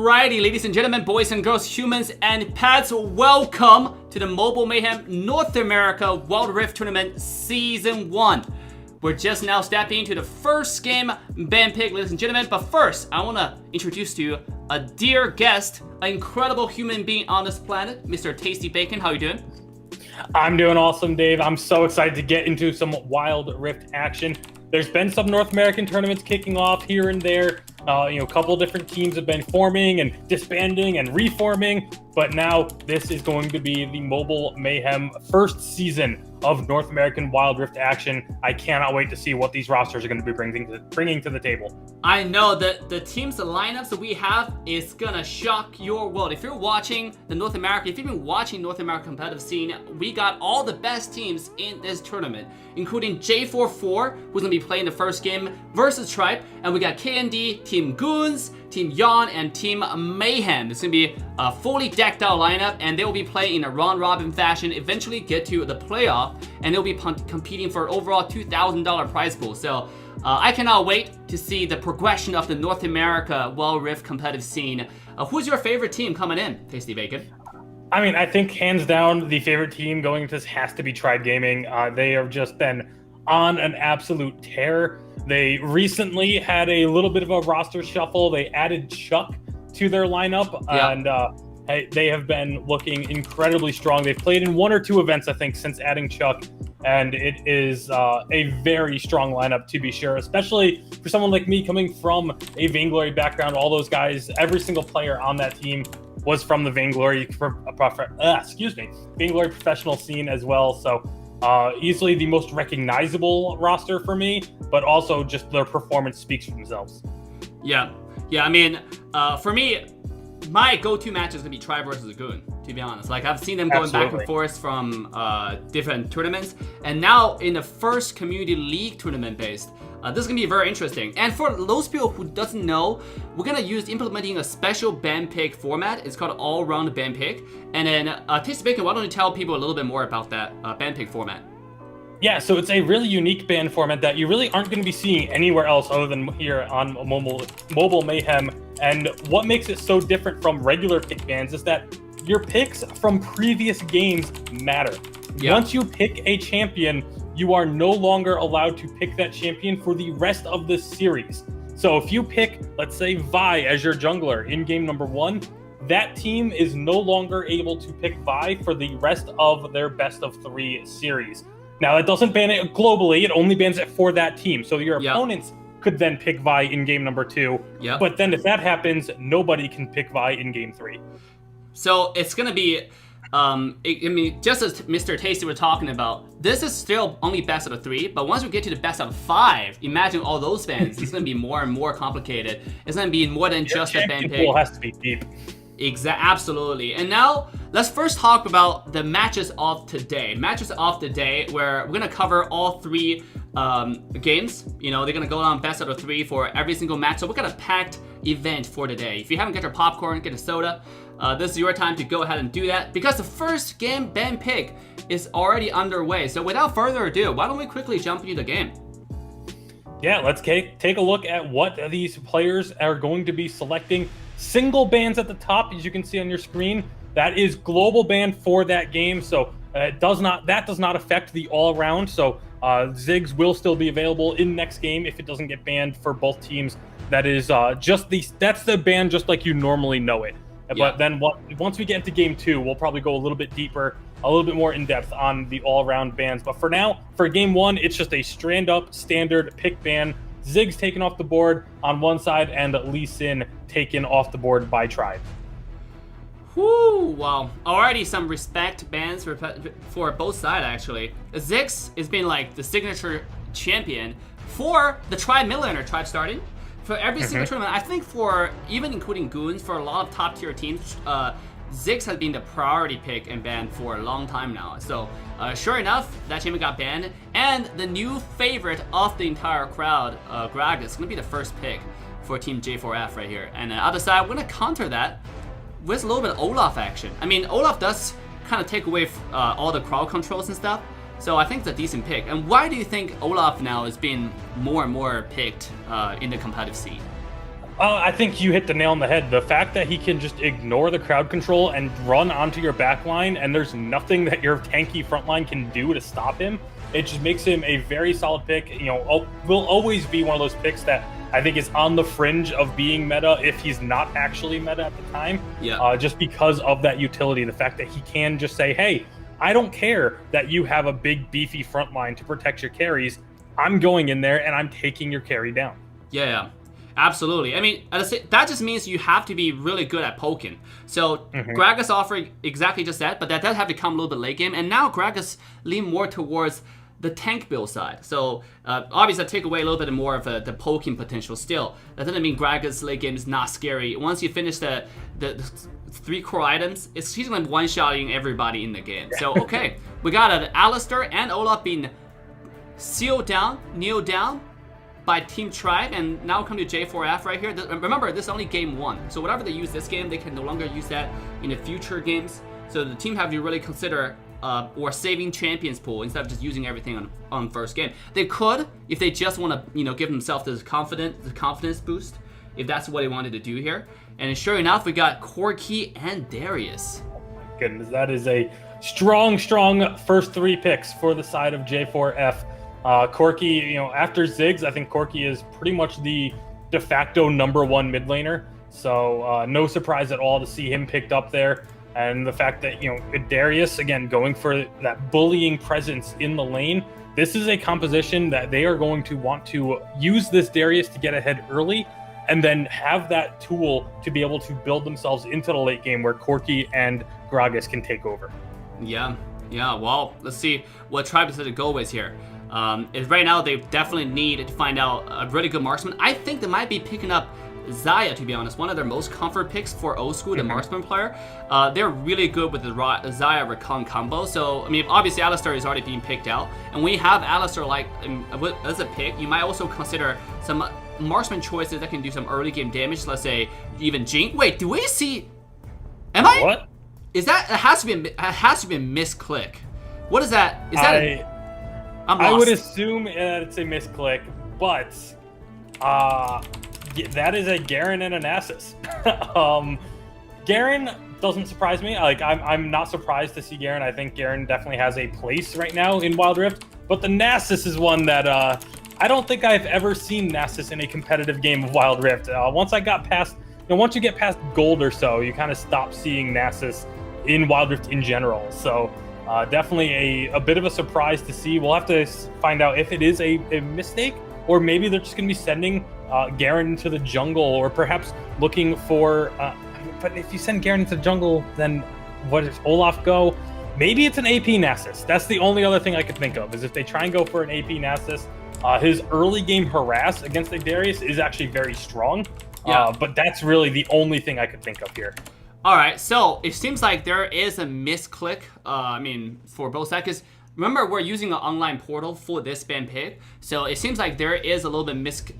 Alrighty, ladies and gentlemen, boys and girls, humans and pets, welcome to the Mobile Mayhem North America Wild Rift Tournament Season 1. We're just now stepping into the first game ban pick, ladies and gentlemen. But first, I want to introduce to you a dear guest, an incredible human being on this planet, Mr. Tasty Bacon. How you doing? I'm doing awesome, Dave. I'm so excited to get into some Wild Rift action. There's been some North American tournaments kicking off here and there. A couple different teams have been forming and disbanding and reforming, but now this is going to be the Mobile Mayhem first season of North American Wild Rift action. I cannot wait to see what these rosters are going to be bringing to the table. I know that the teams, the lineups that we have is gonna shock your world. If you're watching if you've been watching North American competitive scene, we got all the best teams in this tournament, including J4F, who's gonna be playing the first game versus Tribe, and we got KND, Team Goons, Team Yon, and Team Mayhem. It's gonna be a fully decked out lineup, and they will be playing in a round-robin fashion, eventually get to the playoff, and they'll be competing for an overall $2,000 prize pool. So I cannot wait to see the progression of the North America Wild Rift competitive scene. Who's your favorite team coming in, Tasty Bacon? I mean, I think hands down the favorite team going into this has to be Tribe Gaming. They have just been on an absolute tear. They recently had a little bit of a roster shuffle. They added Chuck to their lineup, and they have been looking incredibly strong. They've played in one or two events, I think, since adding Chuck, and it is a very strong lineup, to be sure, especially for someone like me coming from a Vainglory background. All those guys, every single player on that team was from the Vainglory professional scene as well. So easily the most recognizable roster for me, but also just their performance speaks for themselves. Yeah. I mean, for me, my go-to match is gonna be Tribe versus Goon, to be honest. Like, I've seen them going back and forth from different tournaments, and now in the first community league tournament based, this is gonna be very interesting. And for those people who doesn't know, we're gonna use implementing a special ban pick format. It's called all-round ban pick. And then Tasty Bacon, why don't you tell people a little bit more about that ban pick format? Yeah, so it's a really unique ban format that you really aren't going to be seeing anywhere else other than here on Mobile Mayhem. And what makes it so different from regular pick bans is that your picks from previous games matter. Yeah. Once you pick a champion, you are no longer allowed to pick that champion for the rest of the series. So if you pick, let's say, Vi as your jungler in game number 1, that team is no longer able to pick Vi for the rest of their best of 3 series. Now, that doesn't ban it globally. It only bans it for that team. So your opponents could then pick Vi in game number 2. Yep. But then if that happens, nobody can pick Vi in game 3. So it's going to be, just as Mr. Tasty was talking about, this is still only best out of 3. But once we get to the best out of 5, imagine all those bans. It's going to be more and more complicated. It's going to be more than just a ban pick. Pool has to be deep. Absolutely. And now let's first talk about the matches of today. Matches of the day, where we're gonna cover all 3 games. They're gonna go on best out of 3 for every single match. So we got a packed event for today. If you haven't got your popcorn, get a soda, this is your time to go ahead and do that, because the first game ban pick is already underway. So without further ado, why don't we quickly jump into the game? Yeah, let's take a look at what these players are going to be selecting. Single bans at the top, as you can see on your screen. That is global ban for that game, so that does not affect the all-around. So Ziggs will still be available in next game if it doesn't get banned for both teams. That is that's the ban just like you normally know it. Yeah. But then once we get into game 2, we'll probably go a little bit deeper, a little bit more in depth on the all-around bans. But for now, for game 1, it's just a straight-up standard pick ban. Ziggs taken off the board on one side, and Lee Sin taken off the board by Tribe. Whoo, wow. Already some respect bans for both sides, actually. Ziggs has been like the signature champion for the Tribe Millionaire Tribe starting. For every single tournament, I think for, even including Goons, for a lot of top tier teams, Ziggs has been the priority pick and banned for a long time now. So sure enough, that champion got banned, and the new favorite of the entire crowd, Greg, is going to be the first pick for Team J4F right here. And on the other side, we're going to counter that with a little bit of Olaf action. I mean, Olaf does kind of take away all the crowd controls and stuff, so I think it's a decent pick. And why do you think Olaf now is being more and more picked in the competitive scene? I think you hit the nail on the head. The fact that he can just ignore the crowd control and run onto your back line, and there's nothing that your tanky front line can do to stop him, it just makes him a very solid pick. You know, will always be one of those picks that I think is on the fringe of being meta if he's not actually meta at the time. Yeah. Just because of that utility, the fact that he can just say, hey, I don't care that you have a big beefy front line to protect your carries. I'm going in there and I'm taking your carry down. Yeah. Absolutely. I mean, that just means you have to be really good at poking. So Gragas offering exactly just that, but that does have to come a little bit late game. And now Gragas lean more towards the tank build side. So obviously that take away a little bit more of the poking potential still. That doesn't mean Gragas late game is not scary. Once you finish the 3 core items, he's going to be one-shotting everybody in the game. So, okay, we got an Alistair and Olaf being sealed down, kneeled down by Team Tribe, and now come to J4F right here. Remember, this is only game 1, so whatever they use this game, they can no longer use that in the future games. So the team have to really consider or saving champions pool instead of just using everything on first game. They could, if they just want to, give themselves this confidence boost, if that's what they wanted to do here. And sure enough, we got Corki and Darius. Oh my goodness, that is a strong first 3 picks for the side of J4F. Corki, after Ziggs, I think Corki is pretty much the de facto #1 mid laner. So no surprise at all to see him picked up there. And the fact that, Darius, again, going for that bullying presence in the lane, this is a composition that they are going to want to use this Darius to get ahead early and then have that tool to be able to build themselves into the late game where Corki and Gragas can take over. Yeah, well, let's see what Tribe is going to go with here. Right now, they definitely need to find out a really good marksman. I think they might be picking up Xayah, to be honest, one of their most comfort picks for old school, the marksman player. They're really good with the Xayah Recon combo. So, I mean, obviously, Alistair is already being picked out. And when you have Alistair as a pick, you might also consider some marksman choices that can do some early game damage. Let's say even Jink. Wait, do we see? What? Is that? It has to be a misclick. What is that? Is that? I'm lost. I would assume that it's a misclick, but that is a Garen and an Nasus. Garen doesn't surprise me. I'm not surprised to see Garen. I think Garen definitely has a place right now in Wild Rift, but the Nasus is one that I don't think I've ever seen Nasus in a competitive game of Wild Rift. Once you get past gold or so, you kind of stop seeing Nasus in Wild Rift in general. So definitely a bit of a surprise to see. We'll have to find out if it is a mistake, or maybe they're just going to be sending Garen into the jungle, or perhaps looking for... but if you send Garen into the jungle, then what does Olaf go? Maybe it's an AP Nasus. That's the only other thing I could think of, is if they try and go for an AP Nasus. His early game harass against the Darius is actually very strong, but that's really the only thing I could think of here. All right, so it seems like there is a misclick, for both sides. Because remember, we're using an online portal for this ban pick, so it seems like there is a little bit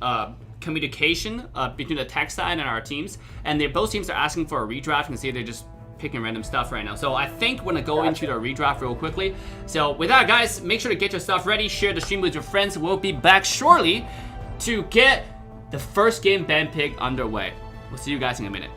communication between the tech side and our teams, and both teams are asking for a redraft. You can see they're just picking random stuff right now. So I think we're gonna go into the redraft real quickly. So with that, guys, make sure to get your stuff ready, share the stream with your friends. We'll be back shortly to get the first game ban pick underway. We'll see you guys in a minute.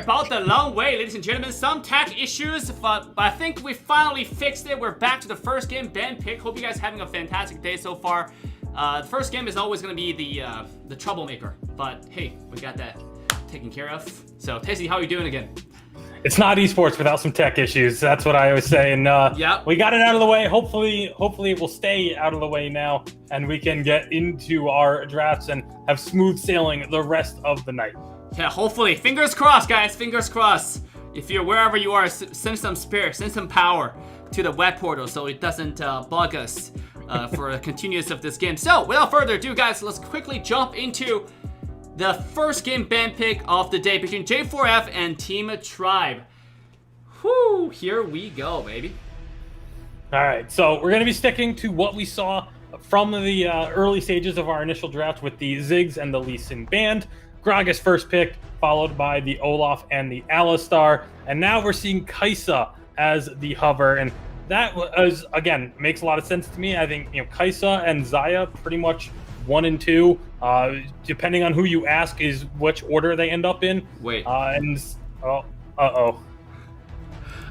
about the long way, ladies and gentlemen. Some tech issues, but I think we finally fixed it. We're back to the first game ban pick. Hope you guys are having a fantastic day so far. The first game is always going to be the troublemaker, but hey, we got that taken care of. So, Tasty, how are you doing again? It's not esports without some tech issues. That's what I always say. And we got it out of the way. Hopefully it will stay out of the way now, and we can get into our drafts and have smooth sailing the rest of the night. Yeah, hopefully. Fingers crossed, guys. Fingers crossed. If you're wherever you are, send some spirit, send some power to the web portal so it doesn't bug us for a continuous of this game. So, without further ado, guys, let's quickly jump into the first game ban pick of the day between J4F and Team Tribe. Whoo, here we go, baby. All right, so we're going to be sticking to what we saw from the early stages of our initial draft with the Ziggs and the Lee Sin band. Gragas first pick, followed by the Olaf and the Alistar, and now we're seeing Kai'Sa as the hover, and that was, again, makes a lot of sense to me. I think, Kai'Sa and Xayah pretty much 1 and 2, depending on who you ask, is which order they end up in. Wait. Am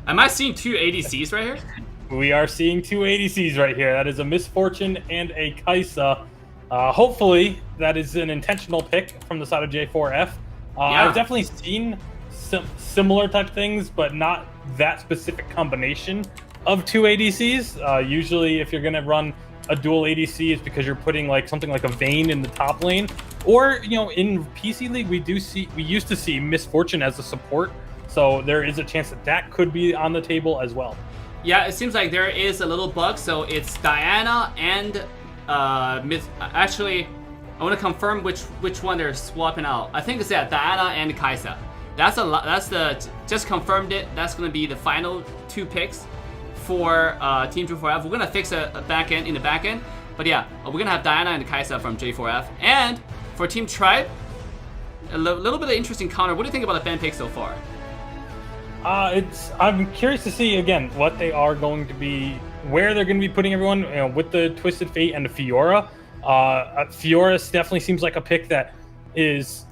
I seeing 2 ADCs right here? We are seeing 2 ADCs right here. That is a Misfortune and a Kai'Sa. Hopefully, that is an intentional pick from the side of J4F. I've definitely seen some similar type things, but not that specific combination of 2 ADCs. Usually, if you're going to run a dual ADC, it's because you're putting something like a Vayne in the top lane. Or, in PC League, we used to see Misfortune as a support. So there is a chance that could be on the table as well. Yeah, it seems like there is a little bug. So it's Diana and actually, I want to confirm which one they're swapping out. I think it's Diana and Kai'Sa. Just confirmed it. That's gonna be the final 2 picks for Team J4F. We're gonna fix a back end in the back end, but yeah, we're gonna have Diana and Kai'Sa from J4F. And for Team Tribe, a little bit of interesting counter. What do you think about the ban pick so far? I'm curious to see again what they are going to be, where they're going to be putting everyone. With the Twisted Fate and the Fiora. Fiora definitely seems like a pick that is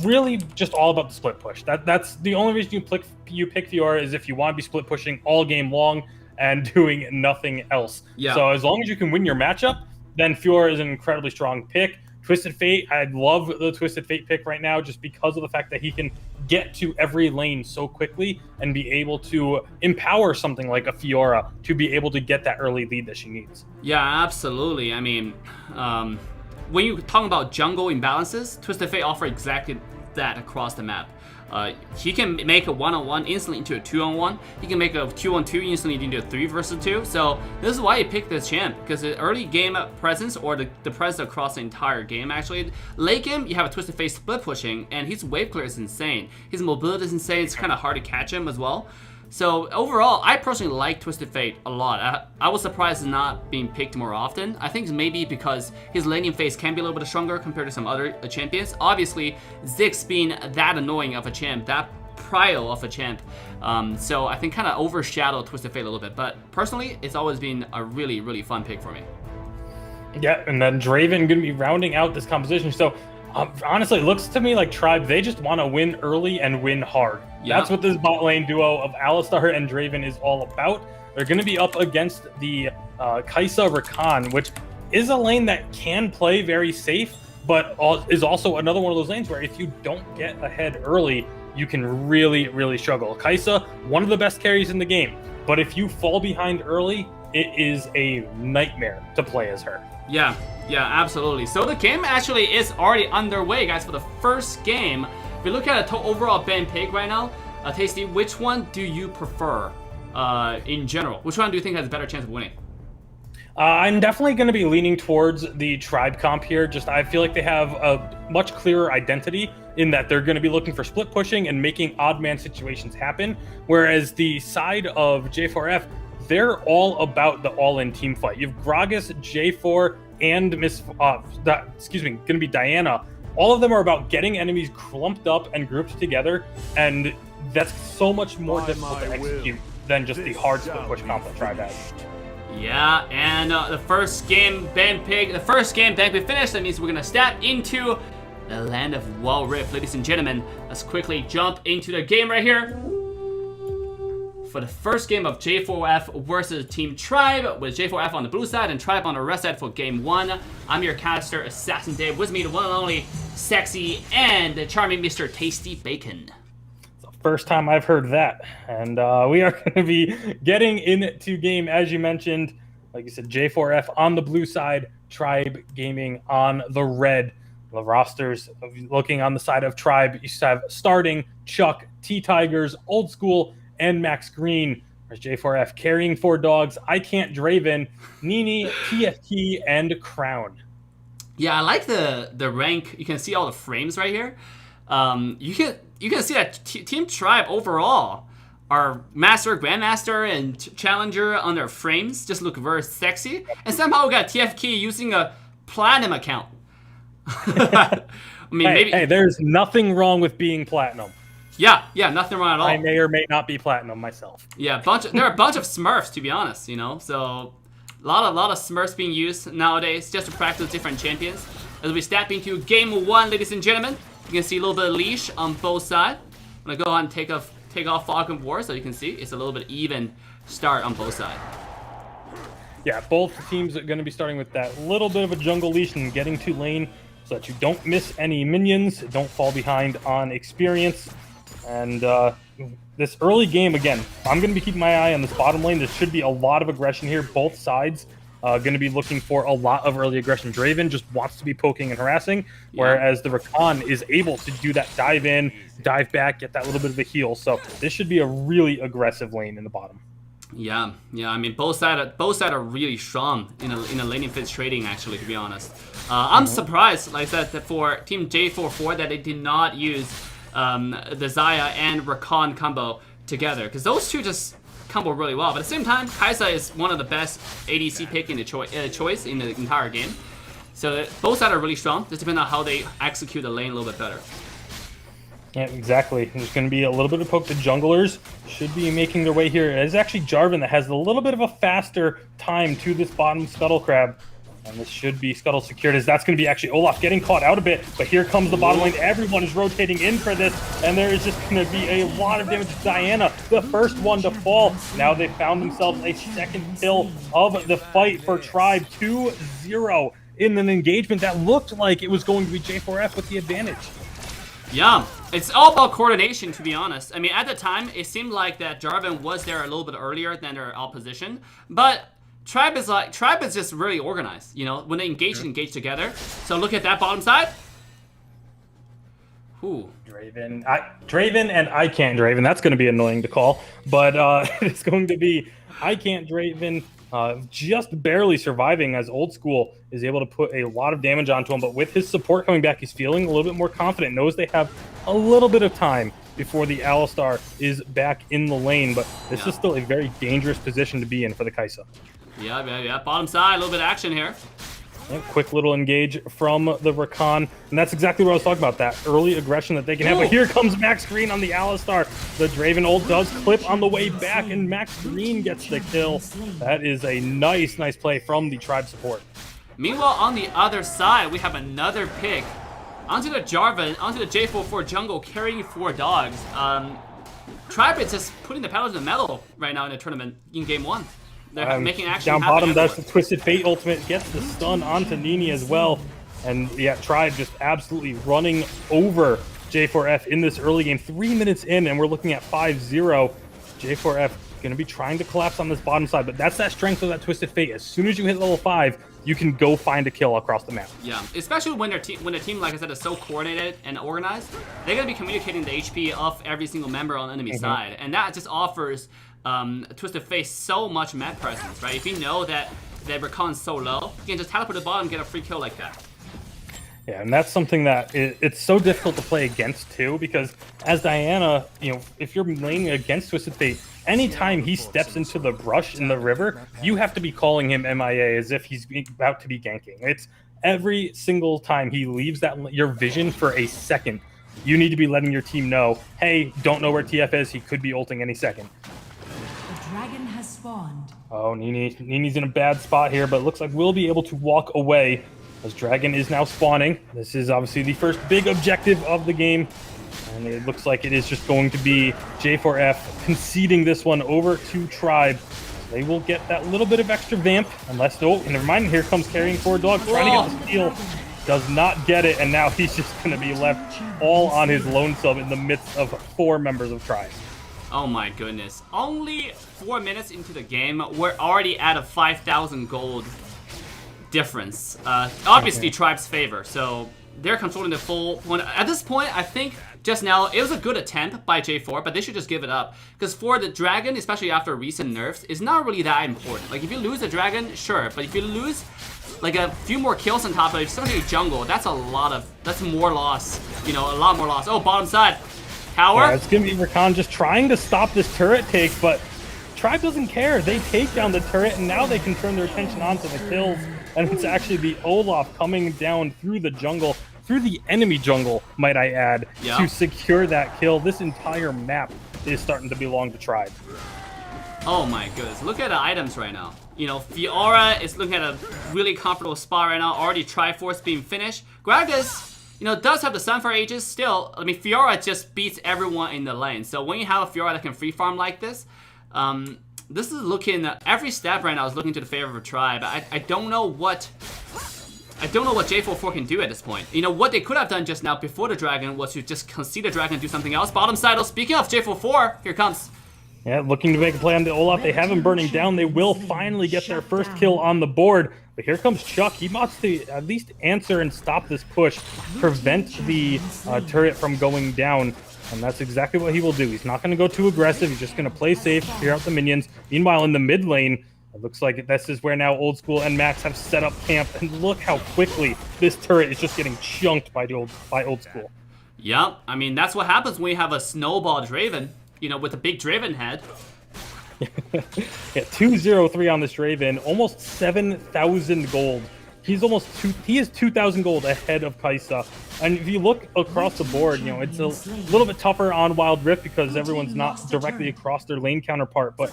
really just all about the split push. That's the only reason you pick Fiora, is if you want to be split pushing all game long and doing nothing else. Yeah. So as long as you can win your matchup, then Fiora is an incredibly strong pick. Twisted Fate, I love the Twisted Fate pick right now just because of the fact that he can get to every lane so quickly and be able to empower something like a Fiora to be able to get that early lead that she needs. Yeah, absolutely. I mean, when you're talking about jungle imbalances, Twisted Fate offers exactly that across the map. He can make a 1-on-1 instantly into a 2-on-1. He can make a 2-on-2 instantly into a 3 versus 2. So this is why he picked this champ, because the early game presence, or the presence across the entire game actually. Late game, you have a Twisted Fate split pushing, and his wave clear is insane. His mobility is insane. It's kind of hard to catch him as well. So overall, I personally like Twisted Fate a lot. I was surprised it's not being picked more often. I think maybe because his laning phase can be a little bit stronger compared to some other champions. Obviously, Ziggs being that annoying of a champ, that prio of a champ. So I think kind of overshadowed Twisted Fate a little bit. But personally, it's always been a really, really fun pick for me. Yeah, and then Draven going to be rounding out this composition. So honestly, it looks to me like Tribe, they just want to win early and win hard. Yep. That's what this bot lane duo of Alistar and Draven is all about. They're going to be up against the Kai'Sa Rakan, which is a lane that can play very safe, but is also another one of those lanes where if you don't get ahead early, you can really, really struggle. Kai'Sa, one of the best carries in the game, but if you fall behind early, it is a nightmare to play as her. Yeah, absolutely. So the game actually is already underway, guys, for the first game. If we look at the overall ban pick right now, Tasty, which one do you prefer in general? Which one do you think has a better chance of winning? I'm definitely going to be leaning towards the Tribe comp here. I feel like they have a much clearer identity in that they're going to be looking for split pushing and making odd man situations happen. Whereas the side of J4F, they're all about the all-in team fight. You have Gragas, J4, and going to be Diana. All of them are about getting enemies clumped up and grouped together, and that's so much more difficult to execute than just the hard split push comp that Tribe has. Yeah, and the first game ban pick finished. That means we're gonna step into the land of Wild Rift. Ladies and gentlemen, let's quickly jump into the game right here. For the first game of J4F versus Team Tribe, with J4F on the blue side and Tribe on the red side for game 1. I'm your caster, AssassinDave. With me, the one and only sexy and charming Mr. Tasty Bacon. It's the first time I've heard that. And we are going to be getting into game, as you mentioned. Like you said, J4F on the blue side, Tribe Gaming on the red. The rosters, looking on the side of Tribe, you have starting Chuck, T-Tigers, Old School, and Max Green. There's J4F carrying 4 dogs. I Can't Draven, Nini, TFT, and Crown. Yeah, I like the rank. You can see all the frames right here. You can see that Team Tribe overall are Master, Grandmaster, and Challenger on their frames. Just look very sexy. And somehow we got TFT using a Platinum account. I mean, hey, there's nothing wrong with being Platinum. Yeah, nothing wrong at all. I may or may not be Platinum myself. Yeah, there are a bunch of Smurfs, to be honest, you know. So a lot of Smurfs being used nowadays just to practice different champions. As we step into game 1, ladies and gentlemen, you can see a little bit of leash on both sides. I'm gonna go ahead and take off Falcon War, so you can see it's a little bit even start on both sides. Yeah, both teams are going to be starting with that little bit of a jungle leash and getting to lane so that you don't miss any minions, don't fall behind on experience. And this early game, again, I'm going to be keeping my eye on this bottom lane. There should be a lot of aggression here. Both sides going to be looking for a lot of early aggression. Draven just wants to be poking and harassing, whereas the Rakan is able to do that dive in, dive back, get that little bit of a heal. So this should be a really aggressive lane in the bottom. Yeah. I mean, both sides are really strong in a laning phase trading. Actually, to be honest, I'm surprised, like I said, that for Team J4 that they did not use the Xayah and Rakan combo together, because those two just combo really well. But at the same time, Kai'Sa is one of the best ADC pick in the choice in the entire game. So both sides are really strong. Just depends on how they execute the lane a little bit better. Yeah, exactly. There's going to be a little bit of poke. The junglers should be making their way here. It's actually Jarvan that has a little bit of a faster time to this bottom Scuttle Crab. And this should be Scuttle secured, as that's going to be actually Olaf getting caught out a bit. But here comes the bottom lane. Everyone is rotating in for this. And there is just going to be a lot of damage to Diana, the first one to fall. Now they found themselves a second kill of the fight for Tribe, 2-0 in an engagement that looked like it was going to be J4F with the advantage. Yeah, it's all about coordination, to be honest. I mean, at the time, it seemed like that Jarvan was there a little bit earlier than their opposition, but Tribe is just really organized, you know, when they engage together. So look at that bottom side. Ooh. Draven and I Can't Draven. That's going to be annoying to call, but it's going to be I Can't Draven. Just barely surviving, as Old School is able to put a lot of damage onto him. But with his support coming back, he's feeling a little bit more confident, knows they have a little bit of time before the Alistar is back in the lane. But this is still a very dangerous position to be in for the Kai'Sa. Yeah. Bottom side, a little bit of action here. Yeah, quick little engage from the Rakan, and that's exactly what I was talking about, that early aggression that they can have. But here comes Max Green on the Alistar. The Draven ult does clip on the way back, and Max Green gets the kill. That is a nice play from the Tribe support. Meanwhile, on the other side, we have another pick onto the Jarvan, onto the J4 jungle, carrying 4 dogs. Tribe is just putting the pedal to the metal right now in the tournament in game 1. They're making action down happen bottom. everywhere. That's the Twisted Fate ultimate, gets the stun onto Nini as well. And yeah, Tribe just absolutely running over J4F in this early game. 3 minutes in, and we're looking at 5-0. J4F going to be trying to collapse on this bottom side, but that's that strength of that Twisted Fate. As soon as you hit level 5, you can go find a kill across the map. Yeah, especially when their team, like I said, is so coordinated and organized. They're going to be communicating the HP of every single member on the enemy side, and that just offers Twisted Fate so much map presence, right? If you know that Rakan's so low, you can just teleport to the bottom and get a free kill like that. Yeah, and that's something that it's so difficult to play against too, because as Diana, you know, if you're laning against Twisted Fate, anytime he steps into the brush in the river, you have to be calling him MIA as if he's about to be ganking. It's every single time he leaves your vision for a second, you need to be letting your team know, hey, don't know where TF is, he could be ulting any second. The dragon has spawned. Oh, Nini's in a bad spot here, but it looks like we'll be able to walk away as Dragon is now spawning. This is obviously the first big objective of the game, and it looks like it is just going to be J4F conceding this one over to Tribe. They will get that little bit of extra vamp, unless, oh, never mind, here comes Carrying Forward Dog, trying to get the steal. Does not get it, and now he's just going to be left all on his lone sub in the midst of 4 members of Tribe. Oh my goodness. Only 4 minutes into the game, we're already at a 5,000 gold difference. Obviously, Tribe's favor, so they're controlling the full one. At this point, I think just now, it was a good attempt by J4, but they should just give it up. Because for the Dragon, especially after recent nerfs, it's not really that important. Like, if you lose a Dragon, sure, but if you lose like a few more kills on top of it, especially jungle, that's more loss. You know, a lot more loss. Oh, bottom side. Tower? Yeah, it's gonna be Rakan just trying to stop this turret take, but Tribe doesn't care. They take down the turret, and now they can turn their attention onto the kills. And it's actually the Olaf coming down through the jungle, through the enemy jungle, might I add, to secure that kill. This entire map is starting to belong to Tribe. Oh my goodness, look at the items right now. You know, Fiora is looking at a really comfortable spot right now. Already Triforce being finished. Gragas, you know, does have the Sunfire Aegis still. I mean, Fiora just beats everyone in the lane. So when you have a Fiora that can free farm like this, this is looking, every step right now is looking to the favor of Tribe. I don't know what J4 can do at this point. You know, what they could have done just now before the Dragon was to just concede the Dragon and do something else. Bottom side, speaking of J4, here comes. Yeah, looking to make a play on the Olaf. They have him burning down. They will finally get their first kill on the board. But here comes Chuck. He wants to at least answer and stop this push, prevent the turret from going down. And that's exactly what he will do. He's not going to go too aggressive. He's just going to play safe, clear out the minions. Meanwhile, in the mid lane, it looks like this is where now Old School and Max have set up camp. And look how quickly this turret is just getting chunked by Old School. Yep, I mean, that's what happens when you have a snowball Draven, you know, with a big Draven head. Yeah, 203 on this Draven, almost 7,000 gold. He is 2,000 gold ahead of Kai'Sa. And if you look across the board, you know, it's a little bit tougher on Wild Rift because everyone's not directly across their lane counterpart. But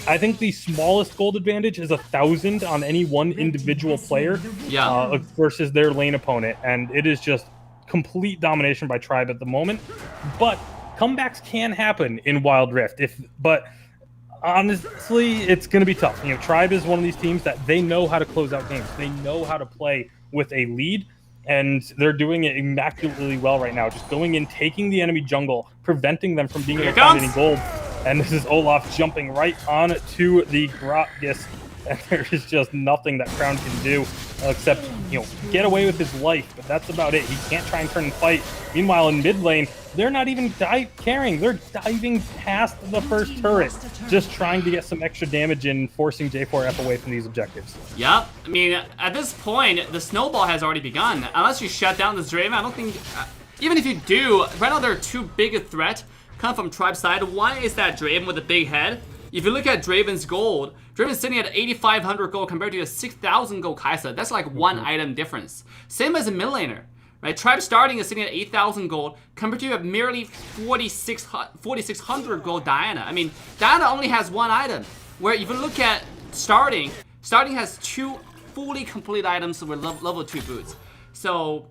I think the smallest gold advantage is 1,000 on any one individual player versus their lane opponent. And it is just complete domination by Tribe at the moment. But comebacks can happen in Wild Rift. But honestly, it's going to be tough. You know, Tribe is one of these teams that they know how to close out games. They know how to play with a lead, and they're doing it immaculately well right now. Just going in, taking the enemy jungle, preventing them from being able to find any gold. And this is Olaf jumping right on to the Gragas, and there is just nothing that Crown can do except, you know, get away with his life. But that's about it. He can't try and turn and fight. Meanwhile, in mid lane, they're not even carrying. They're diving past the first turret, just trying to get some extra damage in, forcing J4F away from these objectives. Yep. I mean, at this point, the snowball has already begun. Unless you shut down this Draven, I don't think... even if you do, right now there are two big threats coming from Tribe side. One is that Draven with a big head. If you look at Draven's gold, Draven's sitting at 8,500 gold compared to a 6,000 gold Kai'Sa. That's like one item difference. Same as a mid laner. Right, Tribe starting is sitting at 8,000 gold compared to a merely 4,600 gold Diana. I mean, Diana only has one item. Where if you look at starting has 2 fully complete items with level 2 boots. So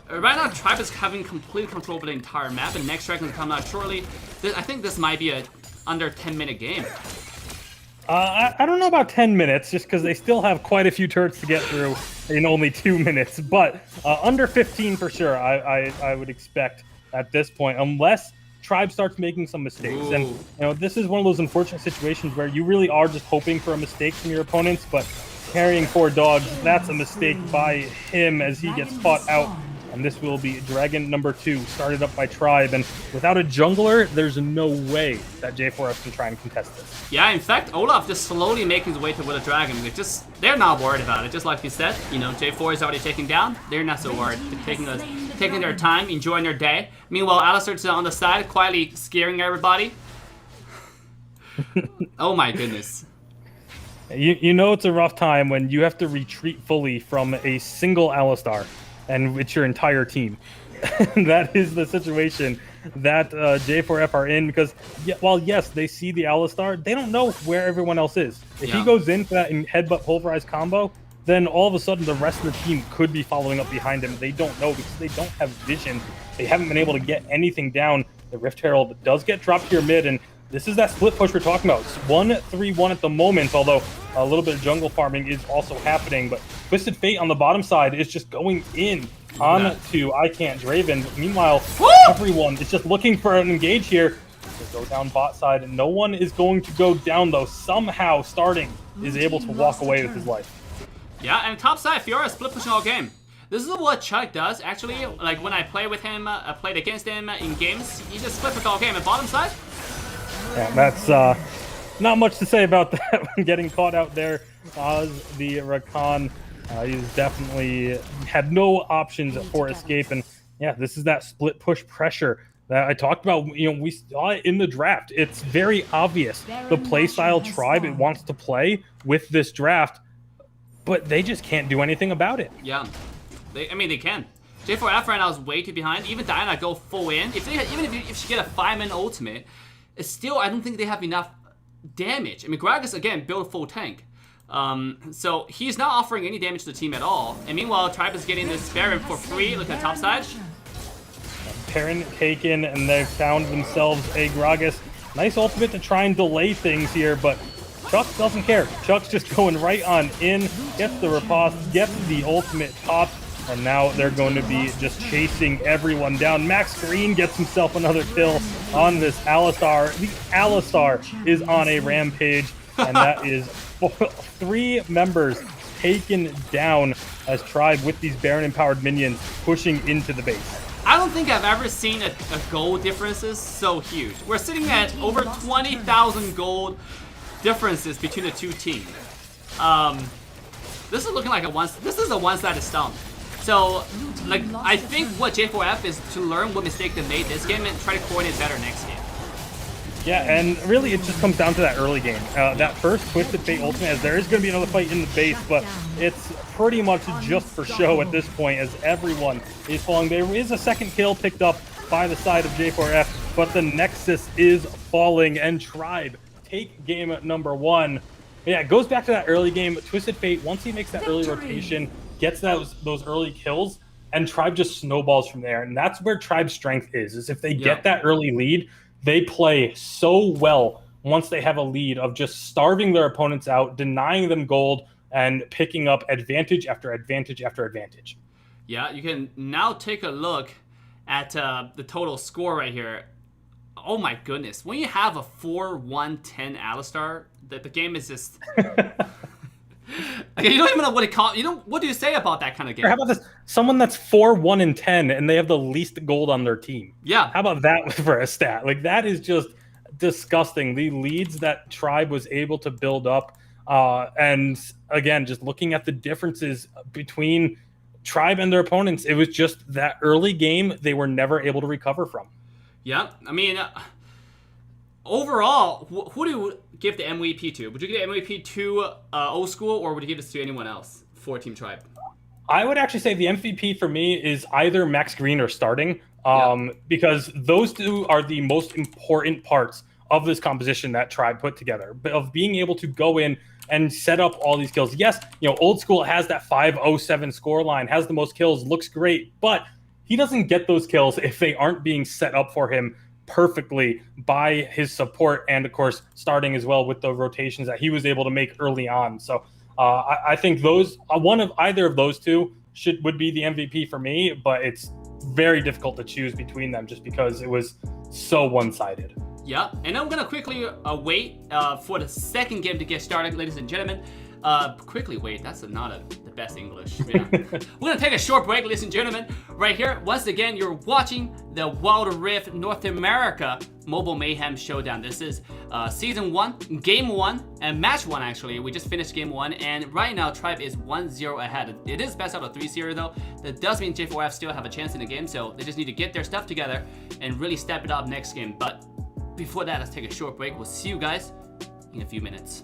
right now, Tribe is having complete control over the entire map, and next Dragon will come out shortly. I think this might be a under 10-minute game. I don't know about 10 minutes, just because they still have quite a few turrets to get through in only 2 minutes. But under 15 for sure, I would expect at this point, unless Tribe starts making some mistakes. Ooh. And you know, this is one of those unfortunate situations where you really are just hoping for a mistake from your opponents. But Carrying 4 dogs, that's a mistake by him as he gets caught out. And this will be Dragon number 2, started up by Tribe. And without a jungler, there's no way that J4F can try and contest this. Yeah, in fact, Olaf just slowly making his way toward the Dragon. They're not worried about it. Just like you said, you know, J4 is already taken down. They're not so worried. They're taking their time, enjoying their day. Meanwhile, Alistar's on the side, quietly scaring everybody. Oh my goodness. You know it's a rough time when you have to retreat fully from a single Alistar. And it's your entire team. That is the situation that J4F are in, because while yes, they see the Alistar, they don't know where everyone else is. If he goes in for that headbutt pulverize combo, then all of a sudden the rest of the team could be following up behind him. They don't know because they don't have vision. They haven't been able to get anything down. The Rift Herald does get dropped here mid, and this is that split push we're talking about. It's 1-3-1 at the moment, although a little bit of jungle farming is also happening. But Twisted Fate on the bottom side is just going in on to I Can't Draven. Meanwhile, everyone is just looking for an engage here. They go down bot side, and no one is going to go down, though. Somehow, Starting is able to walk away with his life. Yeah, and top side, Fiora split pushing all game. This is what Chuck does, actually. Like, when I play with him, I played against him in games, he just split push all game. And bottom side? Yeah, that's not much to say about that when getting caught out there. The Rakan, he's definitely had no options for escape. And yeah, this is that split push pressure that I talked about. You know, we saw it in the draft. It's very obvious the playstyle Tribe it wants to play with this draft, but they just can't do anything about it. Yeah, I mean, they can. J4F right now is way too behind. Even Diana go full in. If she get a 5-man ultimate, it's still, I don't think they have enough damage. I mean, Gragas, again, built a full tank. So he's not offering any damage to the team at all. And meanwhile, Tribe is getting this Baron for free. Look at the top side. Baron taken, and they've found themselves a Gragas. Nice ultimate to try and delay things here, but Chuck doesn't care. Chuck's just going right on in, gets the riposte, gets the ultimate pop, and now they're going to be just chasing everyone down. Max Green gets himself another kill on this Alistar. The Alistar is on a rampage, and that is 3 members taken down as Tribe with these Baron-empowered minions pushing into the base. I don't think I've ever seen a gold differences so huge. We're sitting at over 20,000 gold differences between the two teams. This is looking like this is a one-sided stomp. So, like, I think what J4F is to learn what mistake they made this game and try to coordinate better next game. Yeah, and really it just comes down to that early game. That first Twisted Fate ultimate, as there is going to be another fight in the base, but it's pretty much just for show at this point as everyone is falling. There is a second kill picked up by the side of J4F, but the Nexus is falling, and Tribe take game number 1. Yeah, it goes back to that early game. Twisted Fate, once he makes that early rotation, gets those early kills, and Tribe just snowballs from there. And that's where Tribe's strength is if they get that early lead, they play so well once they have a lead of just starving their opponents out, denying them gold, and picking up advantage after advantage after advantage. Yeah, you can now take a look at the total score right here. Oh my goodness. When you have a 4-1-10 Alistar, the game is just... You don't even know what to call. What do you say about that kind of game? Or how about this? Someone that's 4-1-10 and they have the least gold on their team. Yeah. How about that for a stat? Like, that is just disgusting. The leads that Tribe was able to build up, and again, just looking at the differences between Tribe and their opponents, it was just that early game they were never able to recover from. Yeah, I mean, overall, who do you give the MVP to? Would you give the MVP to Old School, or would you give this to anyone else for Team Tribe? I would actually say the MVP for me is either Max Green or Starting, because those two are the most important parts of this composition that Tribe put together, of being able to go in and set up all these kills. Yes, Old School has that 507 score line, has the most kills, looks great, but he doesn't get those kills if they aren't being set up for him perfectly by his support, and of course Starting as well with the rotations that he was able to make early on. So I think one of either of those two would be the MVP for me, but it's very difficult to choose between them just because it was so one-sided. Yeah, and I'm gonna quickly wait for the second game to get started, ladies and gentlemen. Quickly wait, that's not the best English. Yeah. We're gonna take a short break, ladies and gentlemen, right here. Once again, you're watching the Wild Rift North America Mobile Mayhem Showdown. This is Season 1, Game 1, and Match 1, actually. We just finished Game 1, and right now, Tribe is 1-0 ahead. It is best out of 3 series, though. That does mean J4F still have a chance in the game, so they just need to get their stuff together and really step it up next game. But before that, let's take a short break. We'll see you guys in a few minutes.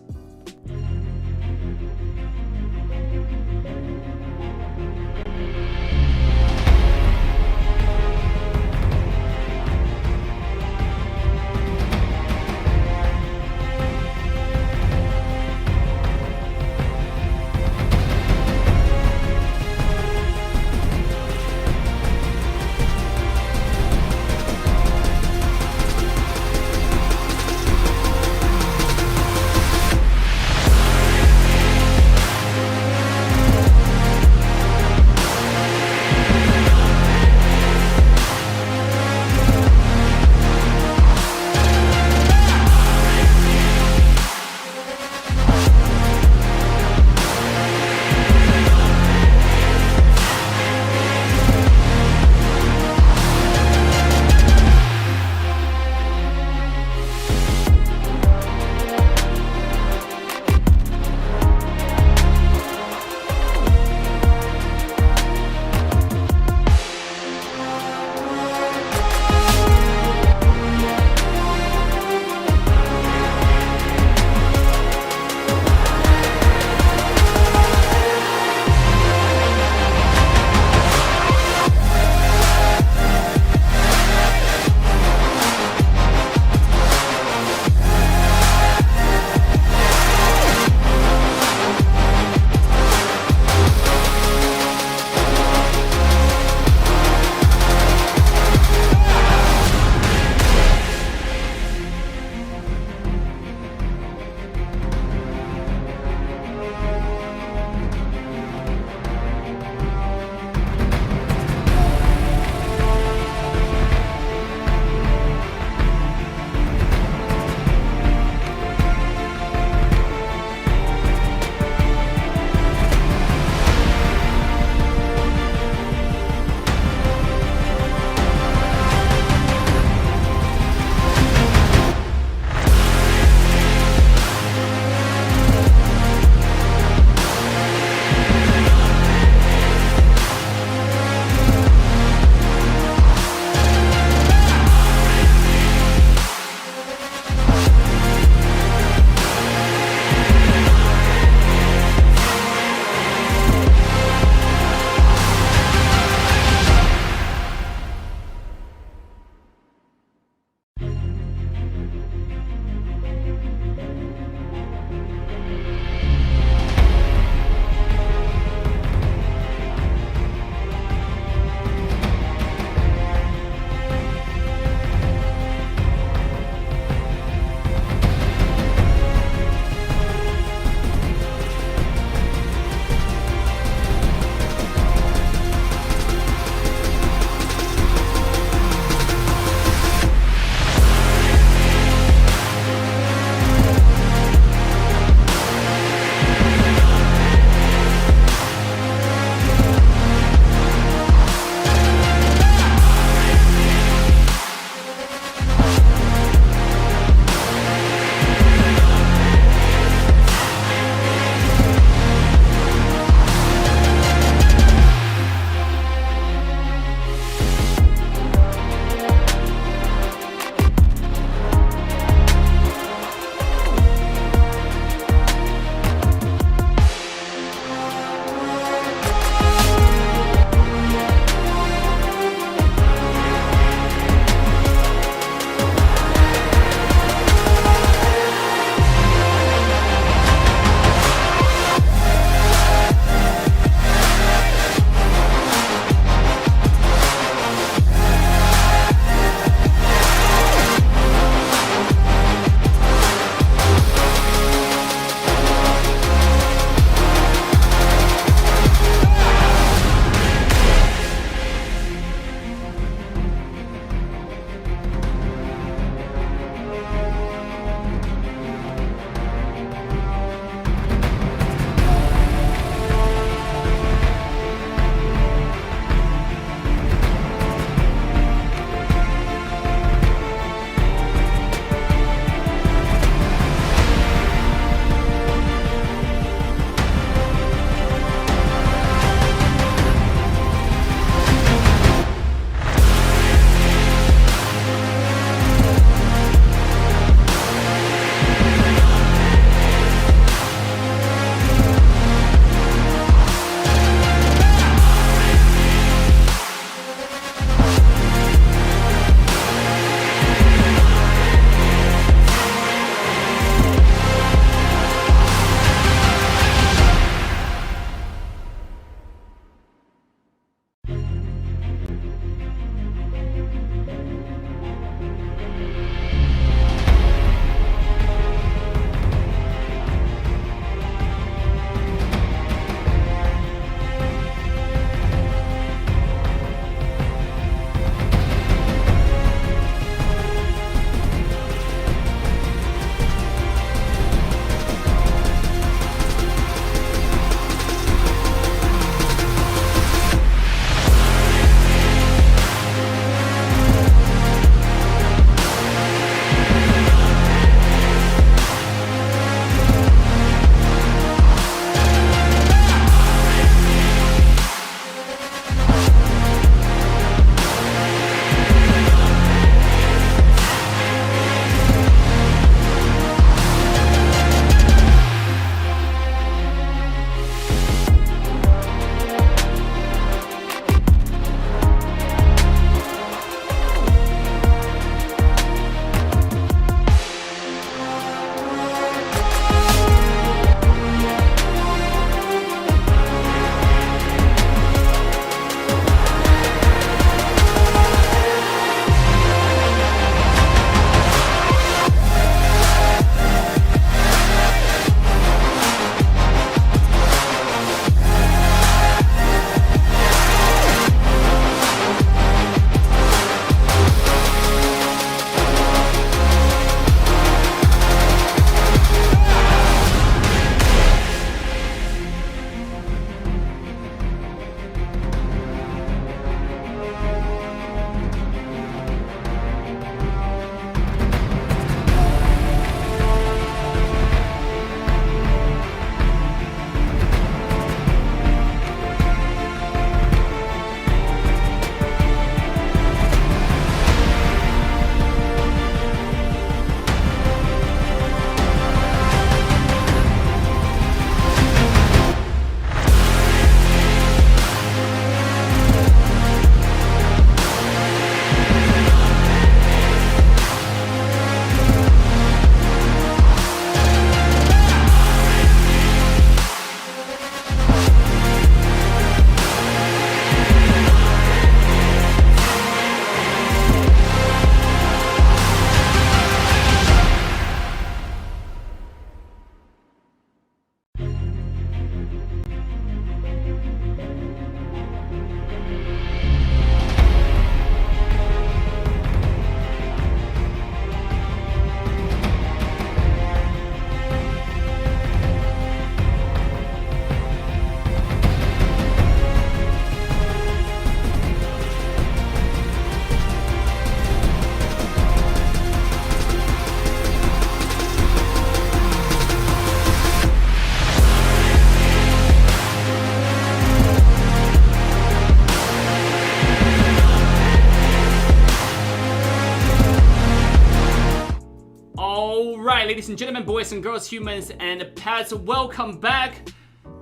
ladies and gentlemen, boys and girls, humans and pets, welcome back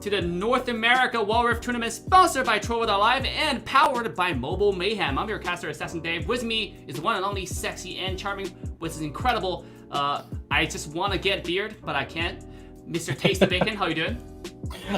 to the North America Walrus Tournament, sponsored by Trovo.live and powered by Mobile Mayhem. I'm your caster, AssassinDave. With me is the one and only sexy and charming, which is incredible. I just want to get beard, but I can't. Mr. Tasty Bacon, how you doing?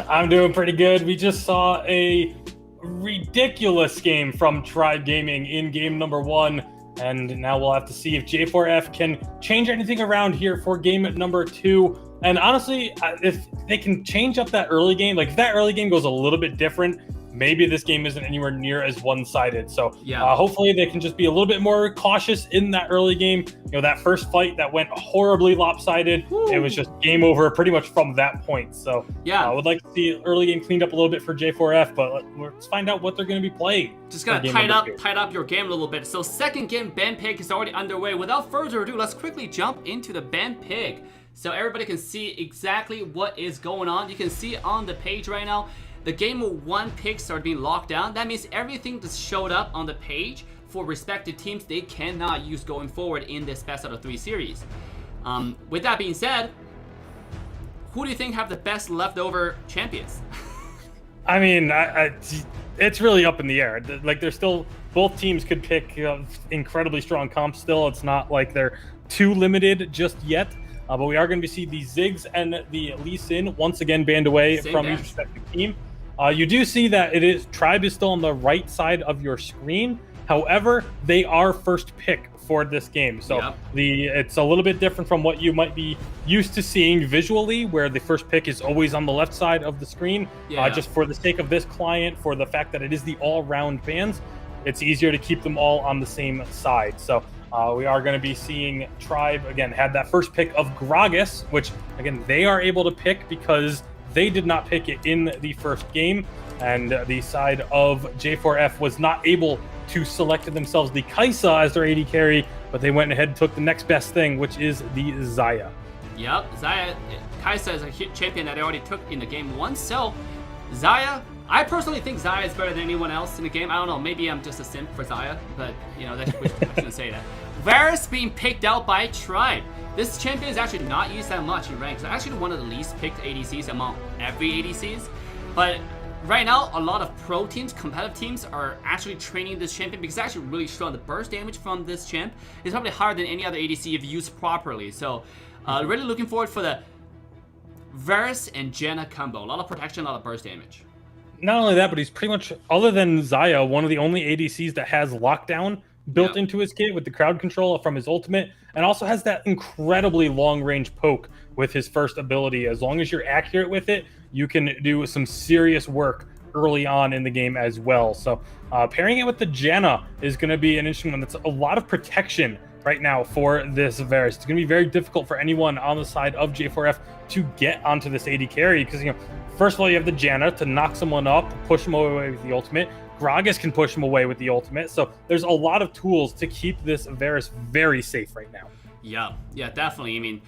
I'm doing pretty good. We just saw a ridiculous game from Tribe Gaming in game number 1. And now we'll have to see if J4F can change anything around here for game number 2. And honestly, if they can change up that early game, like if that early game goes a little bit different, maybe this game isn't anywhere near as one-sided. So hopefully they can just be a little bit more cautious in that early game. You know, that first fight that went horribly lopsided, it was just game over pretty much from that point. So I would like to see early game cleaned up a little bit for J4F, but let's find out what they're going to be playing. Just gotta tighten up your game a little bit. So second game, ban pick, is already underway. Without further ado, let's quickly jump into the ban pick so everybody can see exactly what is going on. You can see on the page right now, the game 1 picks are being locked down. That means everything that showed up on the page for respective teams, they cannot use going forward in this best out of 3 series. With that being said, who do you think have the best leftover champions? I mean, it's really up in the air. Like, there's still, both teams could pick incredibly strong comps still. It's not like they're too limited just yet. But we are going to see the Ziggs and the Lee Sin once again banned away from each respective team. You do see that Tribe is still on the right side of your screen. However, they are first pick for this game. So it's a little bit different from what you might be used to seeing visually, where the first pick is always on the left side of the screen. Just for the sake of this client, for the fact that it is the all-round bans, it's easier to keep them all on the same side. So we are going to be seeing Tribe, again, had that first pick of Gragas, which, again, they are able to pick because they did not pick it in the first game. And the side of J4F was not able to select themselves the Kaisa as their AD carry, but they went ahead and took the next best thing, which is the Xayah. Yep, Kaisa is a champion that they already took in the game 1. So, Xayah, I personally think Xayah is better than anyone else in the game. I don't know, maybe I'm just a simp for Xayah, but, you know, I shouldn't say that. Varus being picked out by Tribe. This champion is actually not used that much in ranks. It's actually one of the least picked ADCs among every ADCs. But right now, a lot of pro teams, competitive teams, are actually training this champion because it's actually really strong. The burst damage from this champ is probably higher than any other ADC if used properly. So, really looking forward for the Varus and Janna combo. A lot of protection, a lot of burst damage. Not only that, but he's pretty much, other than Xayah, one of the only ADCs that has lockdown built into his kit with the crowd control from his ultimate, and also has that incredibly long-range poke with his first ability. As long as you're accurate with it, you can do some serious work early on in the game as well. So pairing it with the Janna is going to be an interesting one. That's a lot of protection right now for this Varus. It's going to be very difficult for anyone on the side of J4F to get onto this AD carry because, you know, first of all, you have the Janna to knock someone up, push them away with the ultimate. Gragas can push him away with the ultimate. So there's a lot of tools to keep this Varus very safe right now. Yeah, definitely. I mean,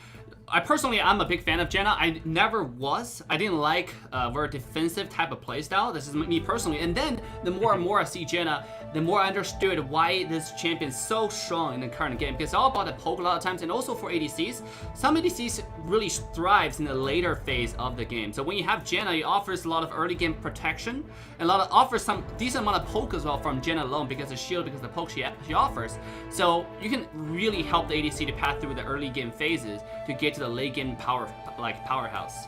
I'm a big fan of Janna. I never was. I didn't like a very defensive type of playstyle. This is me personally. And then the more and more I see Janna, the more I understood why this champion is so strong in the current game. Because it's all about the poke a lot of times, and also for ADCs. Some ADCs really thrives in the later phase of the game. So when you have Janna, it offers a lot of early game protection, and offers some decent amount of poke as well from Janna alone because of shield, because of the poke she offers. So you can really help the ADC to pass through the early game phases to get to the late game powerhouse.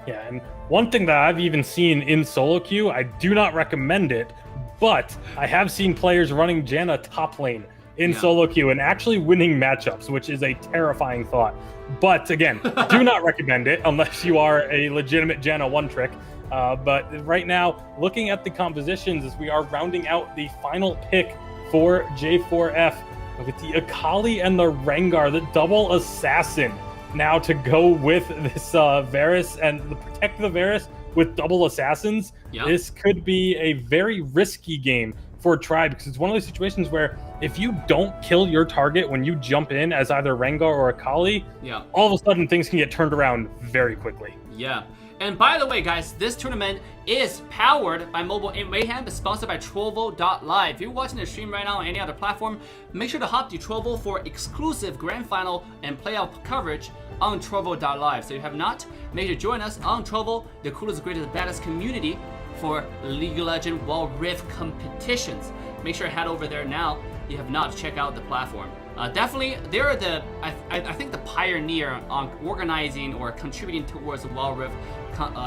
Yeah, and one thing that I've even seen in solo queue, I do not recommend it, but I have seen players running Janna top lane in solo queue and actually winning matchups, which is a terrifying thought. But again, do not recommend it unless you are a legitimate Janna one trick. But right now, looking at the compositions as we are rounding out the final pick for J4F with the Akali and the Rengar, the double assassin, now to go with this Varus and protect the Varus with double assassins. This could be a very risky game for Tribe because it's one of those situations where if you don't kill your target when you jump in as either Rengar or Akali, all of a sudden things can get turned around very quickly. And by the way, guys, this tournament is powered by Mobile Mayhem. It's sponsored by Trovo.live. If you're watching the stream right now on any other platform, make sure to hop to Trovo for exclusive grand final and playoff coverage on Trovo.live. So if you have not, make sure to join us on Trovo, the coolest, greatest, baddest community for League of Legends Wild Rift competitions. Make sure to head over there now if you have not, check out the platform. Definitely, they're the, I think, the pioneer on organizing or contributing towards the Wild Rift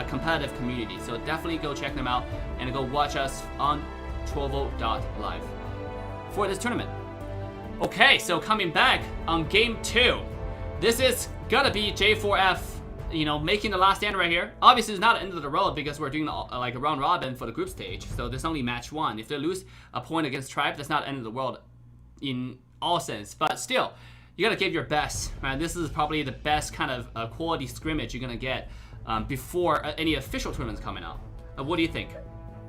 competitive community. So definitely go check them out and go watch us on Trovo.live for this tournament. Okay, so coming back on game 2, this is gonna be J4F, you know, making the last stand right here. Obviously, it's not the end of the road because we're doing like a round robin for the group stage. So there's only match 1. If they lose a point against Tribe, that's not the end of the world in all sense. But still, you gotta give your best, right? This is probably the best kind of quality scrimmage you're gonna get before any official tournaments coming out. What do you think?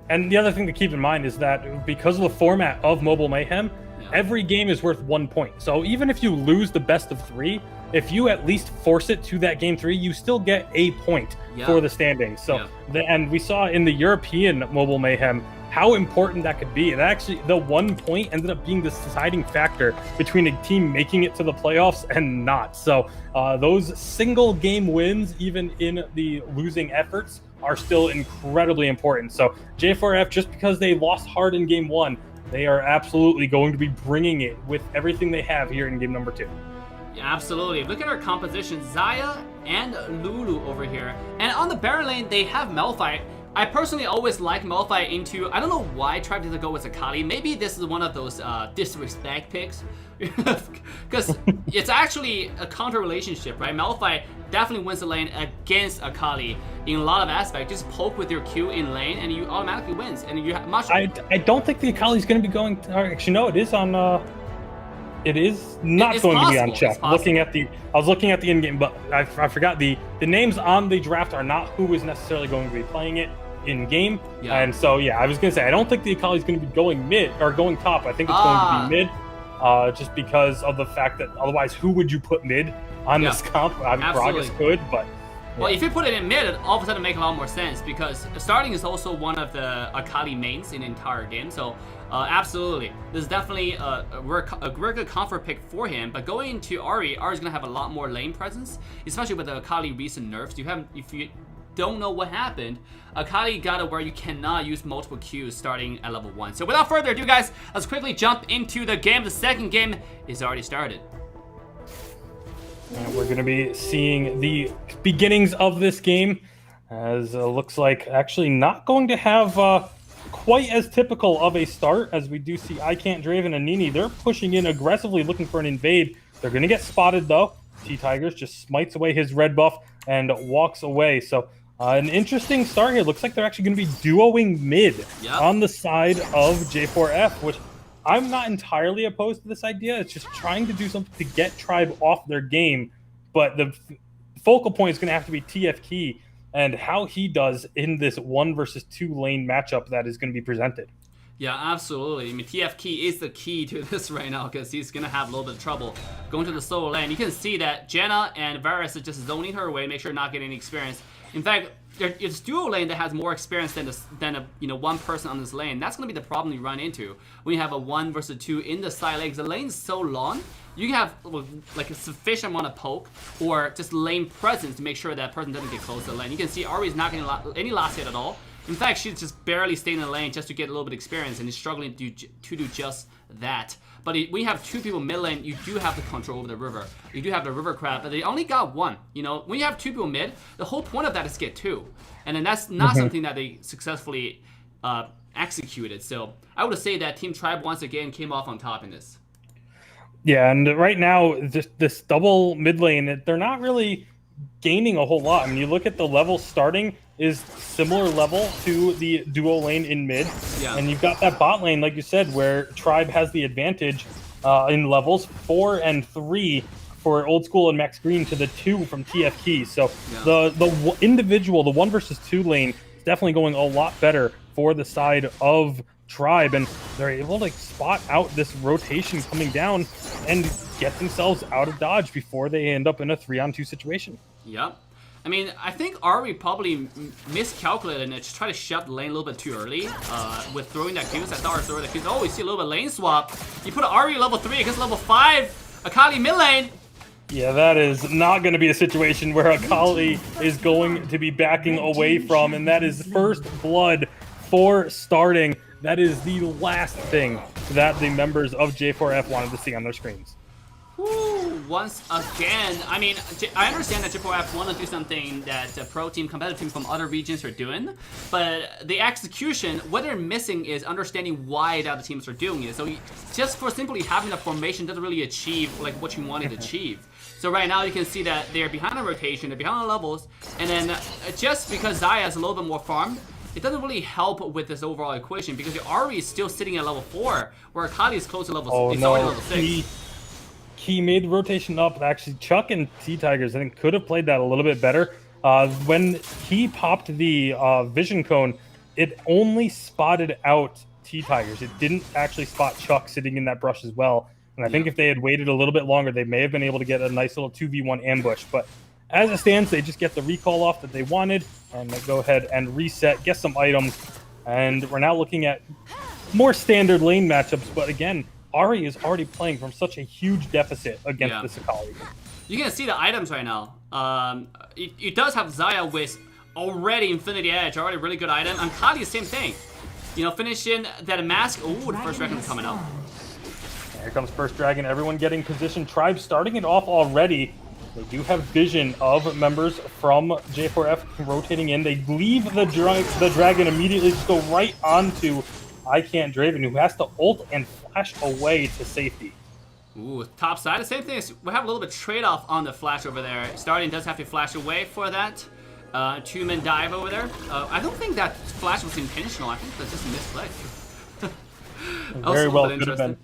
And the other thing to keep in mind is that because of the format of Mobile Mayhem, every game is worth 1 point. So even if you lose the best of 3, if you at least force it to that game 3, you still get a point for the standings. So, and we saw in the European Mobile Mayhem how important that could be. And actually, the 1 point ended up being the deciding factor between a team making it to the playoffs and not. So those single game wins, even in the losing efforts, are still incredibly important. So J4F, just because they lost hard in game 1, they are absolutely going to be bringing it with everything they have here in game number 2. Yeah, absolutely. Look at our composition, Xayah and Lulu over here. And on the Baron lane, they have Malphite. I personally always like Malphite into, I don't know why I tried to go with Akali. Maybe this is one of those disrespect picks. Because it's actually a counter relationship, right? Malphite definitely wins the lane against Akali in a lot of aspects. Just poke with your Q in lane and you automatically wins. And you have much. I don't think the Akali's going to be going to, actually, no, it is on. It is not going to be on check. I was looking at the in-game, but I forgot the names on the draft are not who is necessarily going to be playing it in-game. Yeah. And so, yeah, I was going to say, I don't think the Akali is going to be going mid or going top. I think it's going to be mid, just because of the fact that otherwise, who would you put mid on this comp? I mean, Gragas could, but. Well, if you put it in mid, it all of a sudden make a lot more sense because starting is also one of the Akali mains in the entire game. So absolutely, this is definitely a good comfort pick for him. But going into Ahri, Ahri's gonna have a lot more lane presence, especially with the Akali recent nerfs. If you don't know what happened, Akali got it where you cannot use multiple Qs starting at level 1. So without further ado, guys, let's quickly jump into the game. The second game is already started. And we're going to be seeing the beginnings of this game, as looks like actually not going to have quite as typical of a start as we do see Draven and Nini. They're pushing in aggressively, looking for an invade. They're going to get spotted, though. T-Tigers just smites away his red buff and walks away. So an interesting start here. Looks like they're actually going to be duoing mid on the side of J4F, which I'm not entirely opposed to this idea. It's just trying to do something to get Tribe off their game. But the focal point is going to have to be TF Key and how he does in this 1 versus 2 lane matchup that is going to be presented. Yeah, absolutely. I mean, TF Key is the key to this right now because he's going to have a little bit of trouble going to the solo lane. You can see that Jenna and Varus are just zoning her away, make sure not getting any experience. In fact, it's duo lane that has more experience than one person on this lane. That's going to be the problem you run into when you have a 1 versus 2 in the side lanes. The lane is so long, you can have like a sufficient amount of poke or just lane presence to make sure that person doesn't get close to the lane. You can see Ahri is not getting any last hit at all. In fact, she's just barely staying in the lane just to get a little bit of experience, and is struggling to do just that. But when you have 2 people mid lane, you do have the control over the river. You do have the river crab, but they only got 1. You know, when you have 2 people mid, the whole point of that is get 2. And then that's not something that they successfully executed. So I would say that Team Tribe once again came off on top in this. Yeah, and right now, just this double mid lane, they're not really gaining a whole lot. I mean, you look at the level starting is similar level to the duo lane in mid. Yeah. And you've got that bot lane, like you said, where Tribe has the advantage in levels 4 and 3 for Old School and Max Green to the 2 from TF Key. So the individual, the 1 versus 2 lane is definitely going a lot better for the side of Tribe, and they're able to spot out this rotation coming down and get themselves out of dodge before they end up in a 3-on-2 situation. Yep. I mean, I think Ari probably miscalculated and just try to shut the lane a little bit too early with throwing that Qs. I thought Ari throwing that Qs. Oh, we see a little bit of lane swap. You put Ari level 3 against level 5. Akali mid lane. Yeah, that is not going to be a situation where Akali is going to be backing away from, and that is first blood for starting. That is the last thing that the members of J4F wanted to see on their screens. Woo, once again, I mean, I understand that J4F want to do something that pro team, competitive team from other regions are doing, but the execution, what they're missing is understanding why the other teams are doing it. So just for simply having the formation doesn't really achieve like what you wanted to achieve. So right now you can see that they're behind the rotation, they're behind the levels, and then just because Xayah has a little bit more farm, it doesn't really help with this overall equation because your Ari is still sitting at level 4, where Akali is close to level 6. Oh, It's no. already level 6. He made the rotation up. Actually, Chuck and T-Tigers, I think, could have played that a little bit better. When he popped the vision cone, it only spotted out T-Tigers. It didn't actually spot Chuck sitting in that brush as well. And I think if they had waited a little bit longer, they may have been able to get a nice little 2v1 ambush. But as it stands, they just get the recall off that they wanted, and they go ahead and reset, get some items. And we're now looking at more standard lane matchups. But again, Ari is already playing from such a huge deficit against this Akali. You can see the items right now. It does have Xayah with already Infinity Edge, already really good item. And Kali, same thing. You know, finishing that mask. Ooh, the first dragon's coming out. Here comes first dragon. Everyone getting positioned. Tribe starting it off already. They do have vision of members from J4F rotating in. They leave the dragon immediately, just go right onto I Can't Draven, who has to ult and flash away to safety. Ooh, top side. The same thing is we have a little bit trade-off on the flash over there. Starting does have to flash away for that. Two-man dive over there. I don't think that flash was intentional. I think that's just a misplay. Very well could have been.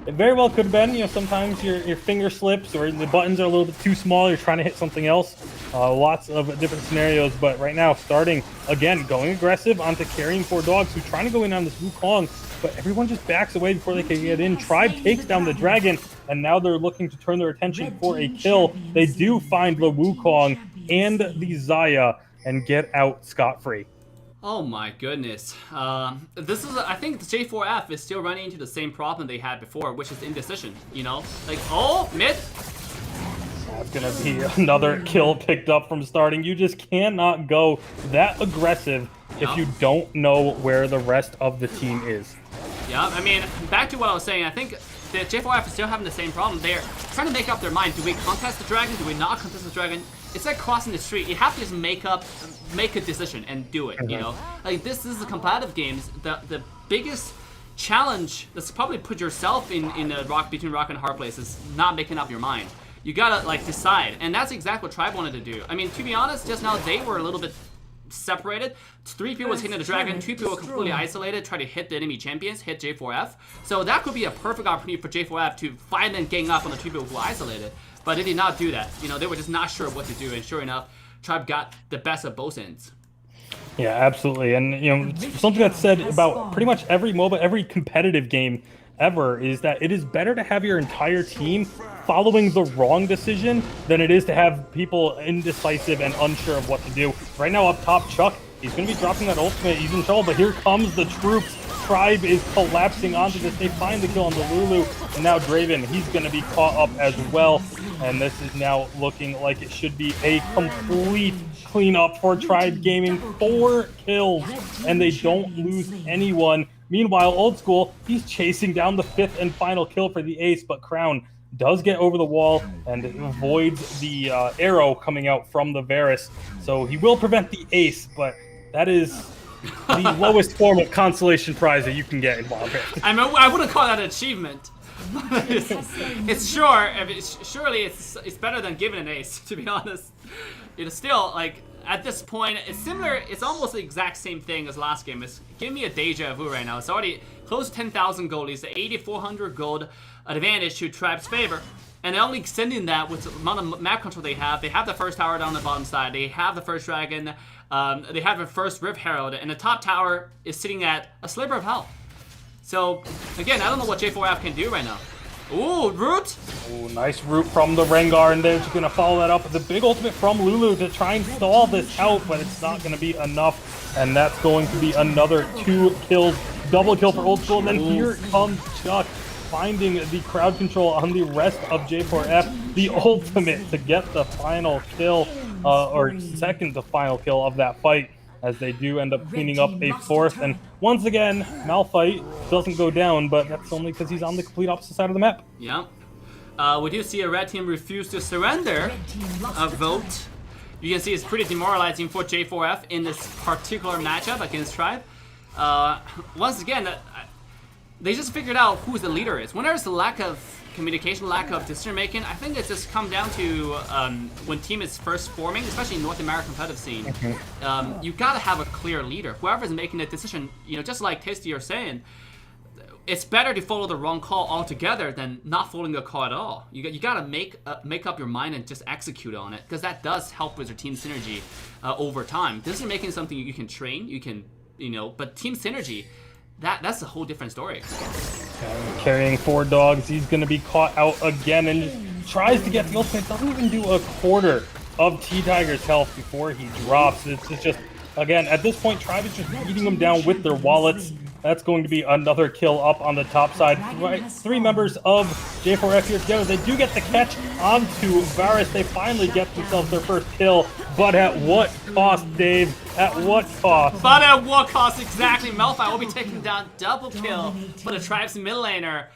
It very well could have been. You know, sometimes your finger slips or the buttons are a little bit too small. You're trying to hit something else. Lots of different scenarios. But right now, starting again, going aggressive onto carrying 4 dogs who's trying to go in on this Wukong. But everyone just backs away before they can get in. Tribe takes down the dragon, and now they're looking to turn their attention for a kill. They do find the Wukong and the Xayah and get out scot-free. Oh my goodness. This is, I think the J4F is still running into the same problem they had before, which is indecision, you know? Like, oh, mid. That's gonna be another kill picked up from starting. You just cannot go that aggressive if you don't know where the rest of the team is. Yeah, I mean, back to what I was saying, I think the J4F is still having the same problem. They're trying to make up their mind. Do we contest the dragon? Do we not contest the dragon? It's like crossing the street. You have to just make a decision and do it, you know? Like, this is the competitive games. The biggest challenge that's probably put yourself in a between rock and hard place is not making up your mind. You gotta, like, decide. And that's exactly what Tribe wanted to do. I mean, to be honest, just now they were a little bit separated. 3 people was hitting the dragon, 2 people were completely isolated, try to hit the enemy champions, hit J4F. So that could be a perfect opportunity for J4F to find and gang up on the 2 people who were isolated. But they did not do that. You know, they were just not sure what to do, and sure enough, Tribe got the best of both ends. Yeah, absolutely. And, you know, something that's said about pretty much every MOBA, every competitive game ever is that it is better to have your entire team following the wrong decision than it is to have people indecisive and unsure of what to do. Right now up top, Chuck, he's going to be dropping that ultimate. He's in trouble, but here comes the troops. Tribe is collapsing onto this. They find the kill on the Lulu, and now Draven, he's going to be caught up as well. And this is now looking like it should be a complete cleanup for Tribe Gaming. 4 kills, and they don't lose anyone. Meanwhile, Old School, he's chasing down the 5th and final kill for the ace, but Crown does get over the wall and avoids the arrow coming out from the Varus. So he will prevent the ace, but that is the lowest form of consolation prize that you can get in Wild Rift. I mean, I wouldn't call that an achievement. It's sure. I mean, surely it's better than giving an ace, to be honest. It's still, like, at this point, it's similar. It's almost the exact same thing as last game. It's giving me a deja vu right now. It's already close to 10,000 gold. It's 8,400 gold advantage to Tribe's favor. And they're only extending that with the amount of map control they have. They have the first tower down the bottom side. They have the first dragon. They have the first Rift Herald. And the top tower is sitting at a sliver of health. So, again, I don't know what J4F can do right now. Ooh, root. Ooh, nice root from the Rengar, and they're just gonna follow that up with a big ultimate from Lulu to try and stall this out, but it's not gonna be enough, and that's going to be another 2 kills, double kill for Old School, and then here comes Chuck, finding the crowd control on the rest of J4F, the ultimate to get the final kill, or second to final kill of that fight, as they do end up cleaning up a 4th. And once again, Malphite doesn't go down, but that's only because he's on the complete opposite side of the map. Yeah. We do see a red team refuse to surrender a vote. You can see it's pretty demoralizing for J4F in this particular matchup against Tribe. Once again, they just figured out who the leader is. When there's a lack of communication, lack of decision making, I think it just comes down to when team is first forming, especially in North American competitive scene. You gotta have a clear leader. Whoever's making the decision, you know, just like Tasty you're saying, it's better to follow the wrong call altogether than not following a call at all. You gotta make up your mind and just execute on it, because that does help with your team synergy over time. Decision making is something you can train, you can, you know, but team synergy, that's a whole different story. Carrying 4 dogs, he's going to be caught out again and tries to get the ultimate. Doesn't even do a quarter of T-Tiger's health before he drops. It's just, again, at this point, Tribe is just beating him down with their wallets. That's going to be another kill up on the top side. Right, 3 members of J4F here together. They do get the catch onto Varus. They finally get themselves their first kill. But at what cost, Dave? At what cost? But at what cost exactly? Malphite will be taking down double kill for the Tribe's mid laner.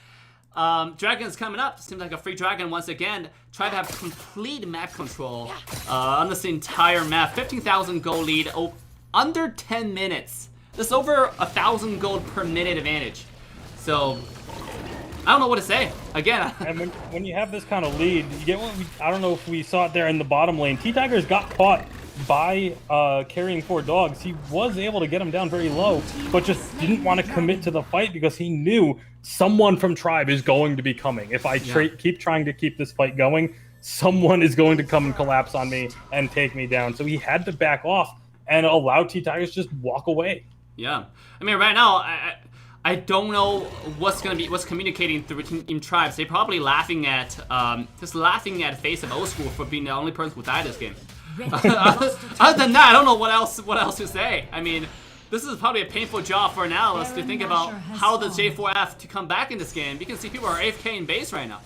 Dragon's coming up. Seems like a free dragon once again. Tribe have complete map control on this entire map. 15,000 gold lead. Under 10 minutes. This is over 1,000 gold per minute advantage. So, I don't know what to say. Again, and when you have this kind of lead, you get what I don't know if we saw it there in the bottom lane. T-Tigers got caught by carrying 4 dogs. He was able to get him down very low, but just didn't want to commit to the fight because he knew someone from Tribe is going to be coming. If I keep trying to keep this fight going, someone is going to come and collapse on me and take me down. So he had to back off and allow T-Tigers just walk away. Yeah, I mean, right now, I don't know what's communicating through Team Tribes. They're probably laughing at, Face of Old School for being the only person who died this game. Other than that, I don't know what else to say. I mean, this is probably a painful job for analysts to think about how the J4F to come back in this game. You can see people are AFK in base right now.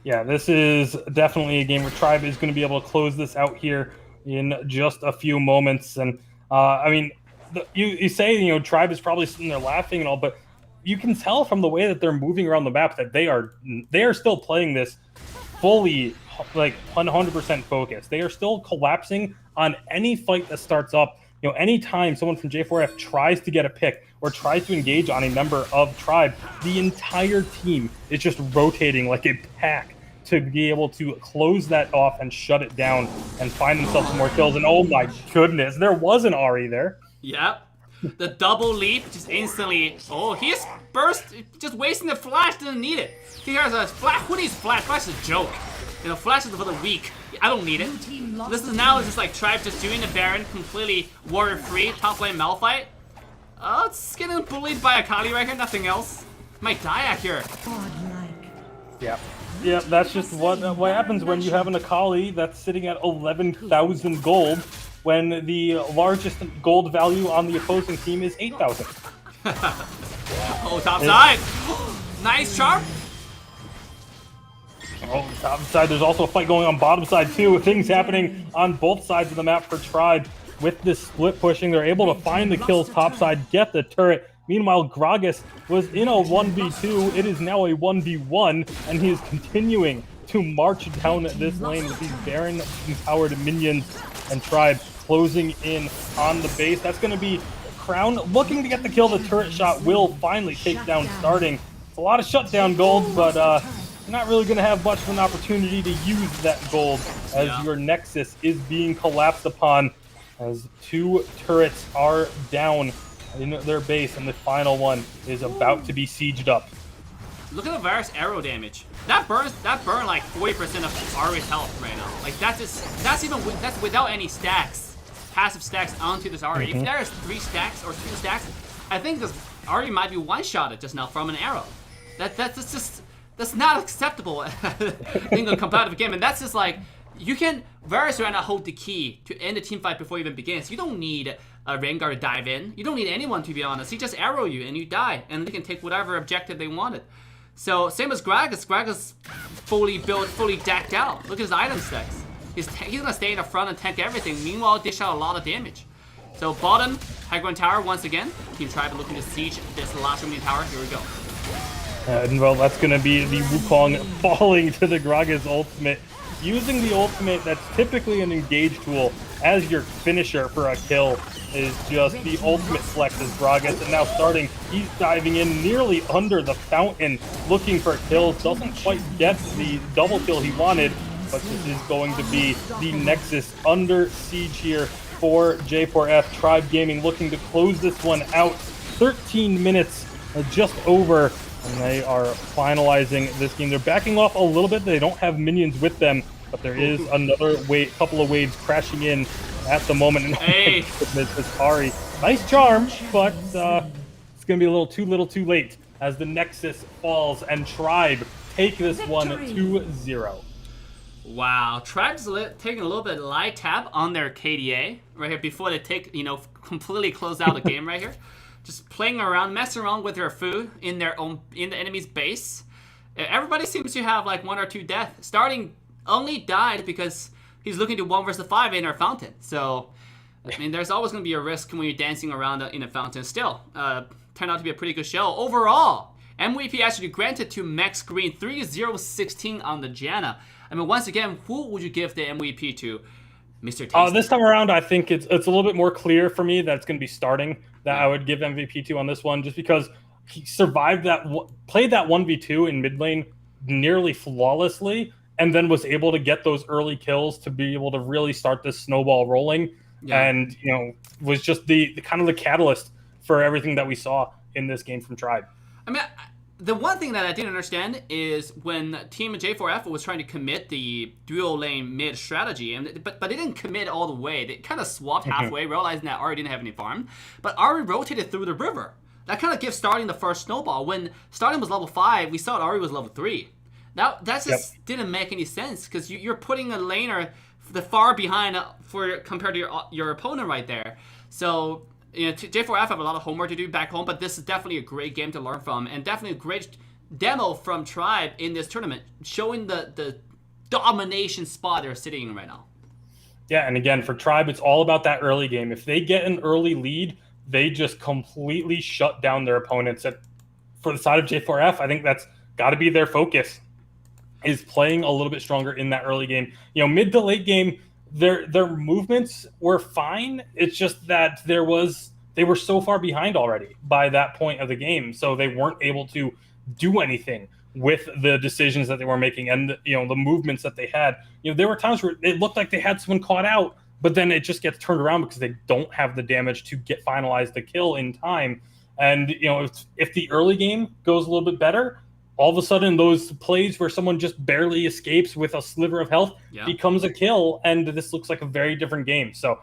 Yeah, this is definitely a game where Tribe is going to be able to close this out here in just a few moments. And I mean, you say, you know, Tribe is probably sitting there laughing and all, but you can tell from the way that they're moving around the map that they are still playing this fully, like 100% focused. They are still collapsing on any fight that starts up. You know, anytime someone from J4F tries to get a pick or tries to engage on a member of Tribe, the entire team is just rotating like a pack to be able to close that off and shut it down and find themselves some more kills. And oh my goodness, there was an Ahri there. Yep. The double leap just instantly. Oh, he's burst, just wasting the flash, didn't need it. He has a flash. Who needs flash? Flash is a joke. You know, flash is for the weak. I don't need it. This is now just like Tribe just doing the Baron completely warrior free, top lane Malphite. Oh, it's getting bullied by Akali right here, nothing else. Might die out here. Yeah. Yeah, that's just what happens when you have an Akali that's sitting at 11,000 gold when the largest gold value on the opposing team is 8,000. Oh, top side. Nice charm. Oh, top side. There's also a fight going on bottom side too. Things happening on both sides of the map for Tribe. With this split pushing, they're able to find the kills top side, get the turret. Meanwhile, Gragas was in a 1v2. It is now a 1v1, and he is continuing to march down this lane with these Baron-empowered minions, and Tribe closing in on the base. That's going to be Crown looking to get the kill. The turret shot will finally take down starting. It's a lot of shutdown gold, but not really going to have much of an opportunity to use that gold as your Nexus is being collapsed upon as 2 turrets are down in their base, and the final one is about to be sieged up. Look at the Varus arrow damage. That burn like 40% of Ahri's health right now. Like that's without any stacks, passive stacks onto this Ahri. If there is 3 stacks or 2 stacks, I think this Ahri might be one-shotted just now from an arrow. That's That's not acceptable in a competitive game. And that's just like, you can Varus right now hold the key to end the team fight before it even begins. You don't need a Rengar to dive in. You don't need anyone, to be honest. He just arrow you and you die, and they can take whatever objective they wanted. So same as Gragas. Gragas fully built, fully decked out. Look at his item stacks. He's gonna stay in the front and tank everything. Meanwhile, dish out a lot of damage. So bottom, high ground tower once again. Team Tribe looking to siege this last remaining tower. Here we go. And well, that's going to be the Wukong falling to the Gragas ultimate. Using the ultimate that's typically an engage tool as your finisher for a kill is just the ultimate flex as Gragas. And now starting, he's diving in nearly under the fountain looking for kills. Doesn't quite get the double kill he wanted, but this is going to be the Nexus under siege here for J4F. Tribe Gaming looking to close this one out. 13 minutes just over, and they are finalizing this game. They're backing off a little bit. They don't have minions with them, but there is another couple of waves crashing in at the moment. And hey, it's Ari. Nice charm, but it's going to be a little too late as the Nexus falls and Tribe take this one 2-0. Wow, Tribe's taking a little bit of light tap on their KDA right here before they take, completely close out the game right here. Just playing around, messing around with their food in the enemy's base. Everybody seems to have like 1 or 2 deaths. Starting only died because he's looking to 1 versus 5 in our fountain. So, I mean, there's always going to be a risk when you're dancing around in a fountain. Still, turned out to be a pretty good show overall. MVP actually granted to Max Green 3-0-16 on the Janna. I mean, once again, who would you give the MVP to? Mr. Tasty? This time around, I think it's a little bit more clear for me that it's going to be starting that I would give MVP to on this one, just because he survived played that 1v2 in mid lane nearly flawlessly, and then was able to get those early kills to be able to really start this snowball rolling, and was just the kind of the catalyst for everything that we saw in this game from Tribe. I mean, the one thing that I didn't understand is when Team J4F was trying to commit the dual lane mid strategy, but they didn't commit all the way. They kind of swapped halfway, realizing that Ari didn't have any farm. But Ari rotated through the river. That kind of gives starting the first snowball. When starting was level 5, we saw Ari was level 3. That just didn't make any sense, because you're putting a laner the far behind compared to your opponent right there. So J4F have a lot of homework to do back home, but this is definitely a great game to learn from, and definitely a great demo from Tribe in this tournament, showing the domination spot they're sitting in right now. Yeah, and again, for Tribe, it's all about that early game. If they get an early lead, they just completely shut down their opponents. For the side of J4F, I think that's got to be their focus, is playing a little bit stronger in that early game. Mid to late game, their movements were fine. It's just that they were so far behind already by that point of the game, so they weren't able to do anything with the decisions that they were making and the movements that they had. There were times where it looked like they had someone caught out, but then it just gets turned around because they don't have the damage to finalize the kill in time. And if the early game goes a little bit better, all of a sudden those plays where someone just barely escapes with a sliver of health becomes a kill, and this looks like a very different game. So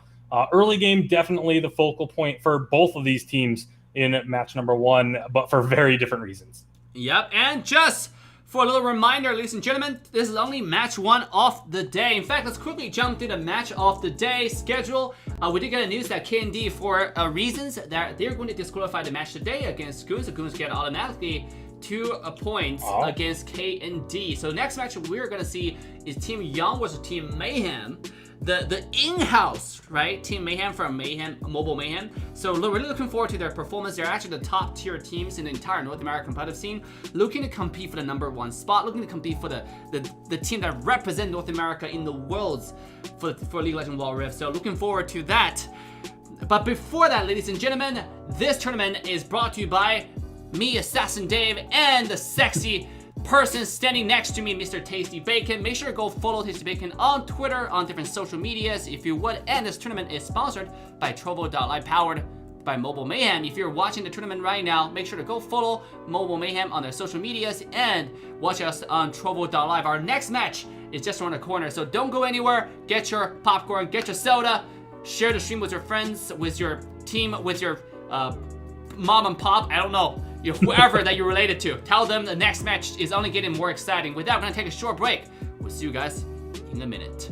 early game, definitely the focal point for both of these teams in match number 1, but for very different reasons. Yep, and just for a little reminder, ladies and gentlemen, this is only match 1 of the day. In fact, let's quickly jump to the match of the day schedule. We did get a news that KND, for reasons that they're going to disqualify the match today against Goons. The Goons get automatically 2 points against KND. So next match we're gonna see is Team Young versus Team Mayhem, the in-house Team Mayhem from Mobile Mayhem. So really looking forward to their performance. They're actually the top tier teams in the entire North American competitive scene, looking to compete for the number 1 spot, looking to compete for the team that represent North America in the worlds for League of Legends Wild Rift. So looking forward to that. But before that, ladies and gentlemen, this tournament is brought to you by me, AssassinDave, and the sexy person standing next to me, Mr. Tasty Bacon. Make sure to go follow Tasty Bacon on Twitter, on different social medias if you would. And this tournament is sponsored by Trovo.live, powered by Mobile Mayhem. If you're watching the tournament right now, make sure to go follow Mobile Mayhem on their social medias and watch us on Trovo.live. Our next match is just around the corner, so don't go anywhere. Get your popcorn, get your soda, share the stream with your friends, with your team, with your mom and pop. I don't know. whoever that you're related to. Tell them the next match is only getting more exciting. With that, I'm gonna take a short break. We'll see you guys in a minute.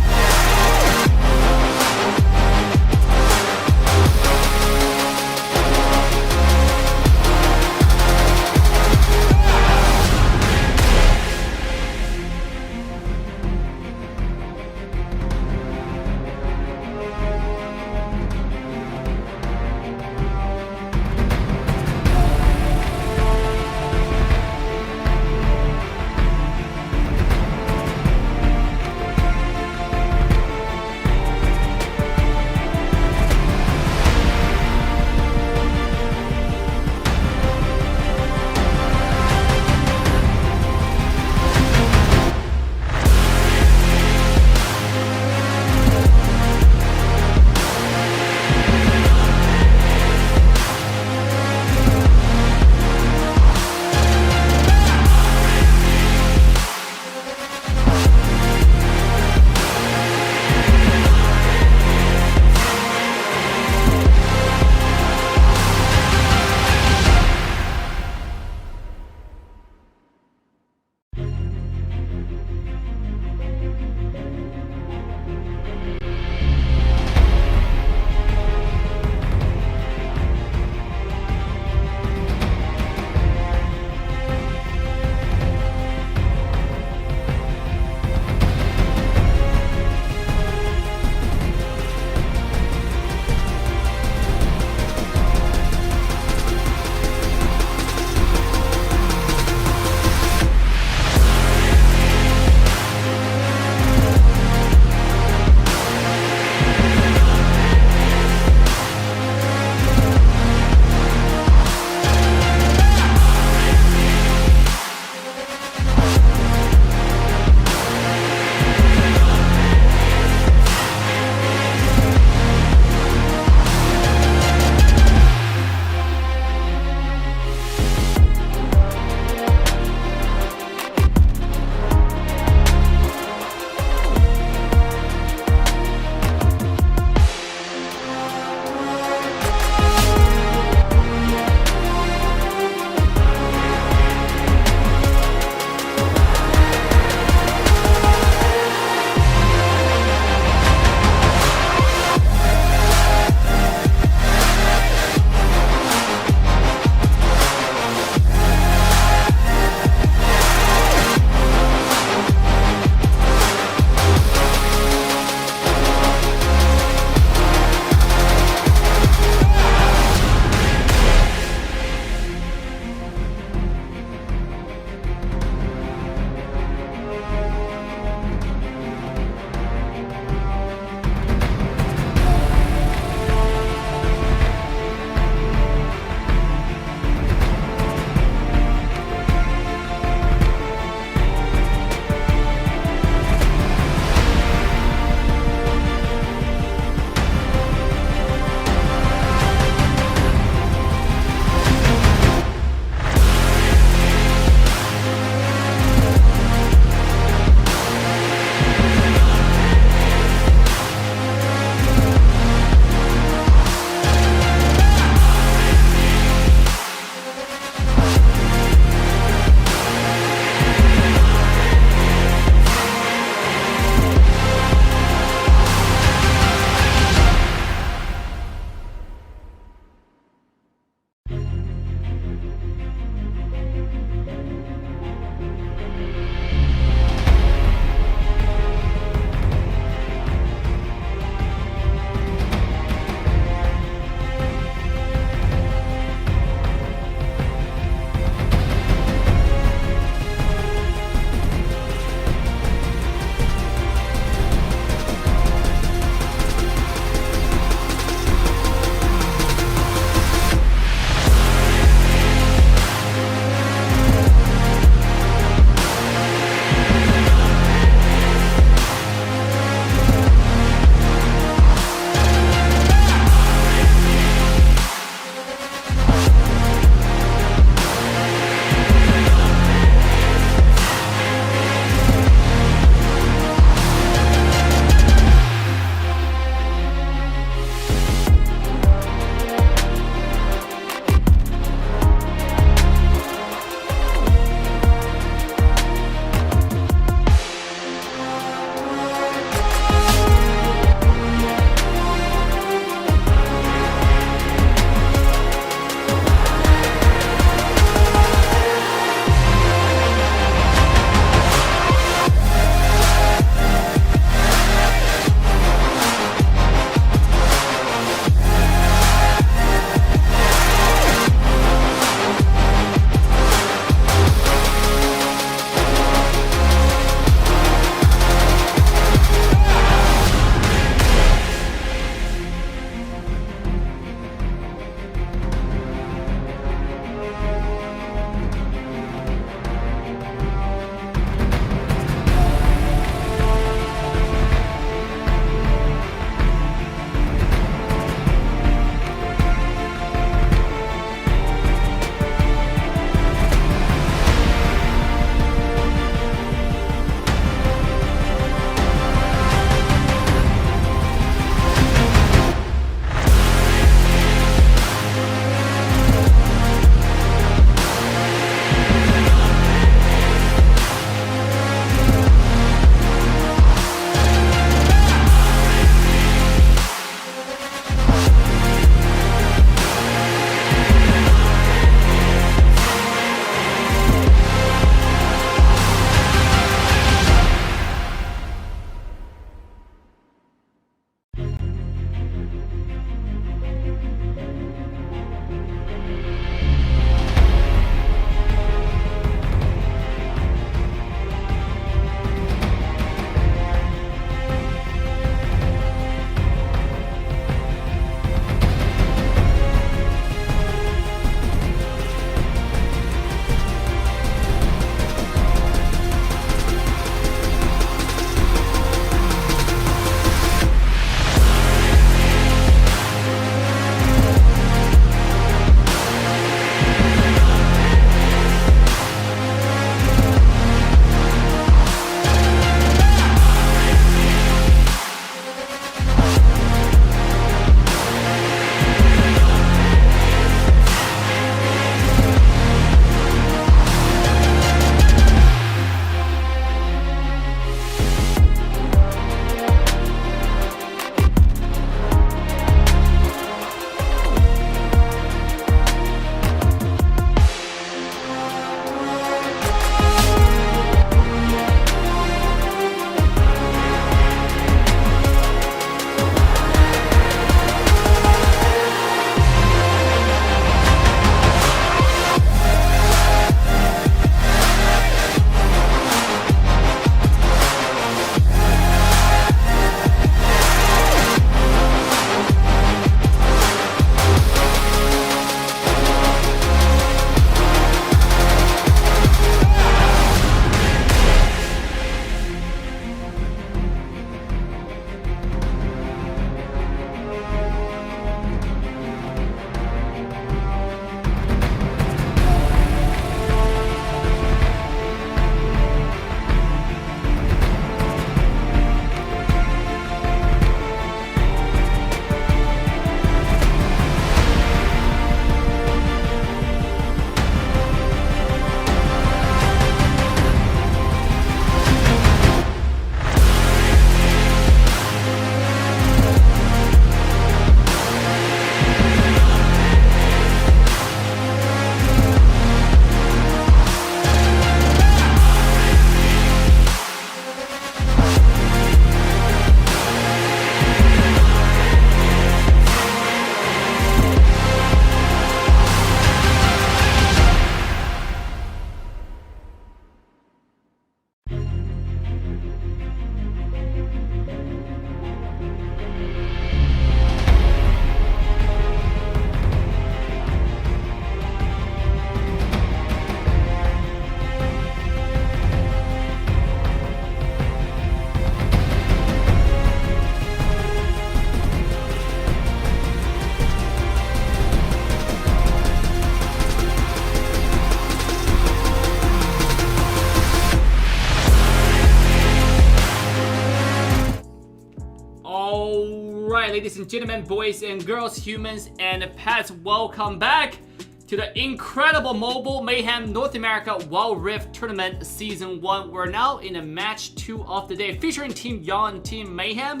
ladies and gentlemen, boys and girls, humans and pets, welcome back to the incredible Mobile Mayhem North America Wild Rift Tournament Season 1. We're now in a match 2 of the day featuring Team Young and Team Mayhem.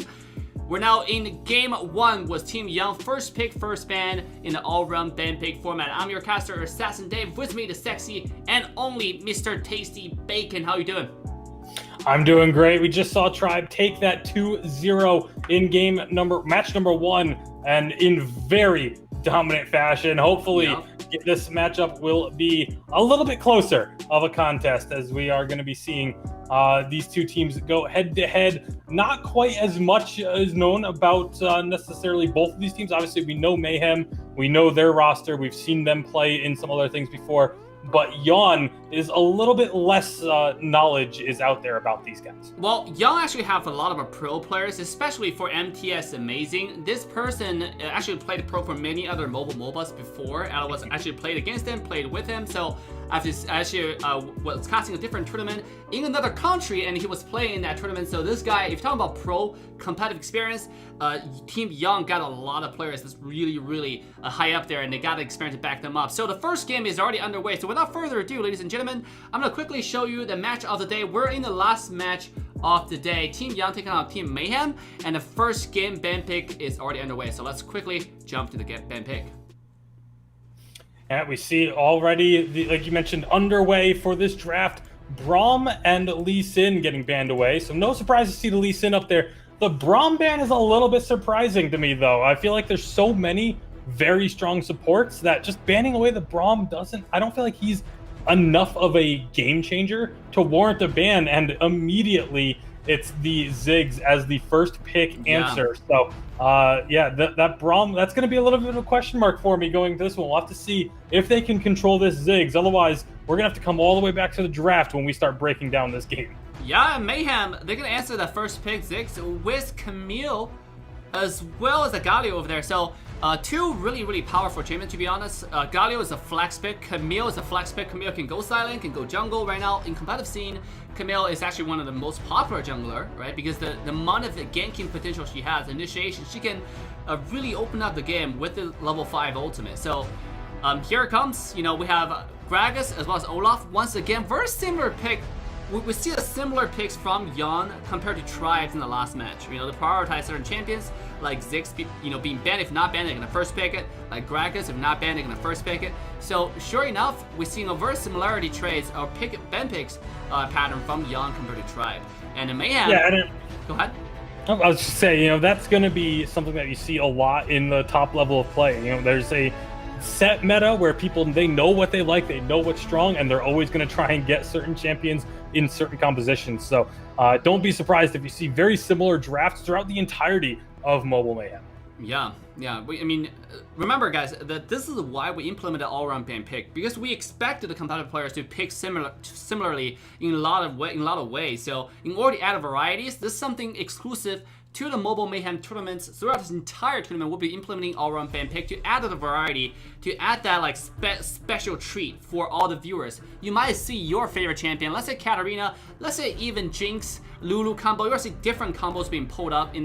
We're now in Game 1 with Team Young, first pick, first ban in the all-round ban pick format. I'm your caster, AssassinDave. With me, the sexy and only Mr. Tasty Bacon. How you doing? I'm doing great. We just saw Tribe take that 2-0 in match number 1, and in very dominant fashion. Hopefully, this matchup will be a little bit closer of a contest, as we are going to be seeing these two teams go head-to-head. Not quite as much is known about necessarily both of these teams. Obviously, we know Mayhem. We know their roster. We've seen them play in some other things before. But Yon is a little bit less knowledge is out there about these guys. Well, Young actually have a lot of pro players, especially for MTS Amazing. This person actually played pro for many other mobile MOBAs before. I was actually played against him, played with him. So I actually was casting a different tournament in another country, and he was playing in that tournament. So this guy, if you're talking about pro competitive experience, Team Young got a lot of players that's really high up there, and they got the experience to back them up. So the first game is already underway. So without further ado, ladies and gentlemen, I'm gonna quickly show you the match of the day. We're in the last match of the day. Team Young taking on Team Mayhem, and the first game ban pick is already underway. So let's quickly jump to the ban pick. And we see already, like you mentioned, underway for this draft, Braum and Lee Sin getting banned away. So no surprise to see the Lee Sin up there. The Braum ban is a little bit surprising to me, though. I feel like there's so many very strong supports that just banning away the Braum I don't feel like he's enough of a game changer to warrant a ban, and immediately it's the Ziggs as the first pick answer. So that Braum, that's going to be a little bit of a question mark for me going to this one. We'll have to see if they can control this Ziggs. Otherwise, we're going to have to come all the way back to the draft when we start breaking down this game. Yeah, Mayhem, they're going to answer the first pick, Ziggs, with Camille as well as a Galio over there. So two really powerful champions, to be honest. Galio is a flex pick. Camille is a flex pick. Camille can go silent, can go jungle. Right now, in competitive scene, Camille is actually one of the most popular jungler, right? Because the amount of ganking potential she has, initiation, she can really open up the game with the level 5 ultimate. So here it comes. You know, we have Gragas as well as Olaf. Once again, very similar pick. We see the similar picks from Yon compared to Tribes in the last match. You know, they prioritize certain champions, like Ziggs, being banned. If not banned, they're gonna first pick it. Like Gragas, if not banned, they're gonna first pick it. So sure enough, we're seeing a very similarity trades or ban picks pattern from Yon compared to Tribe. And in Mayhem, go ahead. I was just saying, that's going to be something that you see a lot in the top level of play. There's a set meta where people, they know what they like, they know what's strong, and they're always going to try and get certain champions in certain compositions. So don't be surprised if you see very similar drafts throughout the entirety of Mobile Mayhem. Yeah. I mean, remember, guys, that this is why we implemented all-round ban pick, because we expected the competitive players to pick similarly in a lot of ways. So in order to add varieties, this is something exclusive to the Mobile Mayhem tournaments. Throughout this entire tournament, we'll be implementing all-round ban pick to add the variety, to add that like special treat for all the viewers. You might see your favorite champion, let's say Katarina, let's say even Jinx, Lulu combo. You'll see different combos being pulled up in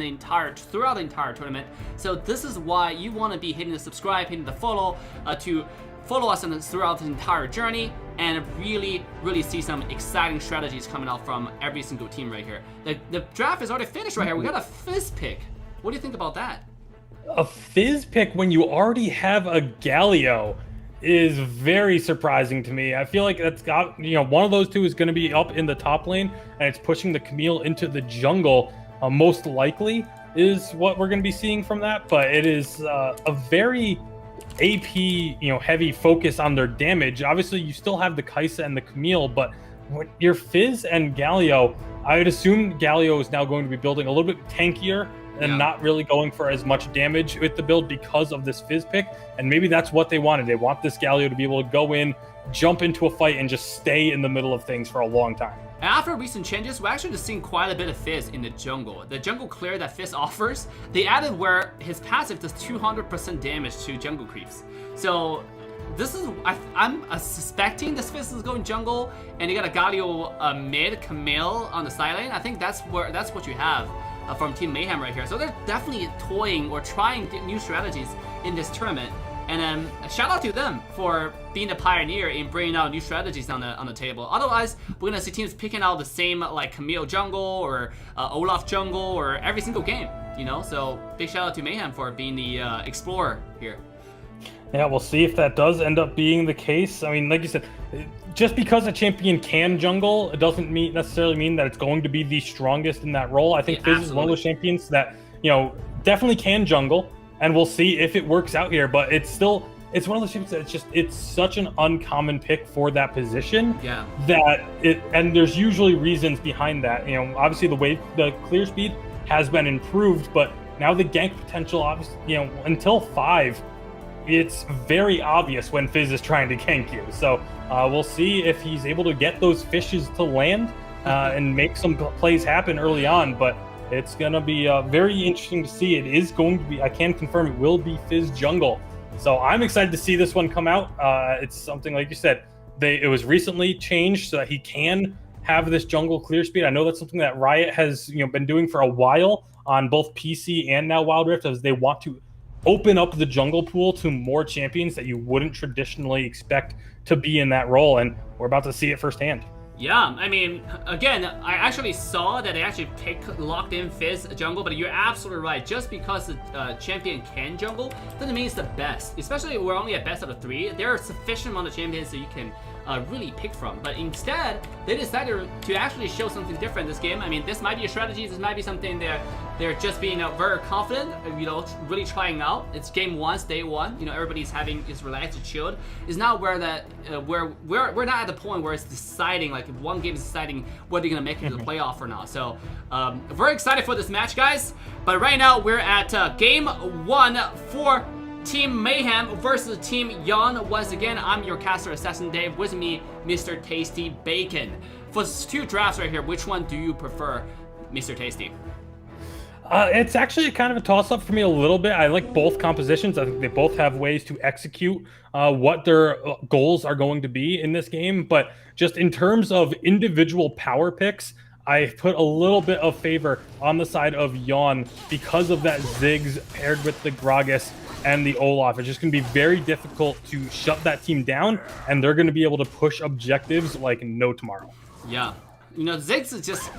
throughout the entire tournament. So this is why you want to be hitting the subscribe, hitting the follow to follow us throughout the entire journey, and really see some exciting strategies coming out from every single team right here. The draft is already finished right here. We got a Fizz pick. What do you think about that? A Fizz pick when you already have a Galio is very surprising to me. I feel like that's got, one of those two is going to be up in the top lane, and it's pushing the Camille into the jungle. Most likely is what we're going to be seeing from that, but it is a very AP, heavy focus on their damage. Obviously, you still have the Kaisa and the Camille, but when your Fizz and Galio, I would assume Galio is now going to be building a little bit tankier and not really going for as much damage with the build because of this Fizz pick. And maybe that's what they wanted. They want this Galio to be able to go in, jump into a fight, and just stay in the middle of things for a long time. After recent changes, we're actually just seeing quite a bit of Fizz in the jungle. The jungle clear that Fizz offers, they added where his passive does 200% damage to jungle creeps. So this is, I'm suspecting this Fizz is going jungle, and you got a Galio mid, Camille on the side lane. I think that's what you have from Team Mayhem right here. So they're definitely toying or trying new strategies in this tournament. And shout out to them for being the pioneer in bringing out new strategies on the table. Otherwise, we're gonna see teams picking out the same like Camille jungle or Olaf jungle or every single game. You know, so big shout out to Mayhem for being the explorer here. Yeah, we'll see if that does end up being the case. I mean, like you said, just because a champion can jungle, it doesn't necessarily mean that it's going to be the strongest in that role. I think Fizz is one of those champions that, you know, definitely can jungle, and we'll see if it works out here. But it's one of those champions that it's such an uncommon pick for that position. Yeah. And there's usually reasons behind that. You know, obviously the clear speed has been improved, but now the gank potential, obviously, you know, until 5. It's very obvious when Fizz is trying to gank you. So we'll see if he's able to get those fishes to land and make some plays happen early on. But it's going to be very interesting to see. It is going to be, I can confirm it will be Fizz jungle. So I'm excited to see this one come out. It's something, like you said, it was recently changed so that he can have this jungle clear speed. I know that's something that Riot has been doing for a while on both PC and now Wild Rift, as they want to open up the jungle pool to more champions that you wouldn't traditionally expect to be in that role, and we're about to see it firsthand. Yeah, I mean, again, I actually saw that they actually locked in Fizz jungle, but you're absolutely right. Just because the champion can jungle doesn't mean it's the best. Especially we're only at best out of 3. There are a sufficient amount of champions that you can really pick from. But instead, they decided to actually show something different this game. I mean, this might be a strategy. This might be something that they're just being very confident, really trying out. It's game 1, day 1. Everybody's is relaxed and chilled. It's not where we're not at the point where it's deciding, like, if one game is deciding whether you're gonna make it to the playoff or not. So very excited for this match, guys. But right now we're at game 1 for Team Mayhem versus Team Yon. Once again, I'm your caster, AssassinDave. With me, Mr. Tasty Bacon. For 2 drafts right here, which one do you prefer, Mr. Tasty? It's actually kind of a toss-up for me a little bit. I like both compositions. I think they both have ways to execute what their goals are going to be in this game. But just in terms of individual power picks, I put a little bit of favor on the side of Yon because of that Ziggs paired with the Gragas and the Olaf. It's just going to be very difficult to shut that team down, and they're going to be able to push objectives like no tomorrow. Yeah. Ziggs is just...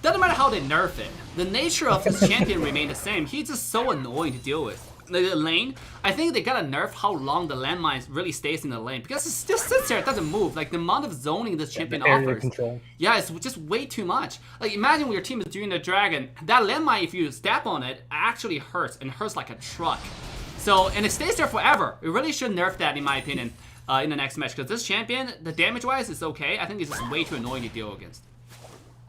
doesn't matter how they nerf it. The nature of this champion remained the same. He's just so annoying to deal with. The lane, I think they gotta nerf how long the landmines really stays in the lane, because it just sits there, it doesn't move. Like, the amount of zoning this champion offers. Control. Yeah, it's just way too much. Like, imagine when your team is doing the dragon, that landmine, if you step on it, actually hurts, and hurts like a truck. So, and it stays there forever. We really should nerf that, in my opinion, in the next match, because this champion, the damage-wise, is okay. I think it's just way too annoying to deal against.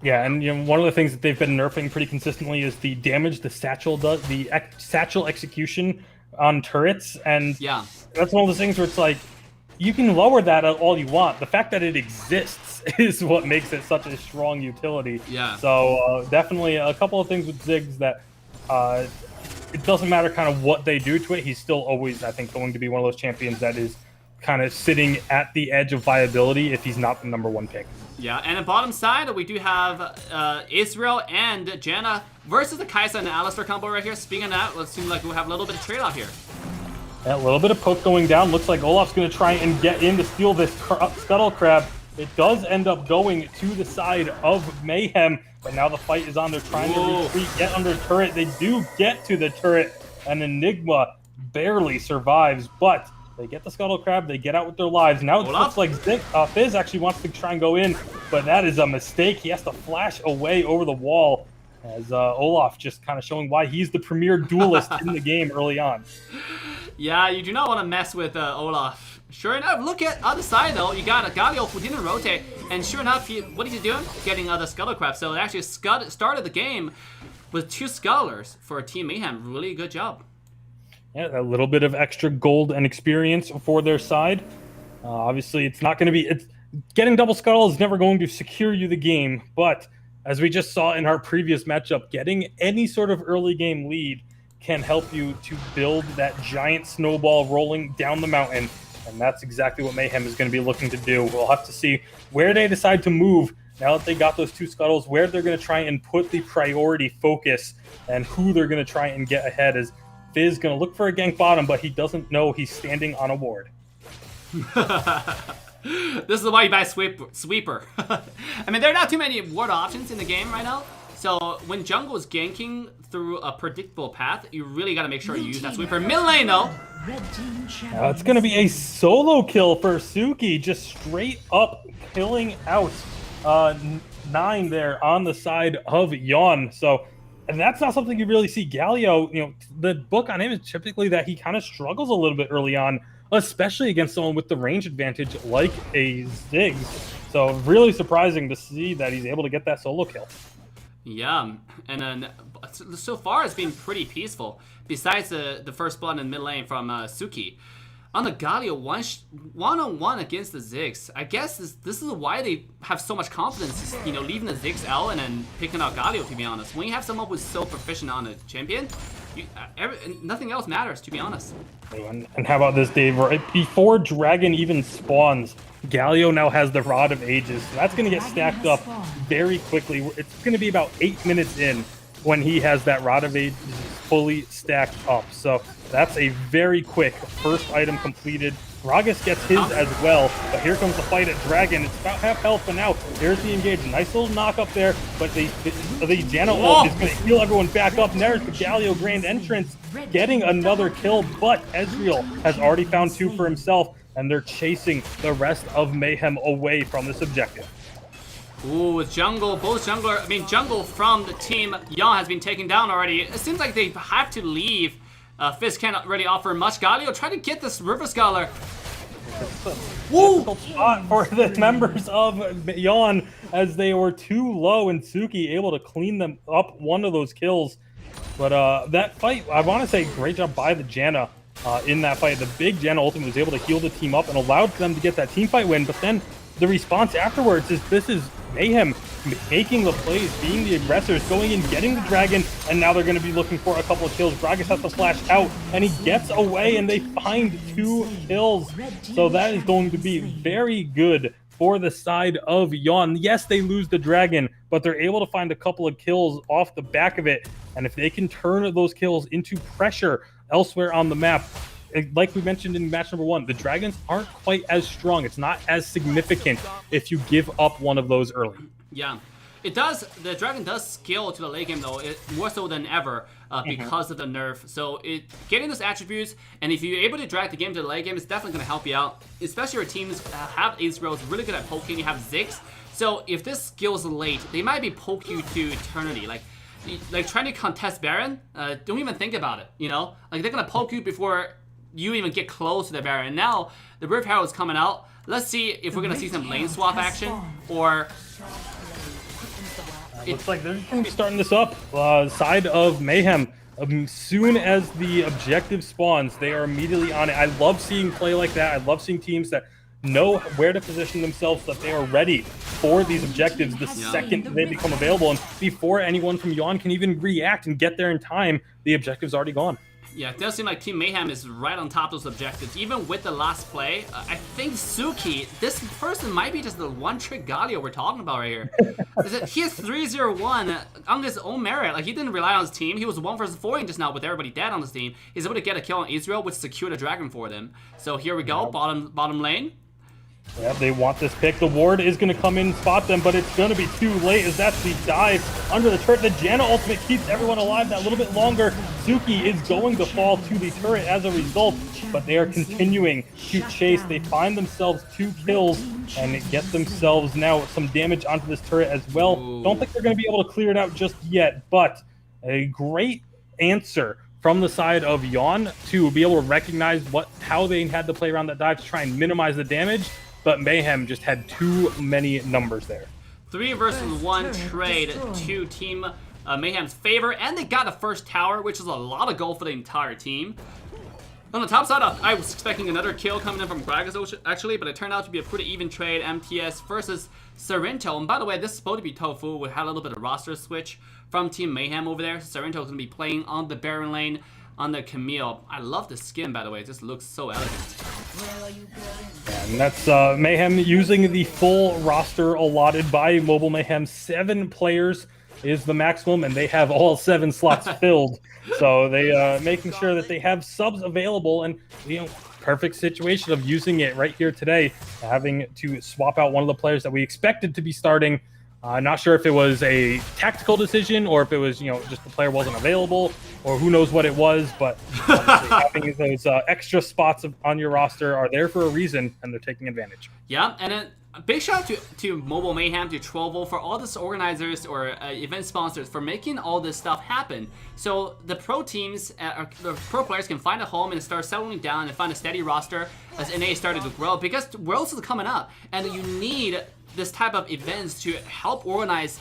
Yeah, and one of the things that they've been nerfing pretty consistently is the damage the satchel does, the satchel execution on turrets, and yeah, that's one of those things where it's like, you can lower that all you want. The fact that it exists is what makes it such a strong utility. Yeah. So definitely a couple of things with Ziggs that it doesn't matter kind of what they do to it. He's still always, I think, going to be one of those champions that is kind of sitting at the edge of viability if he's not the #1 pick. Yeah, and on the bottom side, we do have Israel and Janna versus the Kai'Sa and the Alistar combo right here. Speaking of that, it seems like we'll have a little bit of trade-off here. Yeah, a little bit of poke going down. Looks like Olaf's going to try and get in to steal this Scuttle Crab. It does end up going to the side of Mayhem, but now the fight is on. They're trying to retreat, get under turret. They do get to the turret, and Enigma barely survives, but they get the Scuttle Crab, they get out with their lives. Now it looks like Fizz actually wants to try and go in, but that is a mistake. He has to flash away over the wall, as Olaf just kind of showing why he's the premier duelist in the game early on. Yeah, you do not want to mess with Olaf. Sure enough, look at other side though. You got a Galio who didn't rotate, and sure enough, what is he doing? Getting the Scuttle Crab. So it actually started the game with 2 Scuttlers for Team Mayhem. Really good job. Yeah, a little bit of extra gold and experience for their side. Obviously, it's not going to be... getting double Scuttle is never going to secure you the game, but as we just saw in our previous matchup, getting any sort of early game lead can help you to build that giant snowball rolling down the mountain, and that's exactly what Mayhem is going to be looking to do. We'll have to see where they decide to move now that they got those 2 scuttles, where they're going to try and put the priority focus and who they're going to try and get ahead is Fizz going to look for a gank bottom, but he doesn't know he's standing on a ward. This is why you buy Sweeper. I mean, there are not too many ward options in the game right now. So when jungle is ganking through a predictable path, you really got to make sure you use that Sweeper. Mid lane though. It's going to be a solo kill for Suki, just straight up killing out 9 there on the side of Yon. So, and that's not something you really see. Galio, you know, the book on him is typically that he kind of struggles a little bit early on, especially against someone with the range advantage like a Ziggs. So really surprising to see that he's able to get that solo kill. Yeah, and then so far it's been pretty peaceful. Besides the first blood in mid lane from Suki, on the Galio one-on-one against the Ziggs. I guess this is why they have so much confidence. You know, leaving the Ziggs out and then picking out Galio. To be honest, when you have someone who's so proficient on a champion, nothing else matters. To be honest. And how about this, Dave? Right before Dragon even spawns, Galio now has the Rod of Ages. So that's going to get stacked up very quickly. It's going to be about 8 minutes in when he has that Rod of Ages fully stacked up. So that's a very quick first item completed. Gragas gets his as well, but here comes the fight at Dragon. It's about half health, but now there's the engage. Nice little knock up there, but the Janna ult is going to heal everyone back up. And there's the Galio Grand Entrance getting another kill, but Ezreal has already found 2 for himself, and they're chasing the rest of Mayhem away from this objective. Ooh, with jungle, jungle from the team Yon has been taken down already. It seems like they have to leave. Fizz cannot really offer much. Galio try to get this River Scholar. Woo! Spot for the members of Yon as they were too low, and Suki able to clean them up one of those kills. But that fight, I want to say, great job by the Janna in that fight. The big Janna ultimate was able to heal the team up and allowed them to get that team fight win. But then the response afterwards is this is Mayhem making the plays, being the aggressors, going in, getting the Dragon, and now they're going to be looking for a couple of kills. Gragas has to flash out, and he gets away, and they find 2 kills. So that is going to be very good for the side of Yon. Yes, they lose the Dragon, but they're able to find a couple of kills off the back of it. And if they can turn those kills into pressure elsewhere on the map, like we mentioned in match number 1, the Dragons aren't quite as strong. It's not as significant if you give up one of those early. Yeah, it does. The Dragon does scale to the late game though, more so than ever because of the nerf. So getting those attributes, and if you're able to drag the game to the late game, it's definitely going to help you out. Especially your teams have Ezreal is really good at poking. You have Ziggs. So if this skills late, they might be poke you to eternity. Like trying to contest Baron, don't even think about it. You know, like they're going to poke you before you even get close to the Baron. Now the Rift Herald is coming out. Let's see if we're gonna see some lane swap action, or looks like they're gonna be starting this up. Side of Mayhem. Soon as the objective spawns, they are immediately on it. I love seeing play like that. I love seeing teams that know where to position themselves, that they are ready for these objectives the second they become available, and before anyone from Yon can even react and get there in time, the objective's already gone. Yeah, it does seem like Team Mayhem is right on top of those objectives. Even with the last play, I think Suki, this person might be just the one-trick Galio we're talking about right here. He is 3-0-1 on his own merit. Like, he didn't rely on his team. He was 1 versus 4 just now with everybody dead on his team. He's able to get a kill on Israel, which secured a Dragon for them. So here we go, bottom lane. Yeah, they want this pick. The ward is going to come in and spot them, but it's going to be too late as that's the dive under the turret. The Janna ultimate keeps everyone alive that little bit longer. Suki is going to fall to the turret as a result, but they are continuing to chase. They find themselves 2 kills and get themselves now some damage onto this turret as well. Ooh. Don't think they're going to be able to clear it out just yet, but a great answer from the side of Yon to be able to recognize how they had to play around that dive to try and minimize the damage. But Mayhem just had too many numbers there. 3 versus 1 trade to Team Mayhem's favor, and they got a first tower, which is a lot of gold for the entire team. On the top side, I was expecting another kill coming in from Gragas, actually, but it turned out to be a pretty even trade. MTS versus Sorrento. And by the way, this is supposed to be Tofu. We had a little bit of roster switch from Team Mayhem over there. Sorrento is going to be playing on the Baron lane on the Camille. I love the skin, by the way. It just looks so elegant. And that's Mayhem using the full roster allotted by Mobile Mayhem. 7 players is the maximum, and they have all 7 slots filled. So they making sure that they have subs available, and perfect situation of using it right here today, having to swap out one of the players that we expected to be starting. Not sure if it was a tactical decision or if it was, just the player wasn't available or who knows what it was, but having those extra spots on your roster are there for a reason, and they're taking advantage. Yeah, and then a big shout out to Mobile Mayhem, to Trovo, for all these organizers or event sponsors for making all this stuff happen. So the pro teams, the pro players can find a home and start settling down and find a steady roster as NA started to grow, because Worlds is coming up, and you need this type of events to help organize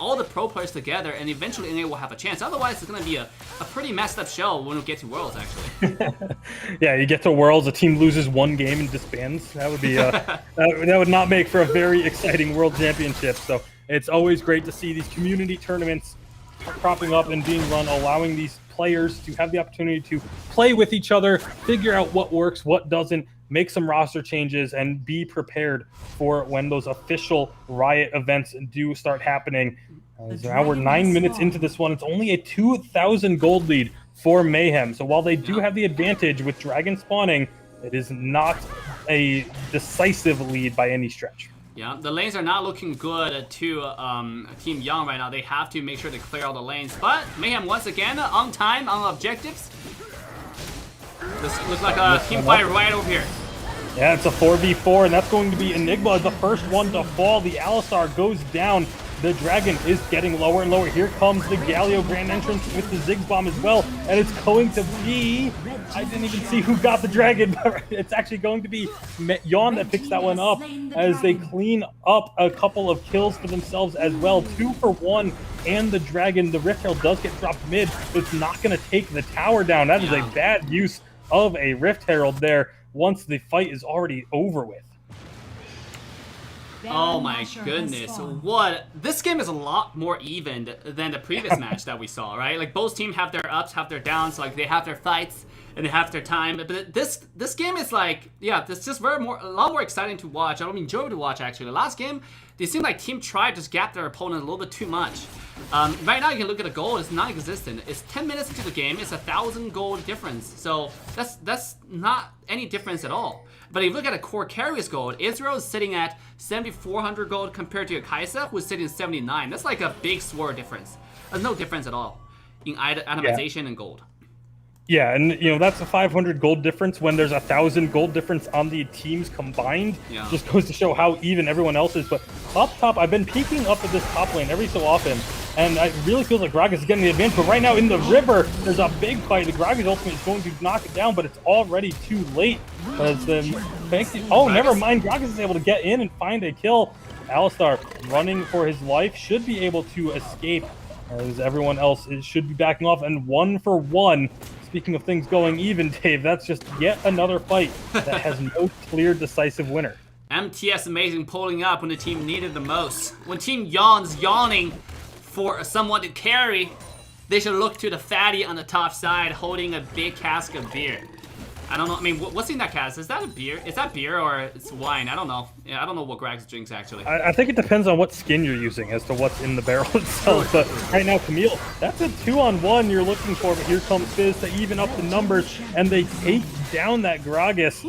all the pro players together, and eventually NA will have a chance. Otherwise, it's going to be a pretty messed up show when we get to Worlds, actually. Yeah, you get to Worlds, a team loses 1 game and disbands. That would be that would not make for a very exciting World Championship. So it's always great to see these community tournaments cropping up and being run, allowing these players to have the opportunity to play with each other, figure out what works, what doesn't, make some roster changes, and be prepared for when those official Riot events do start happening. So now we're 9 minutes into this one. It's only a 2,000 gold lead for Mayhem. So while they do have the advantage with Dragon spawning, it is not a decisive lead by any stretch. Yeah, the lanes are not looking good to Team Young right now. They have to make sure to clear all the lanes. But Mayhem, once again, on time, on objectives. This looks like a team fight right over here. Yeah, it's a 4v4, and that's going to be Enigma, the first one to fall. The Alistar goes down. The Dragon is getting lower and lower. Here comes the Galio Grand Entrance with the Ziggs Bomb as well. And it's going to be... I didn't even see who got the Dragon, but it's actually going to be Yawn that picks that one up as they clean up a couple of kills for themselves as well. 2 for 1, and the Dragon, the Rift Herald does get dropped mid, but it's not going to take the tower down. That is a bad use of a Rift Herald there once the fight is already over with. Oh my goodness, what? This game is a lot more even than the previous match that we saw, right? Like, both teams have their ups, have their downs, like they have their fights and they have their time. But this game is like, yeah, it's just a lot more exciting to watch. I don't enjoy to watch, actually. The last game, they seem like Team Tribe just gapped their opponent a little bit too much. Right now, you can look at the gold, it's non-existent. It's 10 minutes into the game, it's 1,000 gold difference. So that's not any difference at all. But if you look at a core carries gold, Israel is sitting at 7,400 gold compared to Kaisa, who's sitting at 79. That's like a big sword difference. There's no difference at all in itemization and gold. Yeah, and that's a 500 gold difference when there's 1,000 gold difference on the teams combined. Yeah. Just goes to show how even everyone else is. But up top, I've been peeking up at this top lane every so often, and it really feels like Gragas is getting the advantage. But right now in the river, there's a big fight. The Gragas ultimate is going to knock it down, but it's already too late. Never mind. Gragas is able to get in and find a kill. Alistar running for his life should be able to escape, as everyone else should be backing off. And 1 for 1. Speaking of things going even, Dave, that's just yet another fight that has no clear decisive winner. MTS Amazing pulling up when the team needed the most. When Team Yawn's yawning for someone to carry, they should look to the fatty on the top side holding a big cask of beer. I don't know. I mean, what's in that cask? Is that a beer? Is that beer or it's wine? I don't know. Yeah, I don't know what Grags drinks, actually. I think it depends on what skin you're using as to what's in the barrel itself. But right now, Camille, that's a 2-on-1 you're looking for. But here comes Fizz to even up the numbers, and they take down that Gragas.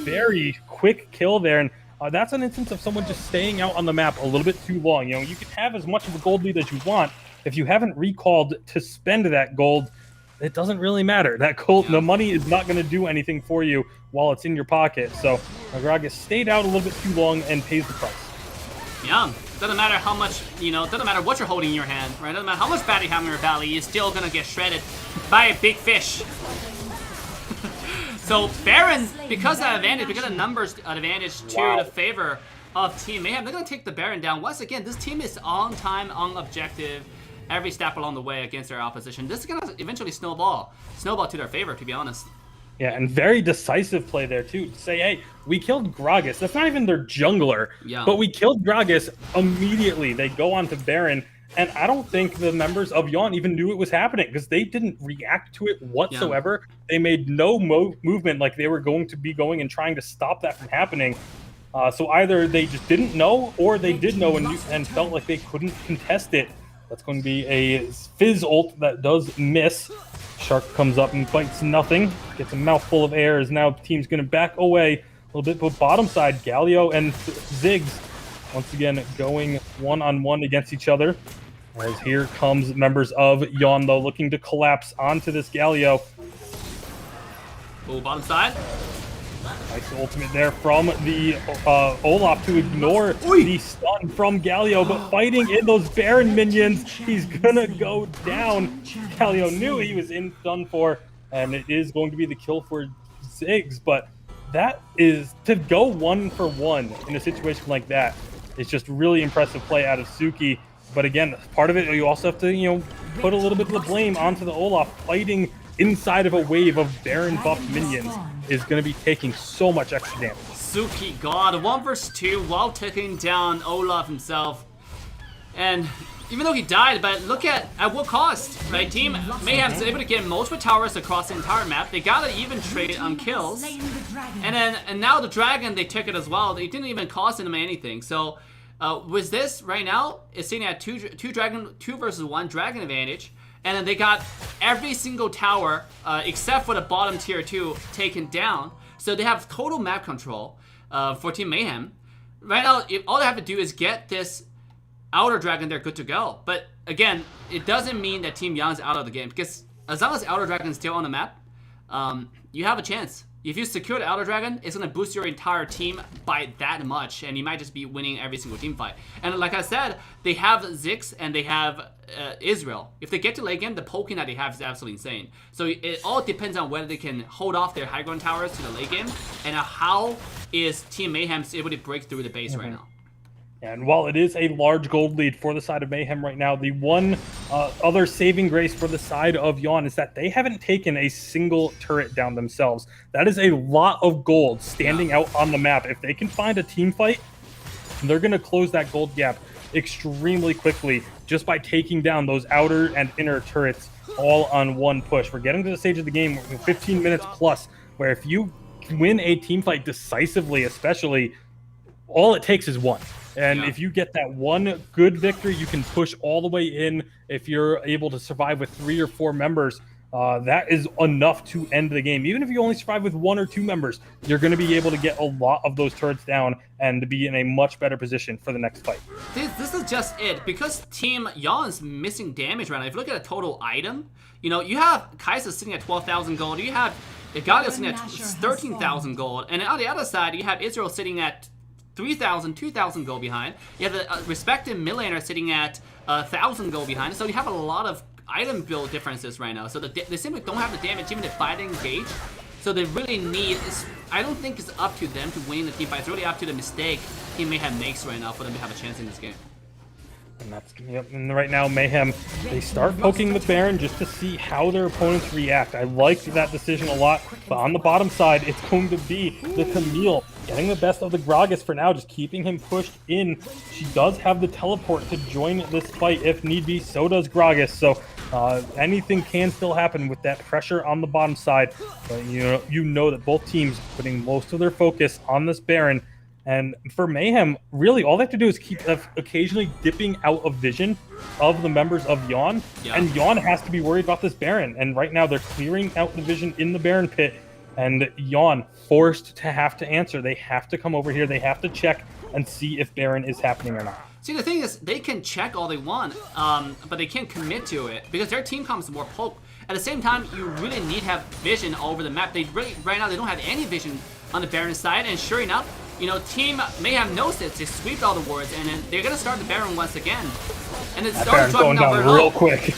Very quick kill there. And that's an instance of someone just staying out on the map a little bit too long. You can have as much of a gold lead as you want. If you haven't recalled to spend that gold, it doesn't really matter. That gold, the money is not going to do anything for you while it's in your pocket. So Gragas stayed out a little bit too long and pays the price. Yeah, doesn't matter how much, doesn't matter what you're holding in your hand, right? Doesn't matter how much battery you have in your belly, you're still going to get shredded by a big fish. So Baron, because of the numbers advantage to the favor of Team Mayhem, they're going to take the Baron down. Once again, this team is on time, on objective, every step along the way against their opposition. This is going to eventually snowball to their favor, to be honest. Yeah, and very decisive play there, too. To say, hey, we killed Gragas. That's not even their jungler. Yeah. But we killed Gragas immediately. They go on to Baron, And I don't think the members of Yawn even knew it was happening because they didn't react to it whatsoever. Yeah. They made no movement like they were going to be going and trying to stop that from happening. So either they just didn't know or they did know and felt like they couldn't contest it. That's going to be a Fizz ult that does miss. Shark comes up and bites nothing. Gets a mouthful of air as now the team's going to back away a little bit. But bottom side, Galio and Ziggs once again going one-on-one against each other. As here comes members of Yawn, though, looking to collapse onto this Galio. Oh, bottom side. Nice ultimate there from the Olaf to ignore the stun from Galio, but fighting in those Baron minions, he's gonna go down. Galio knew he was done for, and it is going to be the kill for Ziggs, but that is, to go 1-for-1 in a situation like that, it's just really impressive play out of Suki. But again, part of it, you also have to, put a little bit of the blame onto the Olaf. Fighting inside of a wave of Baron buffed minions is going to be taking so much extra damage. Suki, God, 1 versus 2 while taking down Olaf himself. And even though he died, but look at what cost, right? Team Mayhem's able to get multiple towers across the entire map. They got an even trade on kills. And now the dragon, they took it as well. They didn't even cost them anything. So with this right now, it's sitting at 2 versus 1 dragon advantage, and then they got every single tower except for the bottom tier 2 taken down. So they have total map control for Team Mayhem. Right now, all they have to do is get this outer dragon, they're good to go. But again, it doesn't mean that Team Young's out of the game, because as long as outer dragon is still on the map, you have a chance. If you secure the Outer Dragon, it's going to boost your entire team by that much, and you might just be winning every single team fight. And like I said, they have Ziggs and they have Israel. If they get to late game, the poking that they have is absolutely insane. So it all depends on whether they can hold off their high ground towers to the late game, and how is Team Mayhem able to break through the base right now. And while it is a large gold lead for the side of Mayhem right now, the one other saving grace for the side of Yawn is that they haven't taken a single turret down themselves. That is a lot of gold standing out on the map. If they can find a team fight, they're going to close that gold gap extremely quickly just by taking down those outer and inner turrets all on one push. We're getting to the stage of the game, 15 minutes plus, where if you win a team fight decisively, especially, all it takes is one. And if you get that one good victory, you can push all the way in. If you're able to survive with 3 or 4 members, that is enough to end the game. Even if you only survive with 1 or 2 members, you're going to be able to get a lot of those turrets down and to be in a much better position for the next fight. This is just it. Because Team Yawn's missing damage right now, if you look at a total item, you have Kai'Sa sitting at 12,000 gold. You have Galio sitting at 13,000 gold. And on the other side, you have Israel sitting at 3,000, 2,000 gold behind. You have the respective mid laner sitting at 1,000 gold behind. So you have a lot of item build differences right now. So they simply don't have the damage even if they engage. So they really need, I don't think it's up to them to win the team fight. It's really up to the mistake Team Mayhem makes right now for them to have a chance in this game. And that's, and right now Mayhem, they start poking the Baron just to see how their opponents react. I liked that decision a lot, but on the bottom side, it's going to be the Camille getting the best of the Gragas for now, just keeping him pushed in. She does have the teleport to join this fight if need be, so does Gragas. So anything can still happen with that pressure on the bottom side. But you know that both teams putting most of their focus on this Baron. And for Mayhem, really all they have to do is keep occasionally dipping out of vision of the members of Yawn. And Yawn has to be worried about this Baron. And right now they're clearing out the vision in the Baron pit. And Yawn forced to have to answer. They have to come over here. They have to check and see if Baron is happening or not. See, the thing is, they can check all they want, but they can't commit to it because their team comps more poke. At the same time, you really need to have vision over the map. They really, right now, they don't have any vision on the Baron side. And sure enough, Team Mayhem knows this. They sweep all the wards, and then they're gonna start the Baron once again. And it starts dropping down real quick.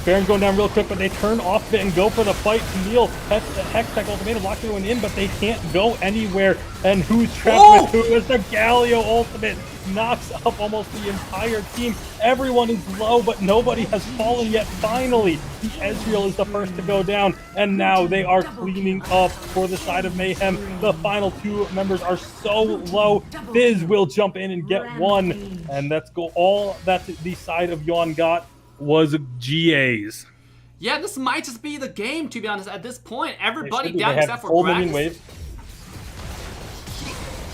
Baron's going down real quick, but they turn off of it and go for the fight. Camille, Hextech ultimatum locking everyone in, but they can't go anywhere. And who's trapped with who? Is the Galio ultimate. Knocks up almost the entire team. Everyone is low, but nobody has fallen yet. Finally, the Ezreal is the first to go down, and now they are cleaning up for the side of Mayhem. The final 2 members are so low. Fizz will jump in and get one, and let's go. All that the side of Yon got was GAs. Yeah, this might just be the game, to be honest. At this point, everybody down except for Gragas.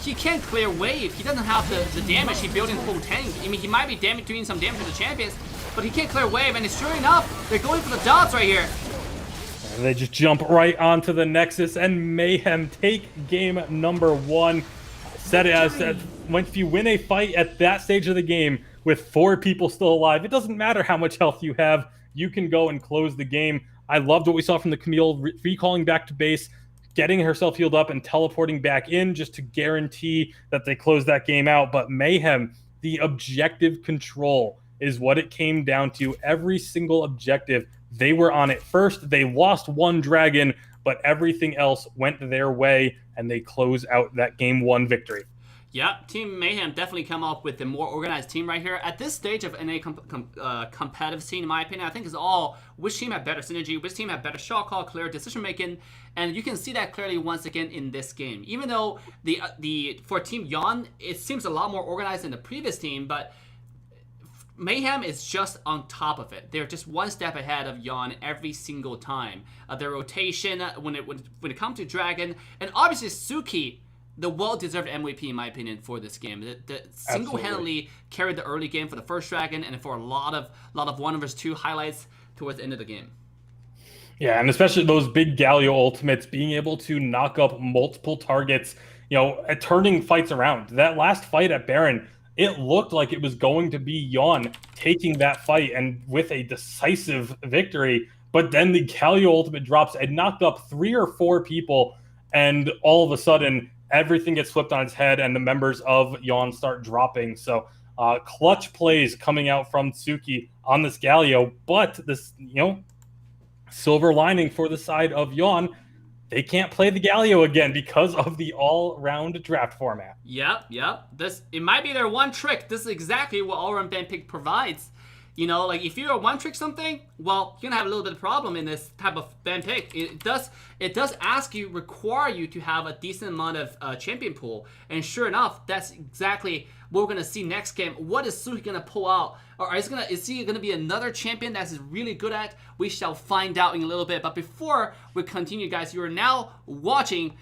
He can't clear wave. He doesn't have the damage. He's building full tank. I mean, he might be doing some damage to the champions, but he can't clear wave. And sure enough, they're going for the dots right here. And they just jump right onto the Nexus, and Mayhem take game number 1. Said it as if you win a fight at that stage of the game with 4 people still alive, it doesn't matter how much health you have. You can go and close the game. I loved what we saw from the Camille, recalling back to base, getting herself healed up and teleporting back in just to guarantee that they close that game out. But Mayhem, the objective control is what it came down to. Every single objective, they were on it first. They lost 1 dragon, but everything else went their way, and they close out that game 1 victory. Yeah, Team Mayhem definitely come up with a more organized team right here. At this stage of any competitive scene, in my opinion, I think it's all which team had better synergy, which team had better shot call, clear decision making, and you can see that clearly once again in this game. Even though for Team Yon, it seems a lot more organized than the previous team, but Mayhem is just on top of it. They're just one step ahead of Yon every single time. Their rotation when it comes to Dragon, and obviously Suki, the well-deserved MVP in my opinion for this game. That single-handedly carried the early game for the first Dragon, and for a lot of 1 vs 2 highlights towards the end of the game. Yeah, and especially those big Galio ultimates, being able to knock up multiple targets, turning fights around. That last fight at Baron, it looked like it was going to be Yon taking that fight and with a decisive victory, but then the Galio ultimate drops and knocked up 3 or 4 people, and all of a sudden everything gets flipped on its head and the members of Yon start dropping. So clutch plays coming out from Tsuki on this Galio, but this, silver lining for the side of Yon, they can't play the Galio again because of the all-round draft format. Yep. It might be their one trick. This is exactly what all-round ban pick provides. Like if you're a one-trick something, well, you're gonna have a little bit of problem in this type of ban pick. It does require you to have a decent amount of champion pool, and sure enough, that's exactly what we're gonna see next game. What is Suki gonna pull out, or is he gonna be another champion that he's really good at? We shall find out in a little bit. But before we continue, guys, you are now watching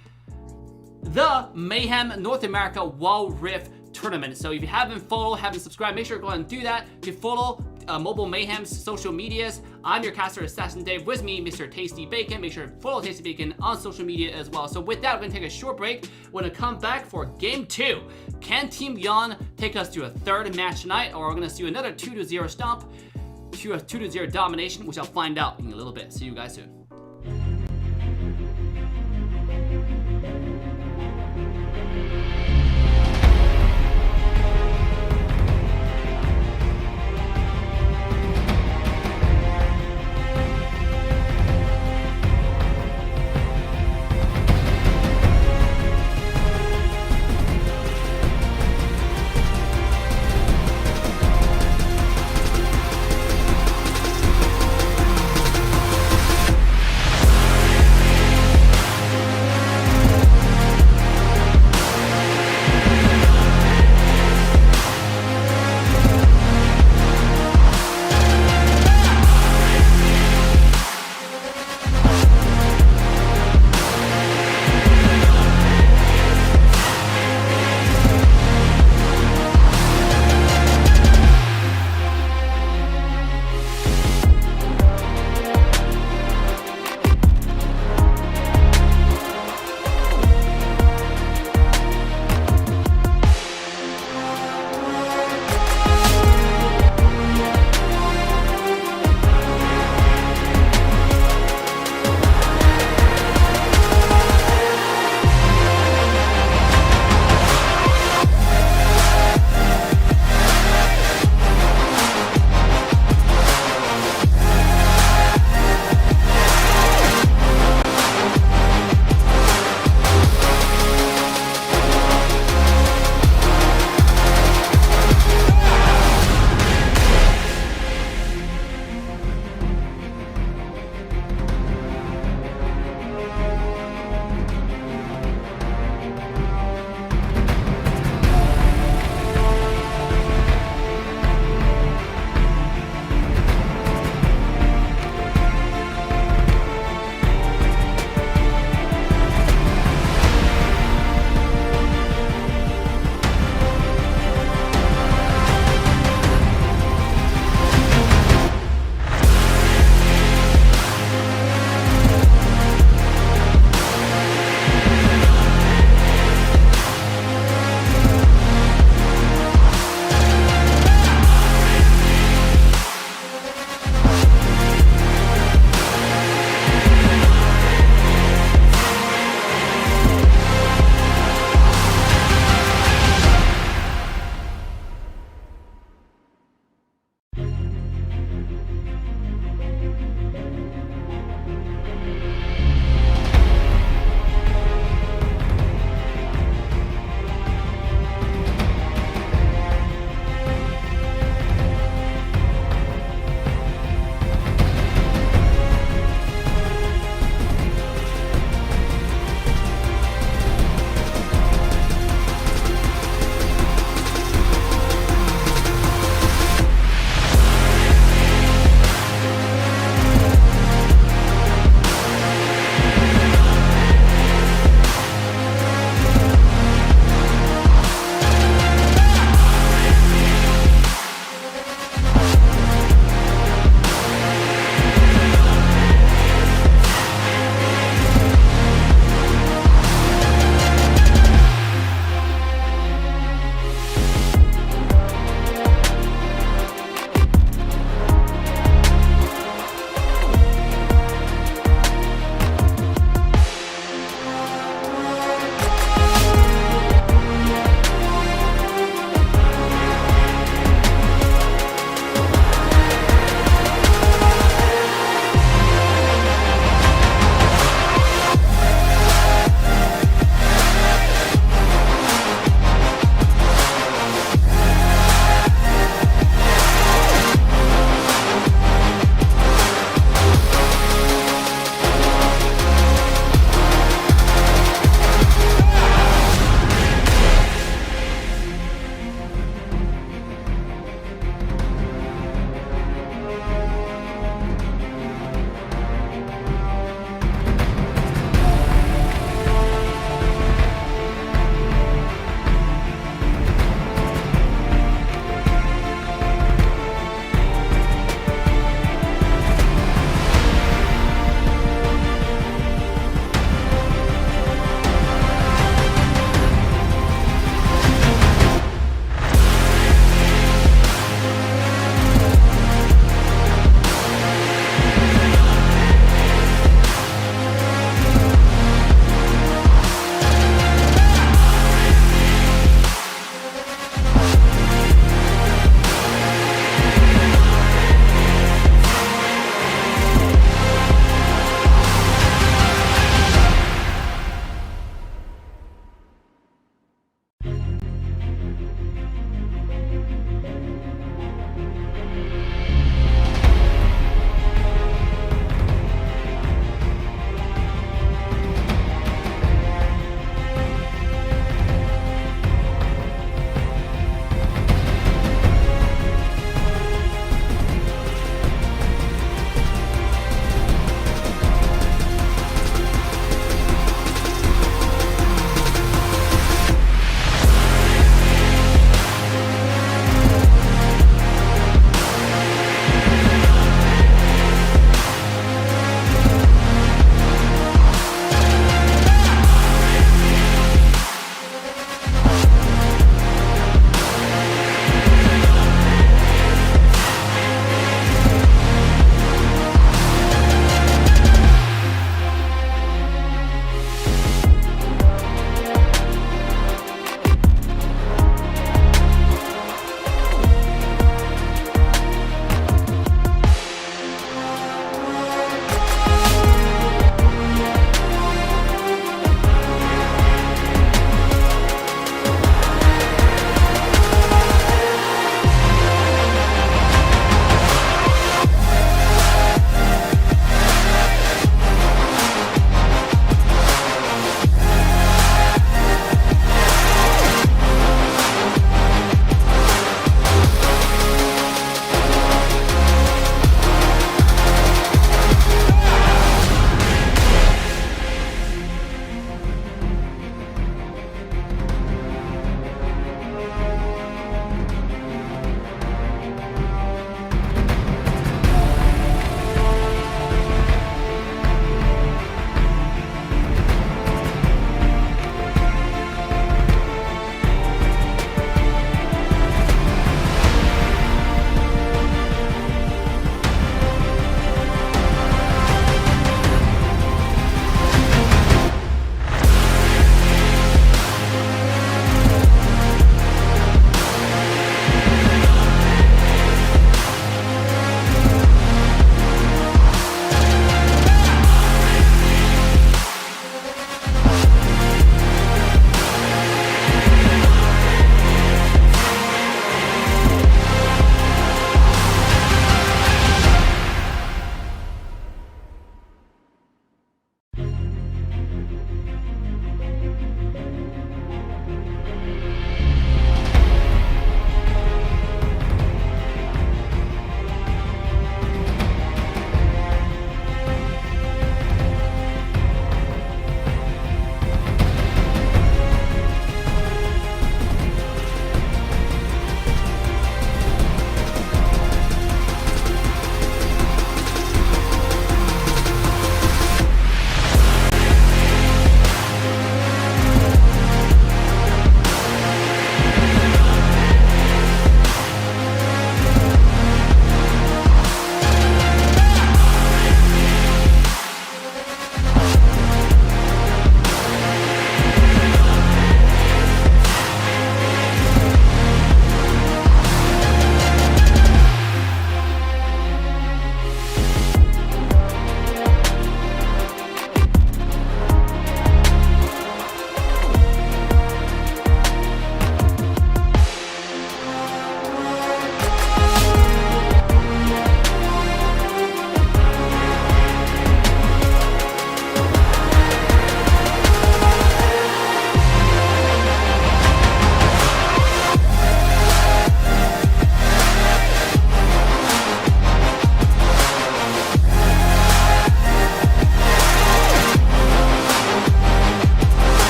the Mayhem North America Wild Rift Tournament. So if you haven't followed, haven't subscribed, make sure to go ahead and do that. To follow Mobile Mayhem's social medias, I'm your caster, AssassinDave. With me, Mr. Tasty Bacon. Make sure to follow Tasty Bacon on social media as well. So with that, we're going to take a short break. We're going to come back for Game 2. Can Team Yon take us to a 3rd match tonight, or we're going to see another 2-0 stomp to a 2-0 domination, which I'll find out in a little bit. See you guys soon.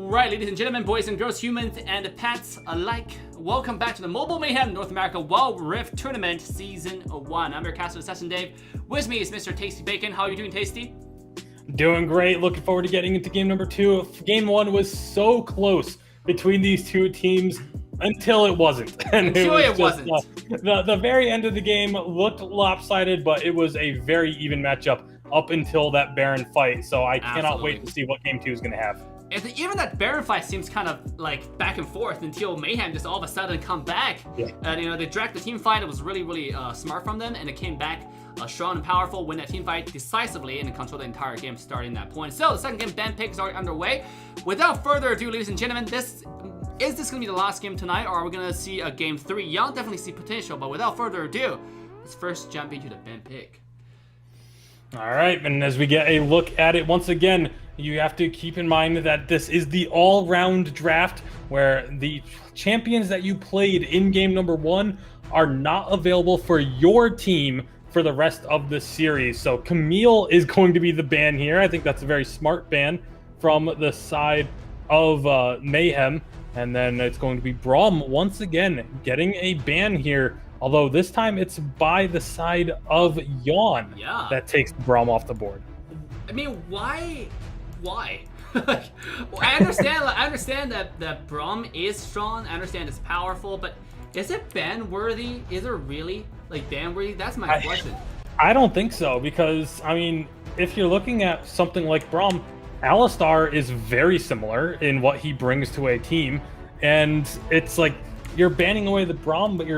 Alright, ladies and gentlemen, boys and girls, humans and pets alike, welcome back to the Mobile Mayhem North America Wild Rift Tournament Season 1. I'm your caster, AssassinDave. With me is Mr. Tasty Bacon. How are you doing, Tasty? Doing great. Looking forward to getting into game number 2. Game 1 was so close between these two teams until it wasn't. And until it wasn't. The very end of the game looked lopsided, but it was a very even matchup up until that Baron fight. So I cannot wait to see what game 2 is going to have. Even that Baron fight seems kind of like back and forth until Mayhem just all of a sudden come back. Yeah. And they dragged the team fight. It was really smart from them, and it came back strong and powerful, win that team fight decisively, and control the entire game starting that point. So the second game, ban pick, is already underway. Without further ado, ladies and gentlemen, is this going to be the last game tonight, or are we going to see a game 3? Y'all definitely see potential, but without further ado, let's first jump into the ban pick. All right, and as we get a look at it once again, you have to keep in mind that this is the all-round draft where the champions that you played in game number 1 are not available for your team for the rest of the series. So Camille is going to be the ban here. I think that's a very smart ban from the side of Mayhem. And then it's going to be Braum once again getting a ban here. Although this time it's by the side of Yawn that takes Braum off the board. I mean, why? I understand that Braum is strong. I understand it's powerful, but is it ban worthy? Is it really like ban worthy? That's my question. I don't think so, because I mean, if you're looking at something like Braum, Alistar is very similar in what he brings to a team, and it's like you're banning away the Braum, but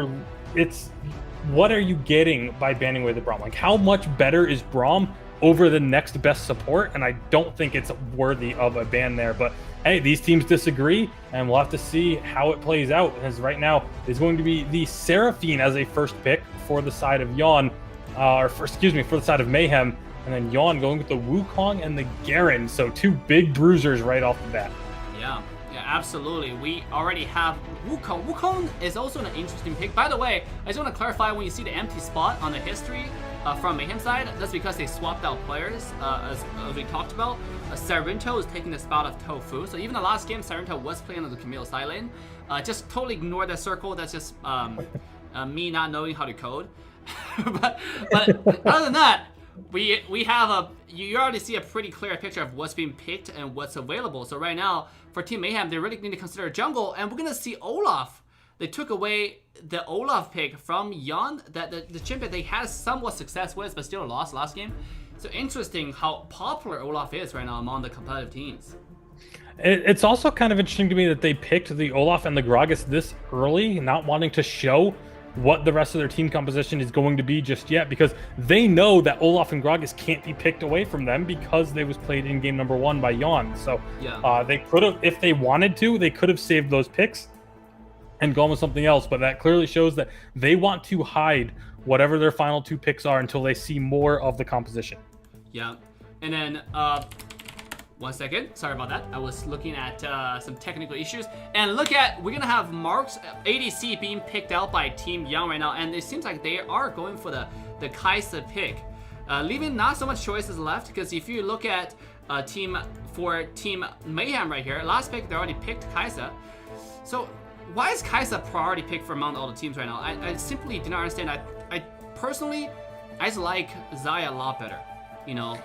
what are you getting by banning away the Braum? Like, how much better is Braum over the next best support? And I don't think it's worthy of a ban there. But hey, these teams disagree, and we'll have to see how it plays out. As right now is going to be the Seraphine as a first pick for the side of Yawn, for the side of Mayhem, and then Yawn going with the Wukong and the Garen. So 2 big bruisers right off the bat. Yeah, absolutely. We already have Wukong. Wukong is also an interesting pick. By the way, I just want to clarify, when you see the empty spot on the history from Mayhem side, that's because they swapped out players, as we talked about. Sarento is taking the spot of Tofu. So even the last game, Sarento was playing on the Camille side lane. Just totally ignore that circle. That's just me not knowing how to code. but other than that, we have you already see a pretty clear picture of what's being picked and what's available. So right now, for Team Mayhem, they really need to consider jungle, and we're gonna see Olaf. They took away the Olaf pick from Yawn, that the champion they had somewhat success with, but still lost last game. So interesting how popular Olaf is right now among the competitive teams. It's also kind of interesting to me that they picked the Olaf and the Gragas this early, not wanting to show what the rest of their team composition is going to be just yet, because they know that Olaf and Gragas can't be picked away from them because they was played in game number 1 by Yawn. So they could have, if they wanted to, they could have saved those picks and gone with something else, but that clearly shows that they want to hide whatever their final 2 picks are until they see more of the composition. Yeah, and then 1 second, sorry about that. I was looking at some technical issues. And look at, we're gonna have Mark's ADC being picked out by Team Young right now, and it seems like they are going for the Kai'Sa pick, leaving not so much choices left. Because if you look at Team Mayhem right here, last pick they already picked Kai'Sa. So why is Kai'Sa priority pick for among all the teams right now? I simply do not understand. I personally, I just like Xayah a lot better, you know.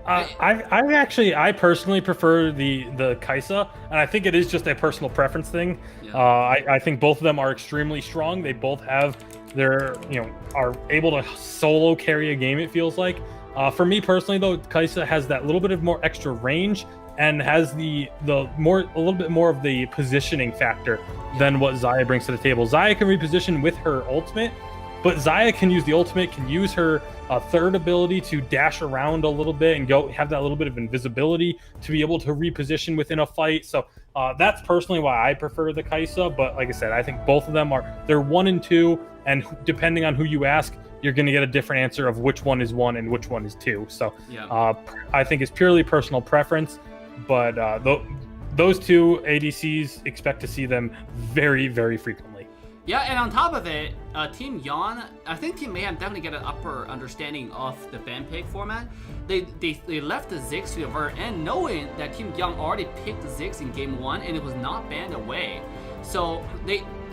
I personally prefer the Kai'Sa, and I think it is just a personal preference thing. Yeah. I think both of them are extremely strong. They both have are able to solo carry a game, it feels like. For me personally though, Kai'Sa has that little bit of more extra range and has a little bit more of the positioning factor than what Xayah brings to the table. Xayah can reposition with her ultimate, but Xayah can use the ultimate, can use her third ability to dash around a little bit and have that little bit of invisibility to be able to reposition within a fight. So that's personally why I prefer the Kai'Sa. But like I said, I think both of them they're 1 and 2, and depending on who you ask, you're going to get a different answer of which one is 1 and which one is 2. So I think it's purely personal preference. But those 2 ADCs, expect to see them very, very frequently. Yeah, and on top of it, Team Yon, I think Team Mayhem definitely get an upper understanding of the ban pick format. They left the Ziggs to the very end, knowing that Team Young already picked the Ziggs in game 1 and it was not banned away. So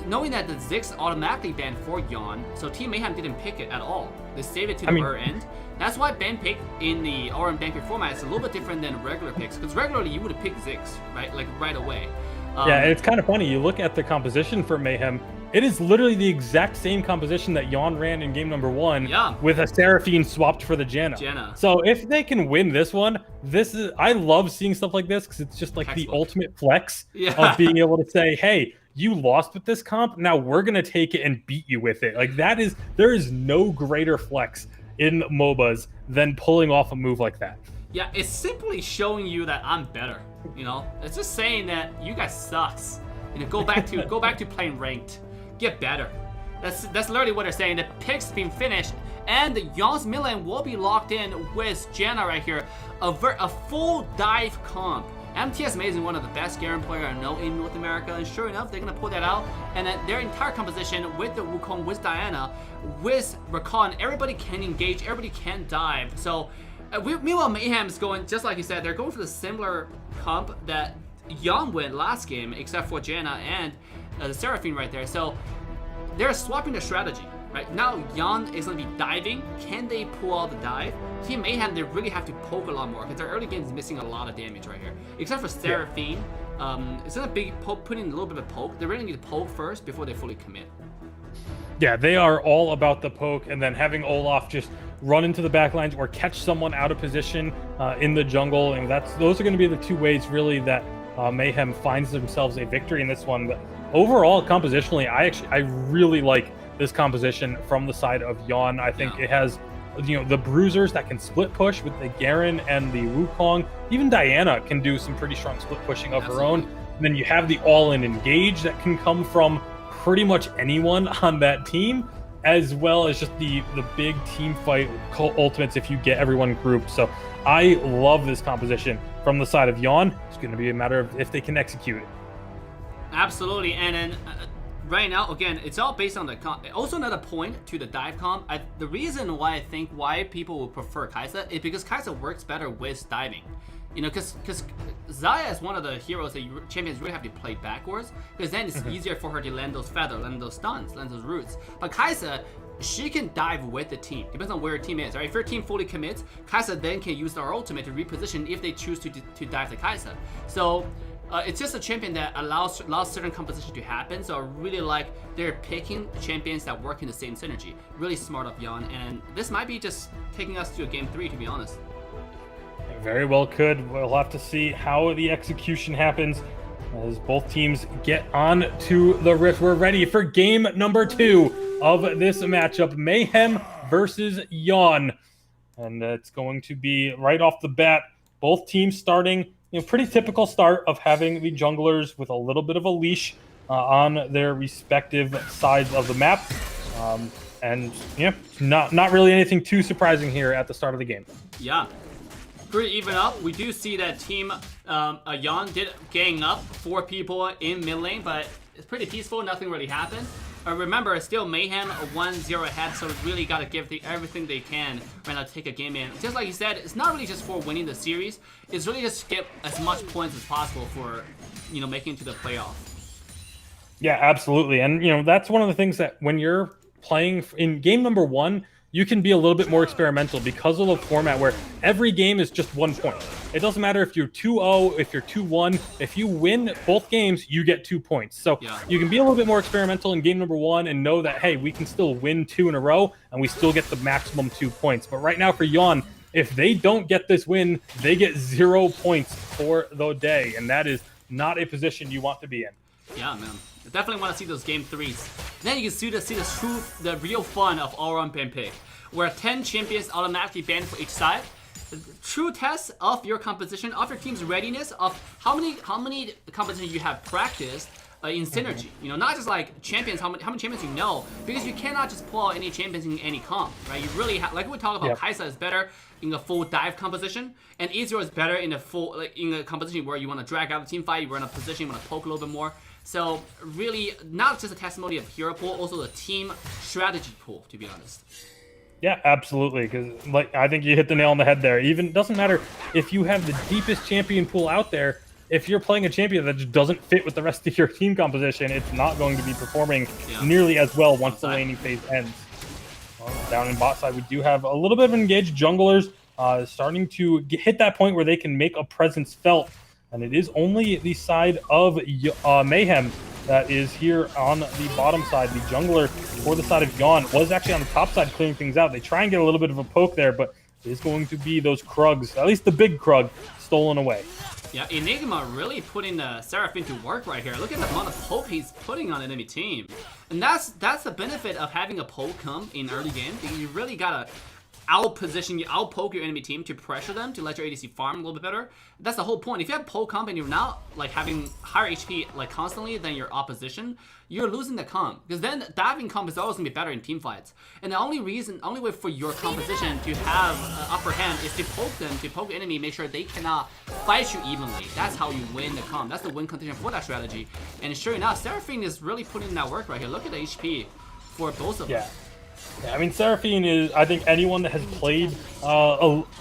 knowing that the Ziggs automatically banned for Yon, so Team Mayhem didn't pick it at all. They saved it to the very end. That's why ban pick in the RM ban pick format is a little bit different than regular picks, because regularly you would have picked Ziggs, right? Like right away. Yeah, it's kind of funny. You look at the composition for Mayhem. It is literally the exact same composition that Yon ran in game number 1 with a Seraphine swapped for the Janna. So if they can win this one, I love seeing stuff like this because it's just like the ultimate flex of being able to say, hey, you lost with this comp, now we're going to take it and beat you with it. Like there is no greater flex in MOBAs than pulling off a move like that. Yeah, it's simply showing you that I'm better. You know, it's just saying that you guys sucks. You know, go back to playing ranked. Get better. That's literally what they're saying. The pick's been finished, and the Yon's mid lane will be locked in with Janna right here. A full dive comp. MTS Amazing, one of the best Garen player I know in North America, and sure enough, they're gonna pull that out. And then their entire composition with the Wukong, with Diana, with Rakan, everybody can engage, everybody can dive. So meanwhile, Mayhem's going, just like you said, they're going for the similar comp that Yon went last game, except for Janna and the Seraphine right there. So they're swapping the strategy. Right now, Yon is going to be diving. Can they pull out the dive? Team Mayhem, they really have to poke a lot more because their early game is missing a lot of damage right here. Except for Seraphine, it's going to be putting a little bit of poke. They really need to poke first before they fully commit. Yeah, they are all about the poke, and then having Olaf just run into the backlines or catch someone out of position in the jungle, and those are going to be the two ways really that Mayhem finds themselves a victory in this one. But overall, compositionally, I really like this composition from the side of Yon. I think it has, the bruisers that can split push with the Garen and the Wukong. Even Diana can do some pretty strong split pushing of her own. And then you have the all-in engage that can come from pretty much anyone on that team, as well as just the big team fight ultimates if you get everyone grouped. So I love this composition from the side of Yon. It's going to be a matter of if they can execute it. Absolutely. And then right now, again, it's all based on the comp. Also another point to the dive comp. The reason why I think why people would prefer Kai'Sa is because Kai'Sa works better with diving. You know, because Xayah is one of the heroes that champions really have to play backwards, because then it's easier for her to land those feathers, land those stuns, land those roots. But Kai'Sa, she can dive with the team. Depends on where your team is, right? If your team fully commits, Kai'Sa then can use their ultimate to reposition if they choose to dive the Kai'Sa. So it's just a champion that allows certain composition to happen. So I really like they're picking champions that work in the same synergy. Really smart of Yon, and this might be just taking us to a game 3, to be honest. Very well could. We'll have to see how the execution happens as both teams get on to the Rift. We're ready for game number 2 of this matchup, Mayhem versus Yon. And it's going to be right off the bat, both teams starting, pretty typical start of having the junglers with a little bit of a leash on their respective sides of the map. And not really anything too surprising here at the start of the game. Yeah. Pretty even up. We do see that team Yon did gang up 4 people in mid lane, but it's pretty peaceful. Nothing really happened. Remember, it's still Mayhem 1-0 ahead, so really got to give everything they can right now to take a game in. Just like you said, it's not really just for winning the series. It's really just get as much points as possible for making it to the playoff. Yeah, absolutely. And that's one of the things that when you're playing in game number 1, you can be a little bit more experimental because of the format where every game is just 1 point. It doesn't matter if you're 2-0, if you're 2-1. If you win both games, you get 2 points. So you can be a little bit more experimental in game number 1 and know that, hey, we can still win 2 in a row and we still get the maximum 2 points. But right now for Yon, if they don't get this win, they get 0 points for the day. And that is not a position you want to be in. Yeah, man. I definitely want to see those game 3s. Then you can see the real fun of all-around ban pick, where 10 champions automatically banned for each side. The true test of your composition, of your team's readiness, of how many compositions you have practiced in synergy. Not just like champions, how many champions you know, because you cannot just pull out any champions in any comp, right? You really have, like we talked about, Kai'Sa is better in a full dive composition, and Ezreal is better in a full in a composition where you want to drag out the team fight, you're in a position you want to poke a little bit more. So really, not just a testimony of hero pool, also the team strategy pool, to be honest. Yeah, absolutely. Because like I think you hit the nail on the head there. Even doesn't matter if you have the deepest champion pool out there. If you're playing a champion that just doesn't fit with the rest of your team composition, it's not going to be performing nearly as well once the laning phase ends. Well, down in bot side, we do have a little bit of engaged junglers starting to hit that point where they can make a presence felt. And it is only the side of Mayhem that is here on the bottom side. The jungler for the side of Yawn was actually on the top side clearing things out. They try and get a little bit of a poke there, but it is going to be those Krugs, at least the big Krug, stolen away. Yeah, Enigma really putting the Seraphine to work right here. Look at the amount of poke he's putting on the enemy team. And that's the benefit of having a poke come in early game. You really gotta out-poke your enemy team to pressure them, to let your ADC farm a little bit better. That's the whole point. If you have poke comp and you're not like having higher HP like constantly than your opposition, you're losing the comp. Because then diving comp is always gonna be better in team fights. And the only way for your composition to have upper hand is to poke them, to poke the enemy, make sure they cannot fight you evenly. That's how you win the comp. That's the win condition for that strategy. And sure enough, Seraphine is really putting in that work right here. Look at the HP for both of them. Yeah, I mean, Seraphine is, I think anyone that has played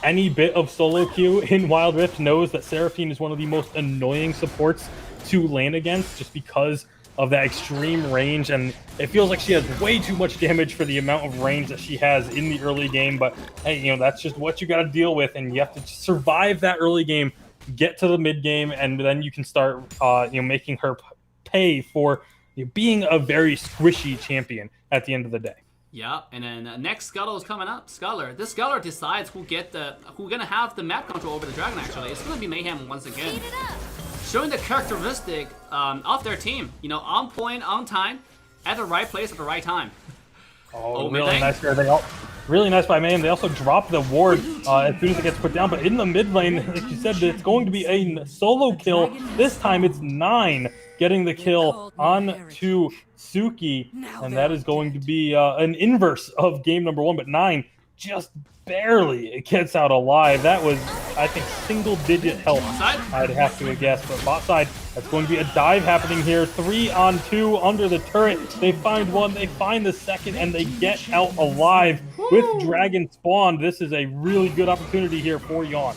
any bit of solo queue in Wild Rift knows that Seraphine is one of the most annoying supports to lane against just because of that extreme range, and it feels like she has way too much damage for the amount of range that she has in the early game. But hey, you know, that's just what you got to deal with, and you have to survive that early game, get to the mid game, and then you can start making her pay for being a very squishy champion at the end of the day. Yeah, and then next Scuttle is coming up. Sculler. This Sculler decides who's gonna have the map control over the dragon. Actually, it's gonna be Mayhem once again, showing the characteristic of their team. You know, on point, on time, at the right place at the right time. Oh, really nice there. Really nice by Mayhem. They also drop the ward as soon as it gets put down. But in the mid lane, like you said, it's going to be a solo kill. This time it's 9 getting the kill on to Suki. And that is going to be an inverse of game number 1. But 9 just barely gets out alive. That was, I think, single-digit health, I'd have to guess. But bot side, that's going to be a dive happening here. 3-on-2 under the turret. They find one, they find the second, and they get out alive with Dragon Spawn. This is a really good opportunity here for Yawn.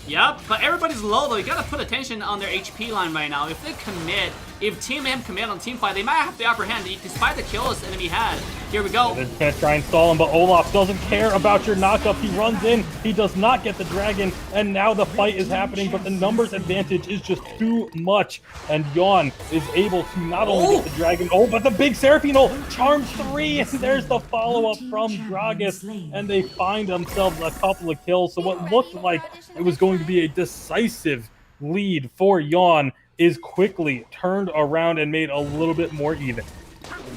Yep, but everybody's low though. You gotta put attention on their HP line right now. If they commit, if Team M commit on team fight, they might have the upper hand despite the kills enemy had. Here we go. They're gonna try and stall him, but Olaf doesn't care about your knockup. He runs in, he does not get the dragon, and now the fight is happening, but the numbers advantage is just too much. And Yawn is able to not only get the dragon, but the big Seraphine ult, charms 3, and there's the follow-up from Gragas, and they find themselves a couple of kills. So what looked like it was going to be a decisive lead for Yawn is quickly turned around and made a little bit more even.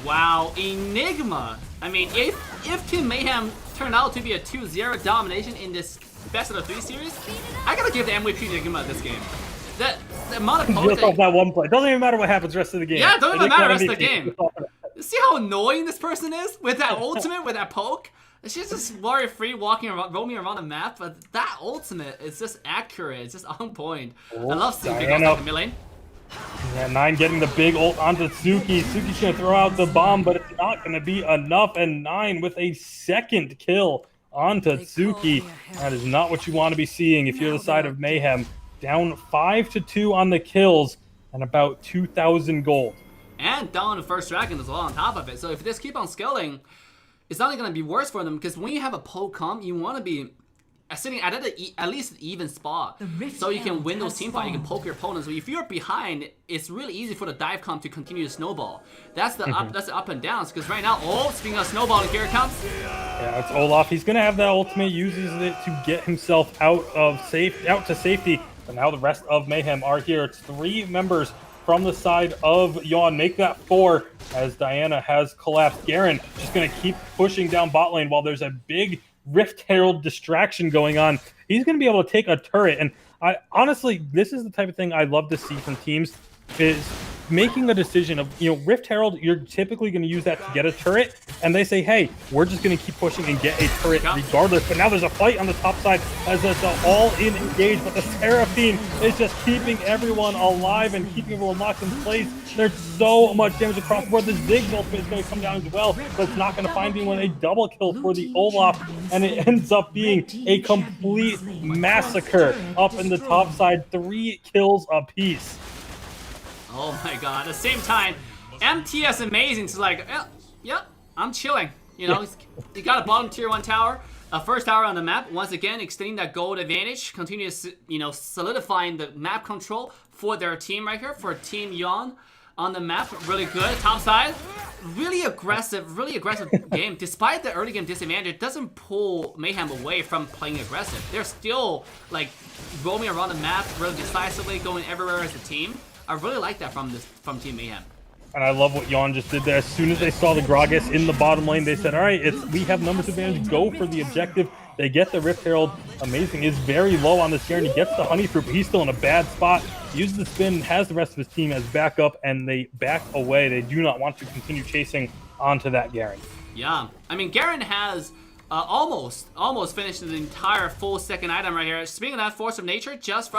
Wow, Enigma. I mean, if Team Mayhem turned out to be a 2-0 domination in this best of the 3 series, I gotta give the MVP to Enigma this game. The amount of poke just off that one play. Doesn't even matter what happens the rest of the game. Yeah, it doesn't even matter the rest of the game. See how annoying this person is with that ultimate, with that poke? She's just warrior-free, roaming around the map, but that ultimate is just accurate. It's just on point. I love Suki going to the mid lane. Yeah, 9 getting the big ult onto Suki. Suki's going to throw out the bomb, but it's not going to be enough. And 9 with a second kill onto Suki. That is not what you want to be seeing if you're the side of Mayhem. Down 5-2 on the kills and about 2,000 gold. And down the first dragon as well on top of it. So if this keep on scaling, it's not going to be worse for them, because when you have a poke comp, you want to be sitting at least an even spot, so you can win those team fights. You can poke your opponents. So if you're behind, it's really easy for the dive comp to continue to snowball. That's the up and downs. Because right now, speaking of snowballing, here it comes. Yeah, it's Olaf. He's gonna have that ultimate. Uses it to get himself out to safety. But now the rest of Mayhem are here. It's 3 members from the side of Yawn. Make that 4 as Diana has collapsed. Garen just going to keep pushing down bot lane while there's a big Rift Herald distraction going on. He's going to be able to take a turret. And honestly, this is the type of thing I love to see from teams, is making a decision of, Rift Herald, you're typically going to use that to get a turret, and they say, hey, we're just going to keep pushing and get a turret regardless. But now there's a fight on the top side as it's all in engage, but the Seraphine is just keeping everyone alive and keeping everyone locked in place. There's so much damage across the board. The Ziggs ultimate is going to come down as well, but it's not going to find anyone. A double kill for the Olaf, and it ends up being a complete massacre up in the top side. 3 kills apiece. Oh my god. At the same time, MTS amazing. It's like, yep, I'm chilling. You know, you got a bottom tier 1 tower, a first tower on the map. Once again, extending that gold advantage, continue to, solidifying the map control for their team right here, for Team Yon on the map. Really good. Top side, really aggressive game. Despite the early game disadvantage, it doesn't pull Mayhem away from playing aggressive. They're still like roaming around the map really decisively, going everywhere as a team. I really like that from Team Mayhem. And I love what Yon just did there. As soon as they saw the Gragas in the bottom lane, they said, all right, we have numbers advantage. Go for the objective. They get the Rift Herald. Amazing is very low on this Garen. He gets the Honey Fruit, but he's still in a bad spot. He uses the spin, has the rest of his team as backup, and they back away. They do not want to continue chasing onto that Garen. Yeah. I mean, Garen has almost finished the entire full second item right here. Speaking of that, Force of Nature just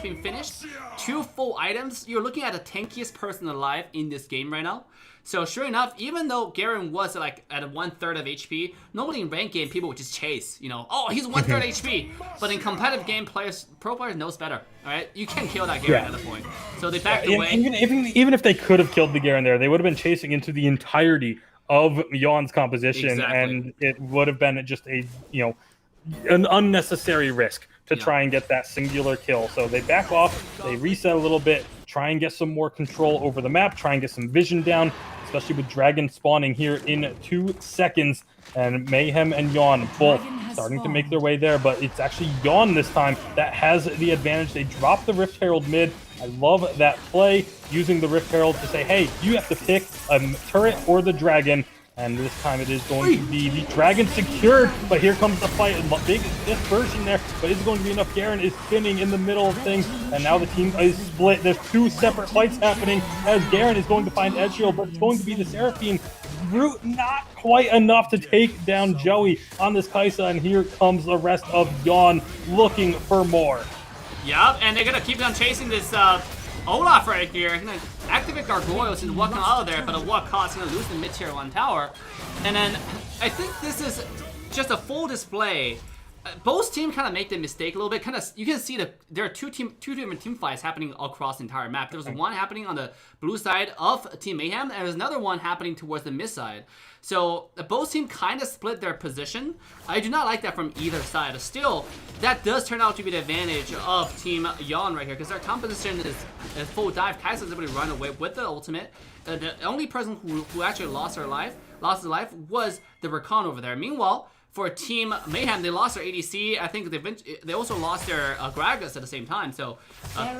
being finished. 2 full items. You're looking at the tankiest person alive in this game right now. So sure enough, even though Garen was like at 1/3 of HP, normally in ranked game people would just chase, oh, he's 1/3 HP. But in competitive game, pro players knows better. All right, you can't kill that Garen at that point. So they backed away. Even if they could have killed the Garen there, they would have been chasing into the entirety of Yon's composition, and it would have been just an unnecessary risk to try and get that singular kill. So they back off, they reset a little bit, try and get some more control over the map, try and get some vision down, especially with Dragon spawning here in 2 seconds, and Mayhem and Yon both starting to make their way there, but it's actually Yon this time that has the advantage. They drop the Rift Herald mid. I love that play, using the Rift Herald to say, hey, you have to pick a turret or the Dragon, and this time it is going to be the Dragon secured, but here comes the fight. Big dispersion there, but is it going to be enough? Garen is spinning in the middle of things, and now the team is split. There's 2 separate fights happening as Garen is going to find Ezreal, but it's going to be the Seraphine. Root not quite enough to take down Joey on this Kaisa, and here comes the rest of Yon looking for more. Yep, and they're gonna keep on chasing this Olaf right here. He's gonna activate Gargoyles and walk out of there, but at what cost? He's gonna lose the mid-tier 1 tower. And then I think this is just a full display. Both teams kind of make the mistake a little bit. You can see that there are two different team fights happening across the entire map. There was one happening on the blue side of Team Mayhem, and there's another one happening towards the mid side. So both teams kind of split their position. I do not like that from either side. Still, that does turn out to be the advantage of Team Yon right here, because their composition is full dive. Kaisa's able to run away with the ultimate. The only person who actually lost his life was the Rakan over there. Meanwhile, for Team Mayhem, they lost their ADC. I think they also lost their Gragas at the same time. So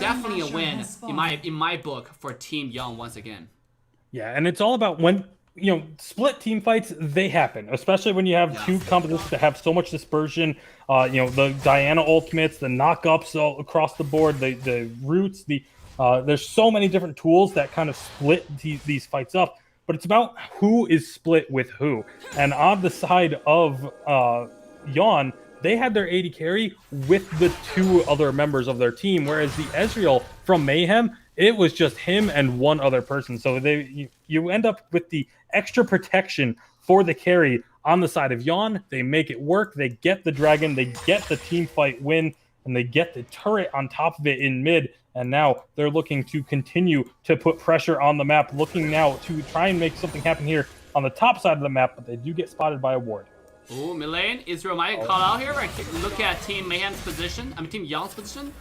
definitely a win in my book for Team Young once again. Yeah, and it's all about when split team fights, they happen, especially when you have two compositions that have so much dispersion. The Diana ultimates, the knockups all across the board, the roots, there's so many different tools that kind of split these fights up. But it's about who is split with who. And on the side of Yon, they had their AD carry with the 2 other members of their team, whereas the Ezreal from Mayhem, it was just him and one other person. So you end up with the extra protection for the carry on the side of Yon. They make it work. They get the Dragon. They get the team fight win. And they get the turret on top of it in mid. And now they're looking to continue to put pressure on the map, looking now to try and make something happen here on the top side of the map, but they do get spotted by a ward. Oh, Milan, Israel might get called out here. Right? Look at Team Mayhem's position. Team Young's position.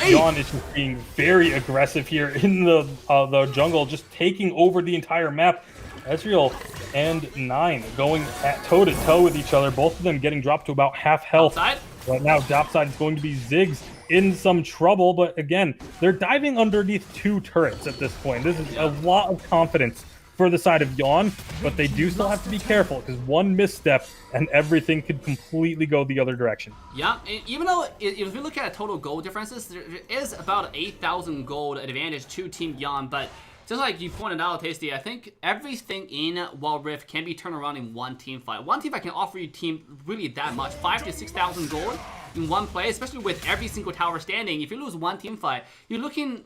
Yon is just being very aggressive here in the jungle, just taking over the entire map. Ezreal and 9 going at toe-to-toe with each other, both of them getting dropped to about half health. Outside? Right now, topside is going to be Ziggs in some trouble, but again, they're diving underneath 2 turrets at this point. This is a lot of confidence for the side of Yawn, but they do still have to be careful because one misstep and everything could completely go the other direction. Yeah, even though if we look at total gold differences, there is about 8,000 gold advantage to Team Yawn, but just like you pointed out, Tasty, I think everything in Wild Rift can be turned around in one team fight. One team fight can offer you team really that much, 5,000 to 6,000 gold in one play, especially with every single tower standing. If you lose one team fight, you're looking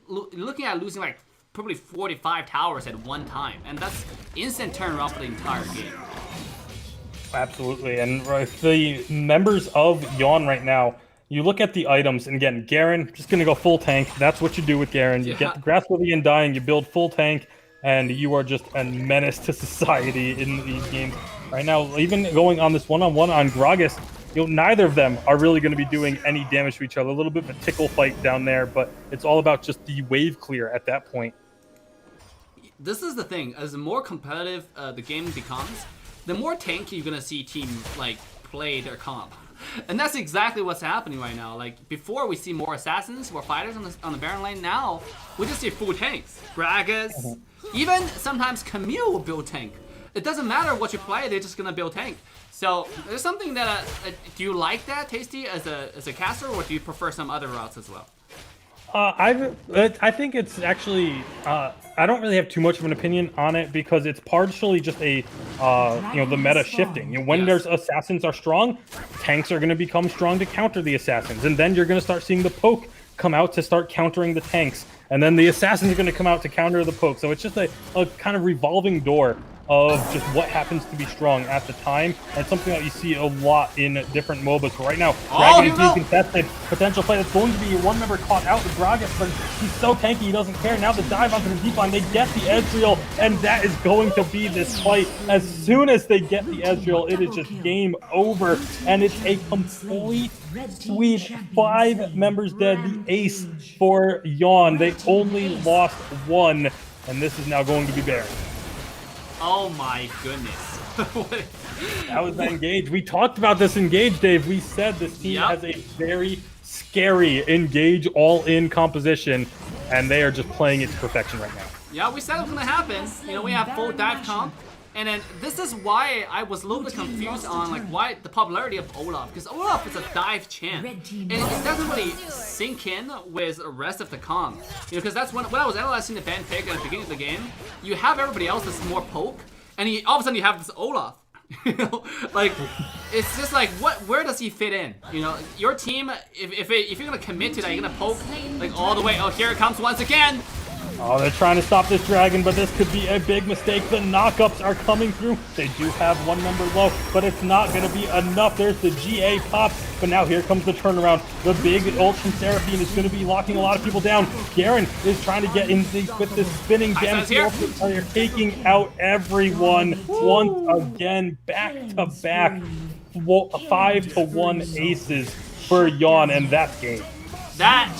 at losing like probably 45 towers at one time, and that's instant turnaround for the entire game. Absolutely, and the members of Yawn right now, you look at the items, and again, Garen, just going to go full tank. That's what you do with Garen. You get the Grasp of the Undying, you build full tank, and you are just a menace to society in these games. Right now, even going on this one-on-one on Gragas, neither of them are really going to be doing any damage to each other. A little bit of a tickle fight down there, but it's all about just the wave clear at that point. This is the thing, as the more competitive the game becomes, the more tanky you're going to see teams like play their comp. And that's exactly what's happening right now. Like, before we see more assassins, more fighters on the Baron lane. Now we just see full tanks. Gragas, even sometimes Camille will build tank. It doesn't matter what you play, they're just gonna build tank. So there's something that do you like that, Tasty, as a caster, or do you prefer some other routes as well? I think it's actually I don't really have too much of an opinion on it because it's partially just a the meta shifting. When there's assassins are strong, tanks are going to become strong to counter the assassins, and then you're going to start seeing the poke come out to start countering the tanks, and then the assassins are going to come out to counter the poke. So it's just a kind of revolving door of just what happens to be strong at the time, and something that you see a lot in different MOBAs. But right now, Dragon is being contested. Potential play that's going to be one member caught out with Gragas, but he's so tanky he doesn't care. Now the dive onto the deep line, they get the Ezreal, and that is going to be this fight. As soon as they get the Ezreal, it is just game over, and it's a complete sweep. 5 members dead, the ace for Yawn. They only lost 1, and this is now going to be Baron. Oh my goodness. That was that engage. We talked about this engage, Dave. We said this team has a very scary engage all-in composition, and they are just playing it to perfection right now. Yeah, we said it was going to happen. We have full dive comp. And then this is why I was a little bit confused on why the popularity of Olaf, because Olaf is a dive champ, and it doesn't really sink in with the rest of the comp. Because that's when I was analyzing the ban pick at the beginning of the game, you have everybody else that's more poke, and all of a sudden you have this Olaf. It's just where does he fit in? Your team, if you're gonna commit to that, you're gonna poke all the way. Oh, here it comes once again. Oh, they're trying to stop this dragon, but this could be a big mistake. The knockups are coming through. They do have 1 member low, but it's not going to be enough. There's the GA pop, but now here comes the turnaround. The big Ultra Seraphine is going to be locking a lot of people down. Garen is trying to get in with this spinning gem. They're taking out everyone once again, back to back. 5-1 aces for Yawn, and that's game. That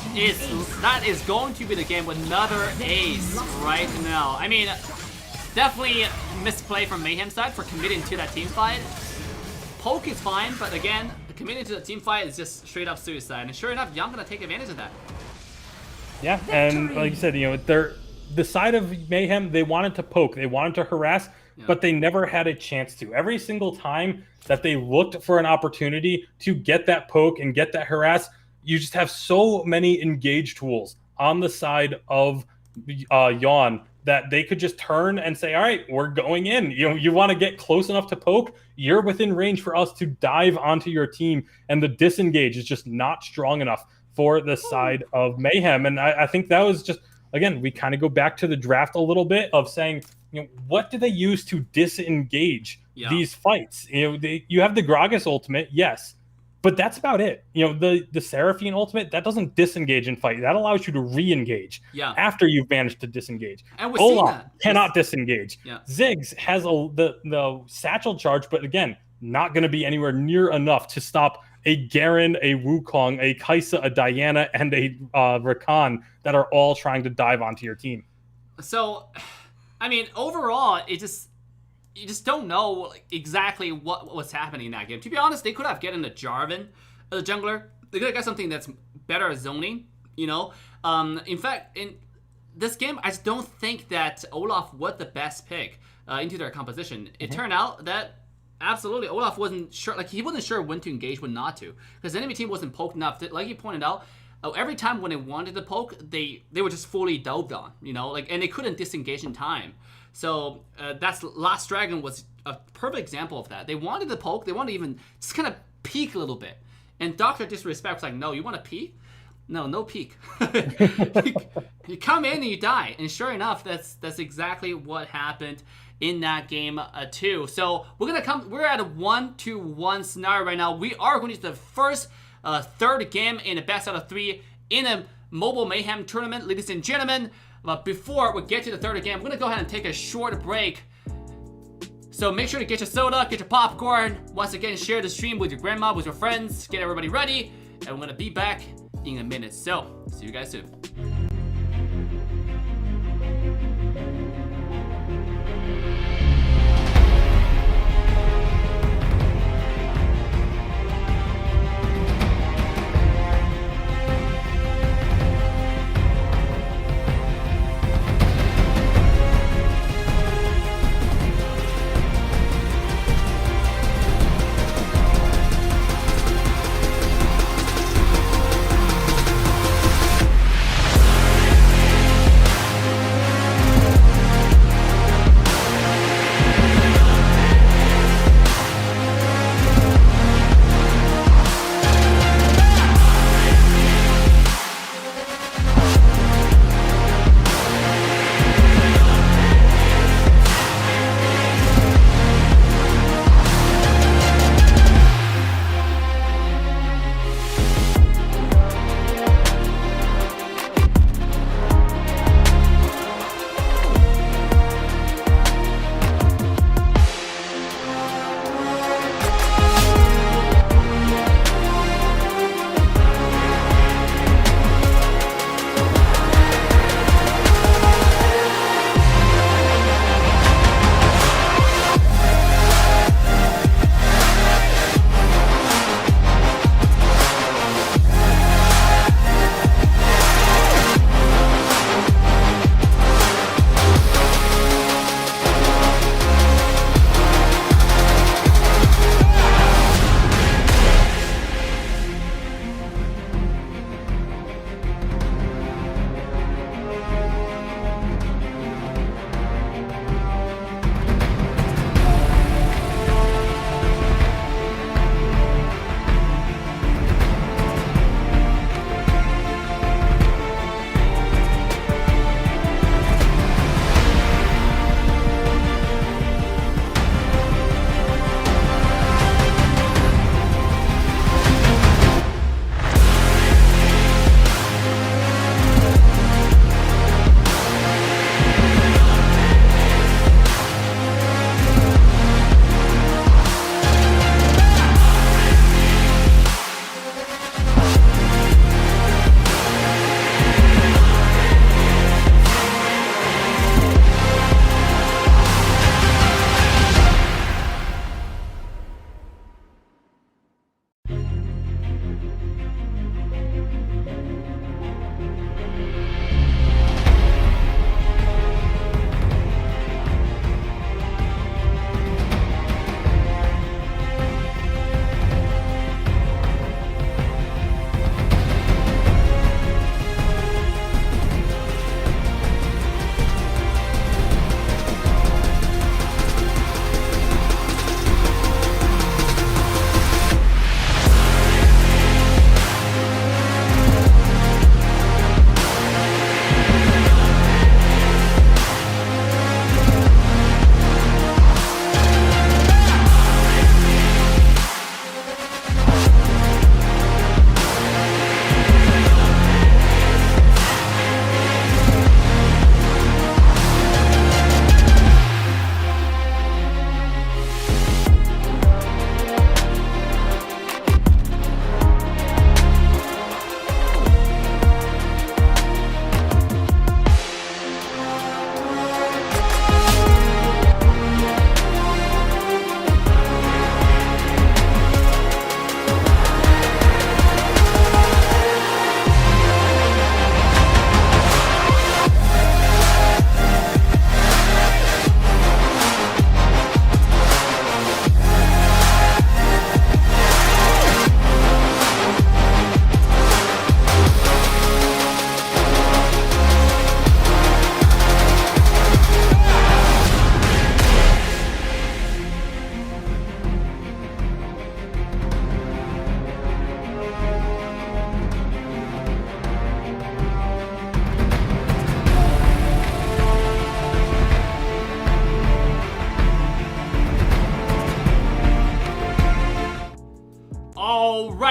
is going to be the game with another ace right now. I mean, definitely misplay from Mayhem's side for committing to that team fight. Poke is fine, but again, committing to the team fight is just straight up suicide. And sure enough, Young gonna take advantage of that. Yeah, and like you said, the side of Mayhem, they wanted to poke, they wanted to harass, but they never had a chance to. Every single time that they looked for an opportunity to get that poke and get that harass, you just have so many engage tools on the side of Yawn that they could just turn and say, all right, we're going in. You want to get close enough to poke, you're within range for us to dive onto your team, and the disengage is just not strong enough for the side of Mayhem. And I think that was just, again, we kind of go back to the draft a little bit of saying, what do they use to disengage these fights? You have the Gragas ultimate, yes, but that's about it. The Seraphine ultimate, that doesn't disengage in fight. That allows you to re-engage after you've managed to disengage. And we're Olaf cannot disengage. Yeah. Ziggs has the satchel charge, but again, not going to be anywhere near enough to stop a Garen, a Wukong, a Kaisa, a Diana, and a Rakan that are all trying to dive onto your team. So, I mean, overall, you just don't know exactly what was happening in that game. To be honest, they could have gotten a Jarvan, the jungler. They could have got something that's better at zoning, In fact, this game, I just don't think that Olaf was the best pick into their composition. It turned out that absolutely Olaf wasn't sure, like he wasn't sure when to engage, when not to, because the enemy team wasn't poked enough. Like you pointed out, every time when they wanted to poke, they were just fully dove on, you know, like, and they couldn't disengage in time. So that's Last Dragon was a perfect example of that. They wanted to poke, they wanted to even just kind of peek a little bit, and Dr. Disrespect was like, no, you want to peek? No peek. You come in and you die, and sure enough, that's exactly what happened in that game too. So we're at a 1-1 scenario right now. We are going to the first third game in a best out of 3 in a Mobile Mayhem tournament, ladies and gentlemen. But before we get to the third game, we're gonna go ahead and take a short break. So make sure to get your soda, get your popcorn. Once again, share the stream with your grandma, with your friends, get everybody ready, and we're gonna be back in a minute. So see you guys soon.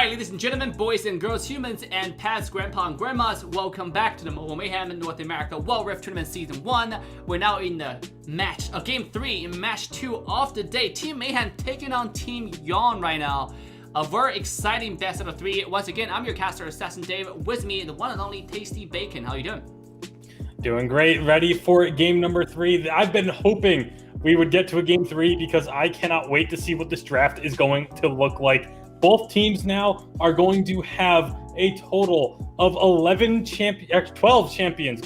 Alright, ladies and gentlemen, boys and girls, humans and past grandpa and grandmas, welcome back to the Mobile Mayhem in North America World Rift Tournament Season 1. We're now in the Game 3 in Match 2 of the day. Team Mayhem taking on Team Yawn right now. A very exciting best out of 3. Once again, I'm your caster, AssassinDave. With me, the one and only Tasty Bacon. How you doing? Doing great. Ready for game number 3. I've been hoping we would get to a game 3 because I cannot wait to see what this draft is going to look like. Both teams now are going to have a total of 12 champions,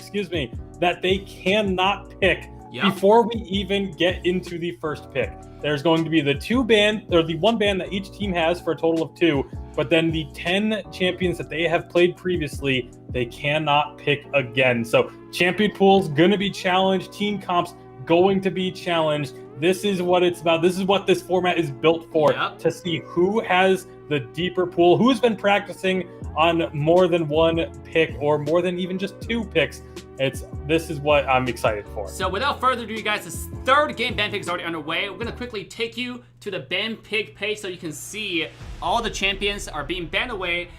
that they cannot pick before we even get into the first pick. There's going to be the one band that each team has for a total of 2, but then the 10 champions that they have played previously, they cannot pick again. So champion pool's going to be challenged, team comps going to be challenged. This is what it's about. This is what this format is built for, to see who has the deeper pool, who's been practicing on more than one pick or more than even just 2 picks. This is what I'm excited for. So without further ado, you guys, this third game band pick is already underway. We're going to quickly take you to the band pick page so you can see all the champions are being banned away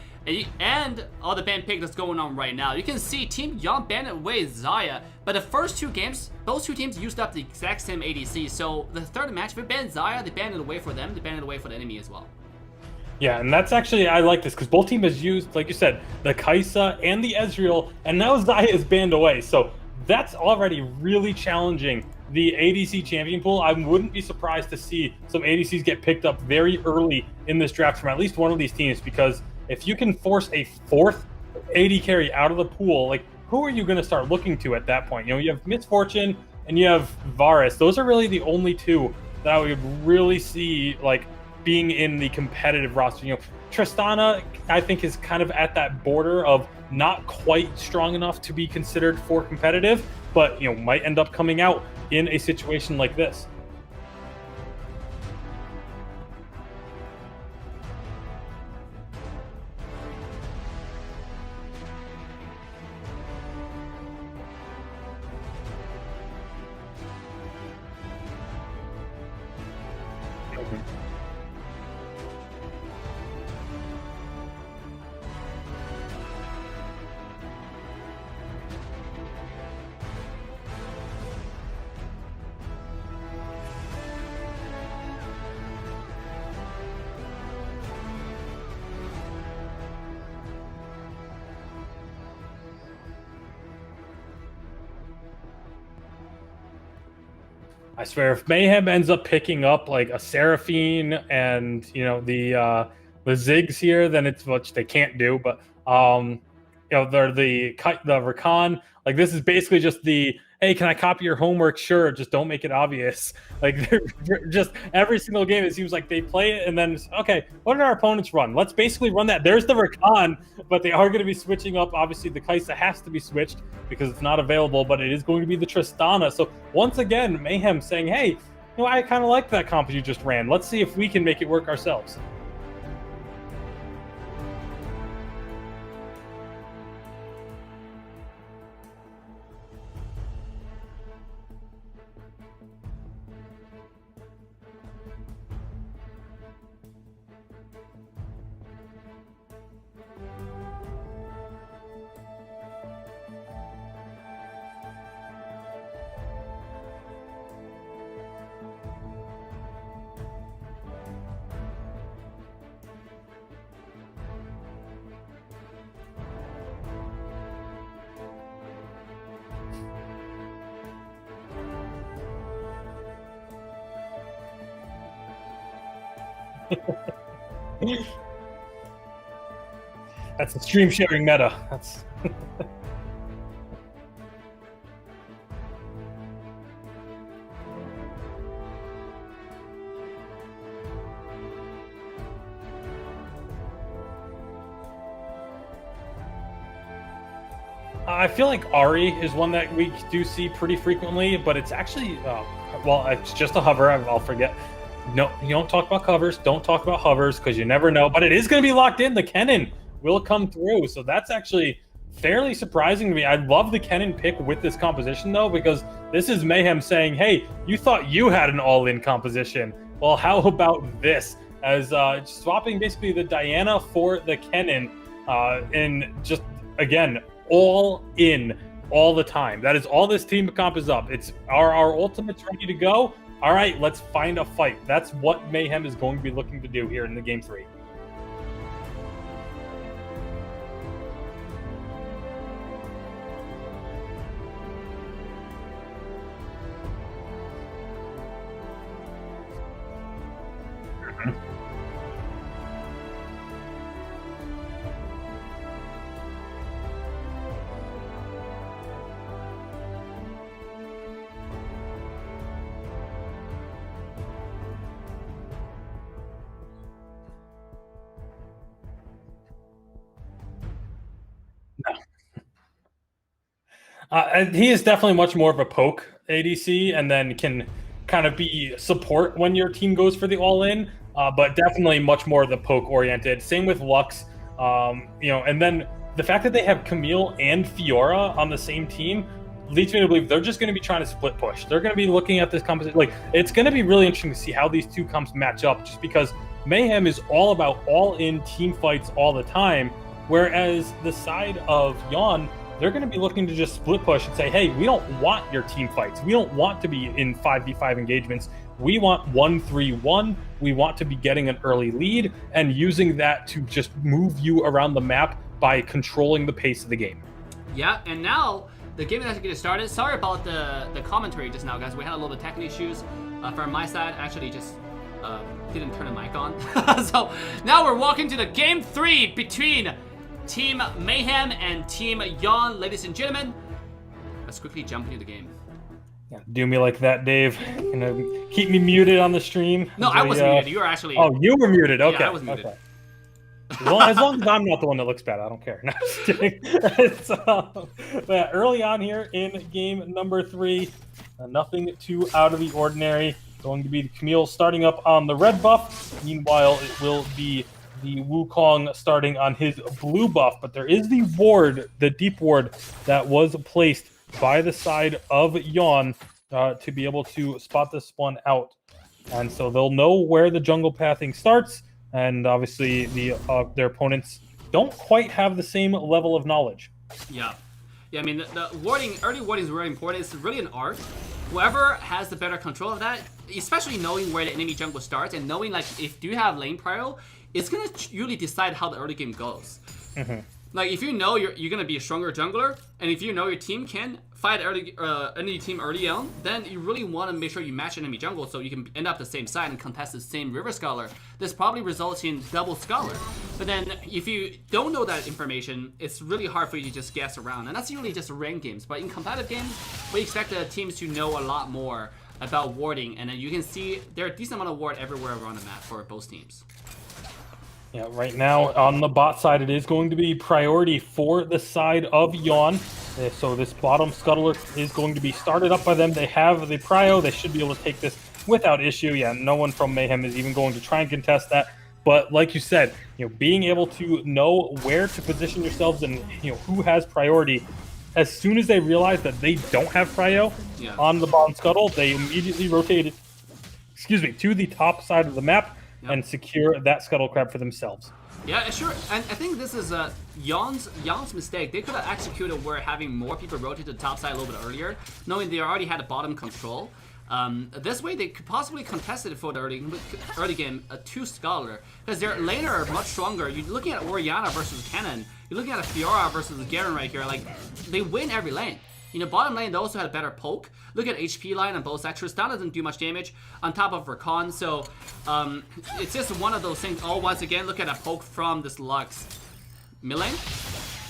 and all the band pick that's going on right now. You can see Team Yawn banned away Xayah, but the first 2 games, those 2 teams used up the exact same ADC. So the third match, if they banned Xayah, they banned it away for them, they banned it away for the enemy as well. Yeah, and that's actually, I like this because both teams has used, like you said, the Kai'Sa and the Ezreal, and now Xayah is banned away. So that's already really challenging the ADC champion pool. I wouldn't be surprised to see some ADCs get picked up very early in this draft from at least one of these teams, because if you can force a 4th AD carry out of the pool, like, who are you going to start looking to at that point? You know, you have Misfortune and you have Varus. Those are really the only 2 that I would really see, like, being in the competitive roster. You know, Tristana, I think, is kind of at that border of not quite strong enough to be considered for competitive, but, you know, might end up coming out in a situation like this. I swear, if Mayhem ends up picking up like a Seraphine and, you know, the Ziggs here, then it's, which they can't do, but you know, they're the Rakan. Like, this is basically just the, hey, can I copy your homework? Sure, just don't make it obvious. Like, they're just every single game, it seems like they play it and then, okay, what did our opponents run? Let's basically run that. There's the Rakan, but they are going to be switching up. Obviously, the Kai'Sa has to be switched because it's not available, but it is going to be the Tristana. So once again, Mayhem saying, hey, you know, I kind of like that comp you just ran. Let's see if we can make it work ourselves. That's the stream sharing meta. That's I feel like Ari is one that we do see pretty frequently, but it's actually, well, it's just a hover. I'll forget. No, you don't talk about covers. Don't talk about hovers because you never know. But it is going to be locked in. The Kennen will come through. So that's actually fairly surprising to me. I love the Kennen pick with this composition, though, because this is Mayhem saying, hey, you thought you had an all-in composition. Well, how about this? as swapping basically the Diana for the Kennen, and just again all in all the time. That is all this team comp is up. It's our ultimates ready to go. All right, let's find a fight. That's what Mayhem is going to be looking to do here in the game 3. And he is definitely much more of a poke ADC, and then can kind of be support when your team goes for the all-in, but definitely much more the poke-oriented. Same with Lux, and then the fact that they have Camille and Fiora on the same team leads me to believe they're just going to be trying to split push. They're going to be looking at this composition. Like, it's going to be really interesting to see how these two comps match up, just because Mayhem is all about all-in team fights all the time, whereas the side of Yon, they're going to be looking to just split push and say, hey, we don't want your team fights. We don't want to be in 5v5 engagements. We want 1-3-1. We want to be getting an early lead and using that to just move you around the map by controlling the pace of the game. Yeah, and now the game is actually getting started. Sorry about the commentary just now, guys. We had a little bit of technical issues from my side. Actually, just didn't turn the mic on. So now we're walking to the game 3 between Team Mayhem and Team Yon, ladies and gentlemen. Let's quickly jump into the game. Yeah, do me like that, Dave. Keep me muted on the stream. No, I was muted. You were actually. Oh, you were muted. Okay. Yeah, I was muted. Okay. As long as I'm not the one that looks bad, I don't care. No, just kidding. But early on here in game number 3, nothing too out of the ordinary. Going to be Camille starting up on the red buff. Meanwhile, it will be the Wukong starting on his blue buff, but there is the ward, the deep ward, that was placed by the side of Yon to be able to spot this one out. And so they'll know where the jungle pathing starts, and obviously their opponents don't quite have the same level of knowledge. Yeah. Yeah, I mean, the warding, early warding is really important. It's really an art. Whoever has the better control of that, especially knowing where the enemy jungle starts and knowing, like, if you have lane prio, it's gonna usually decide how the early game goes. Mm-hmm. Like, if you know you're gonna be a stronger jungler, and if you know your team can fight early, enemy team early on, then you really want to make sure you match enemy jungle so you can end up the same side and contest the same river scholar. This probably results in double scholar. But then if you don't know that information, it's really hard for you to just guess around, and that's usually just ranked games. But in competitive games, we expect the teams to know a lot more about warding, and then you can see there are a decent amount of ward everywhere around the map for both teams. Yeah, right now on the bot side, it is going to be priority for the side of Yon. So this bottom scuttler is going to be started up by them. They have the prio. They should be able to take this without issue. Yeah, no one from Mayhem is even going to try and contest that. But like you said, being able to know where to position yourselves and who has priority. As soon as they realize that they don't have prio on the bottom scuttle, they immediately rotate it, to the top side of the map. Yep. And secure that scuttle crab for themselves. Yeah, sure. And I think this is Yon's mistake. They could have executed where having more people rotate to the top side a little bit earlier, knowing they already had a bottom control. This way, they could possibly contest it for the early game, a 2 scholar, because their laner are much stronger. You're looking at Orianna versus Kennen. You're looking at a Fiora versus Garen right here. Like, they win every lane. Bottom lane, they also had a better poke. Look at HP line on both sides. Tristan doesn't do much damage on top of Rakan, so it's just one of those things. Oh, once again, look at a poke from this Lux. Mid lane?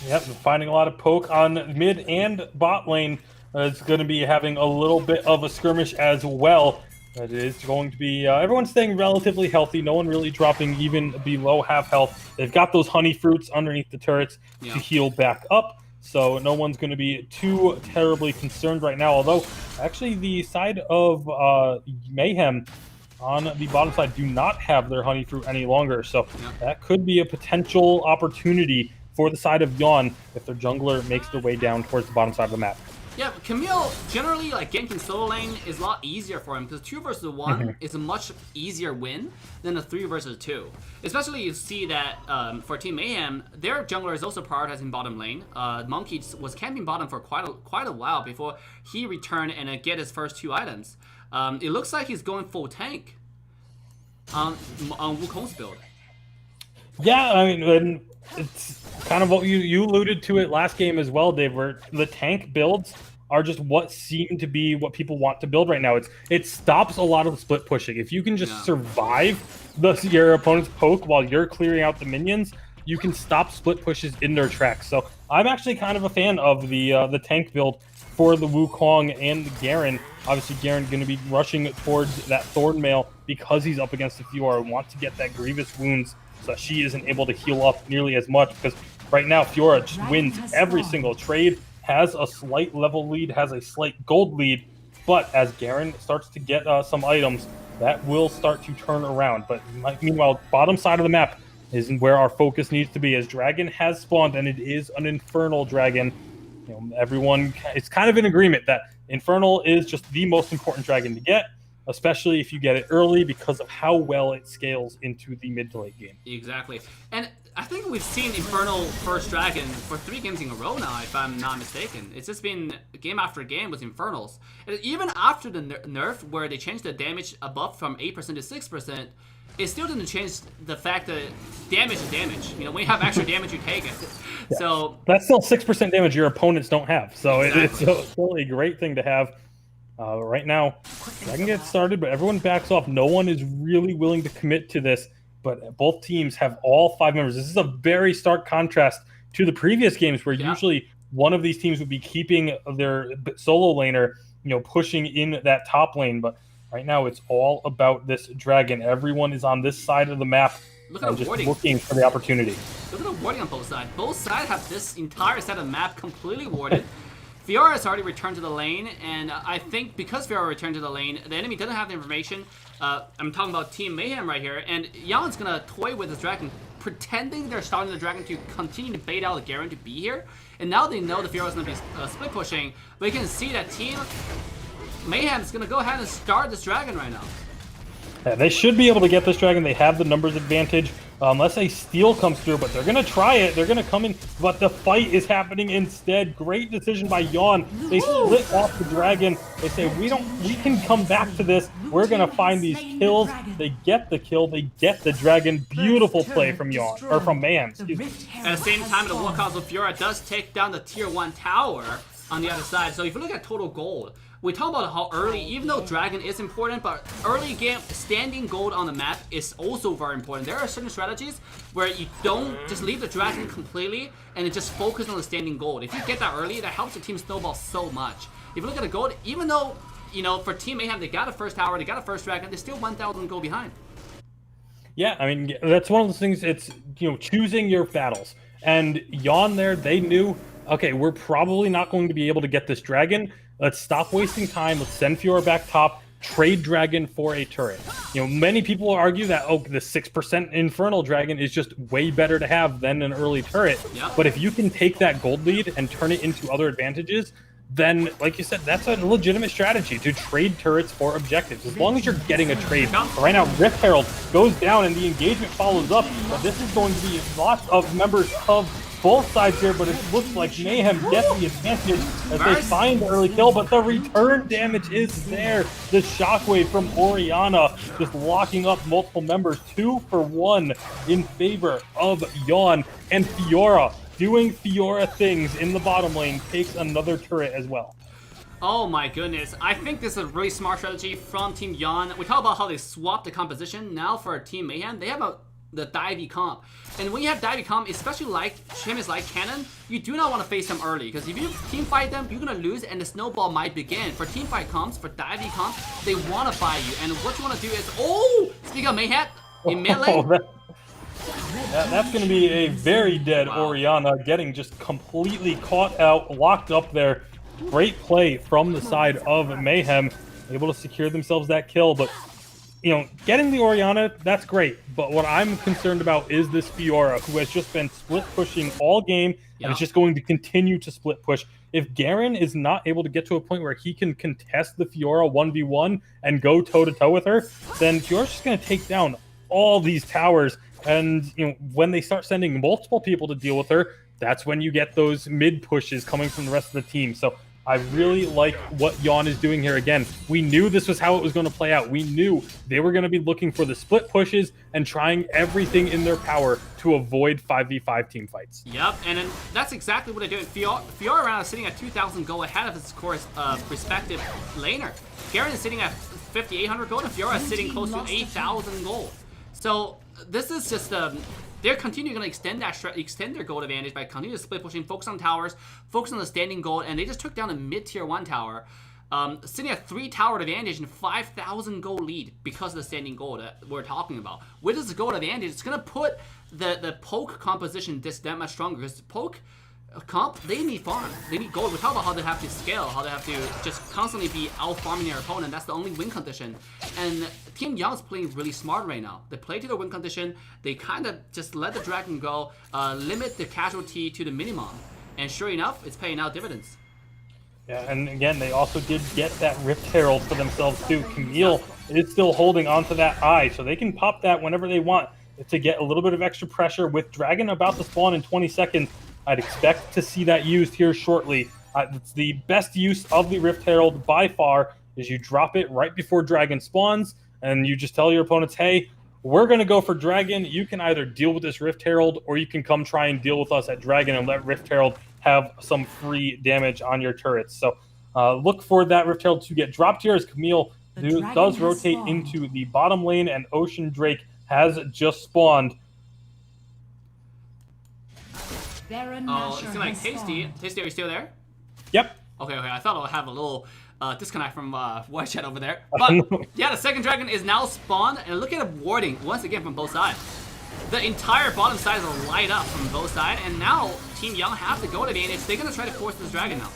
Yep, finding a lot of poke on mid and bot lane. It's going to be having a little bit of a skirmish as well. It is going to be, everyone's staying relatively healthy. No one really dropping even below half health. They've got those honey fruits underneath the turrets to heal back up. So no one's going to be too terribly concerned right now. Although, actually, the side of Mayhem on the bottom side do not have their honey fruit any longer. So that could be a potential opportunity for the side of Yon if their jungler makes their way down towards the bottom side of the map. Yeah, Camille generally like ganking solo lane is a lot easier for him because 2 versus 1 is a much easier win than a 3 versus 2. Especially you see that for Team Mayhem, their jungler is also prioritizing bottom lane. Monkey was camping bottom for quite a while before he returned and get his first 2 items. It looks like he's going full tank on Wukong's build. Yeah, I mean, it's kind of what you alluded to it last game as well, Dave, where the tank builds are just what seem to be what people want to build right now. It stops a lot of the split pushing. If you can just survive your opponent's poke while you're clearing out the minions, you can stop split pushes in their tracks. So I'm actually kind of a fan of the tank build for the Wukong and the Garen. Obviously, Garen going to be rushing towards that Thornmail because he's up against the Fiora and wants to get that Grievous wounds so that she isn't able to heal up nearly as much, because right now Fiora just wins every single trade, has a slight level lead, has a slight gold lead, but as Garen starts to get some items, that will start to turn around. But meanwhile, bottom side of the map is where our focus needs to be, as Dragon has spawned, and it is an Infernal Dragon. You know, everyone is kind of in agreement that Infernal is just the most important dragon to get, especially if you get it early because of how well it scales into the mid to late game. Exactly. And I think we've seen Infernal first dragon for 3 games in a row now, if I'm not mistaken. It's just been game after game with Infernals. And even after the nerf, where they changed the damage above from 8% to 6%, it still didn't change the fact that damage is damage. You know, when you have extra damage, you take it. Yeah. So that's still 6% damage your opponents don't have. So exactly. It's still a great thing to have. Right now, Dragon gets started, but everyone backs off. No one is really willing to commit to this, but both teams have all 5 members. This is a very stark contrast to the previous games where usually one of these teams would be keeping their solo laner, pushing in that top lane. But right now, it's all about this Dragon. Everyone is on this side of the map and just looking for the opportunity. Look at the warding on both sides. Both sides have this entire set of map completely warded. Fiora has already returned to the lane, and I think because Fiora returned to the lane, the enemy doesn't have the information. I'm talking about Team Mayhem right here, and Jan's gonna toy with this dragon, pretending they're starting the dragon to continue to bait out the Garen to be here. And now they know the Fiora's gonna be split pushing, but you can see that Team Mayhem's gonna go ahead and start this dragon right now. Yeah, they should be able to get this dragon. They have the numbers advantage. Unless a steal comes through, but they're going to try it. They're going to come in, but the fight is happening instead. Great decision by Jan. They split off the dragon. They say, we can come back to this. We're going to find these kills. They get the kill. They get the dragon. Beautiful play from Jan, or from Mayhem, excuse me. At the same time, the Warcast of Fiora does take down the tier 1 tower on the other side. So if you look at total gold, we talk about how early, even though Dragon is important, but early game standing gold on the map is also very important. There are certain strategies where you don't just leave the Dragon completely and it just focus on the standing gold. If you get that early, that helps the team snowball so much. If you look at the gold, even though, for Team Mayhem, they got a first tower, they got a first Dragon, they're still 1,000 gold behind. Yeah, I mean, that's one of those things, it's, choosing your battles. And Jan there, they knew, okay, we're probably not going to be able to get this Dragon. Let's stop wasting time. Let's send Fiora back top, trade Dragon for a turret. Many people will argue that, the 6% Infernal Dragon is just way better to have than an early turret. Yep. But if you can take that gold lead and turn it into other advantages, then, like you said, that's a legitimate strategy to trade turrets for objectives, as long as you're getting a trade. But right now, Rift Herald goes down and the engagement follows up. But this is going to be lots of members of both sides here, but it looks like Mayhem gets the advantage as they find the early kill, but the return damage is there. The shockwave from Orianna just locking up multiple members, 2 for 1 in favor of Jan, and Fiora doing Fiora things in the bottom lane takes another turret as well. Oh my goodness, I think this is a really smart strategy from Team Jan. We talk about how they swapped the composition. Now for Team Mayhem, they have the Divey comp. And when you have Divey comp, especially like champions like Cannon, you do not want to face them early, because if you team fight them, you're going to lose and the snowball might begin. For team fight comps, for Divey comp, they want to fight you. And what you want to do is, speaking of Mayhem, in melee, that's going to be a very dead Orianna, getting just completely caught out, locked up there. Great play from the side of Mayhem, able to secure themselves that kill, but getting the Orianna, that's great. But what I'm concerned about is this Fiora, who has just been split pushing all game and is just going to continue to split push. If Garen is not able to get to a point where he can contest the Fiora 1v1 and go toe-to-toe with her, then Fiora's just going to take down all these towers. And when they start sending multiple people to deal with her, that's when you get those mid pushes coming from the rest of the team. So I really like what Yawn is doing here. Again, we knew this was how it was going to play out. We knew they were going to be looking for the split pushes and trying everything in their power to avoid 5v5 team fights. Yep, and then that's exactly what they're doing. Fiora right now is sitting at 2,000 gold ahead of his course respective laner. Garen is sitting at 5,800 gold, and Fiora is sitting close to 8,000 gold. So this is just they're continuing going to extend their gold advantage by continuing to split pushing, focus on towers, focus on the standing gold, and they just took down a mid-tier 1 tower, sitting at 3 tower advantage and 5,000 gold lead because of the standing gold that we're talking about. With this gold advantage, it's going to put the poke composition that much stronger, because the poke comp, they need farm, they need gold. We talk about how they have to scale, how they have to just constantly be out farming their opponent. That's the only win condition. And Team Young's playing really smart right now. They play to the win condition. They kind of just let the dragon go, limit the casualty to the minimum, and sure enough, it's paying out dividends. Yeah, and again, they also did get that Rift Herald for themselves too. Camille is still holding onto that eye, so they can pop that whenever they want to get a little bit of extra pressure. With Dragon about to spawn in 20 seconds, I'd expect to see that used here shortly. It's the best use of the Rift Herald by far, is you drop it right before Dragon spawns, and you just tell your opponents, hey, we're going to go for Dragon. You can either deal with this Rift Herald, or you can come try and deal with us at Dragon and let Rift Herald have some free damage on your turrets. So look for that Rift Herald to get dropped here as Camille does rotate into the bottom lane, and Ocean Drake has just spawned. Oh, it seems like Tasty. Tasty, are you still there? Yep. Okay. I thought I would have a little disconnect from voice chat over there. But yeah, the second dragon is now spawned, and look at the warding once again from both sides. The entire bottom side is light up from both sides, and now Team Young have the gold advantage. They're gonna try to force this dragon now.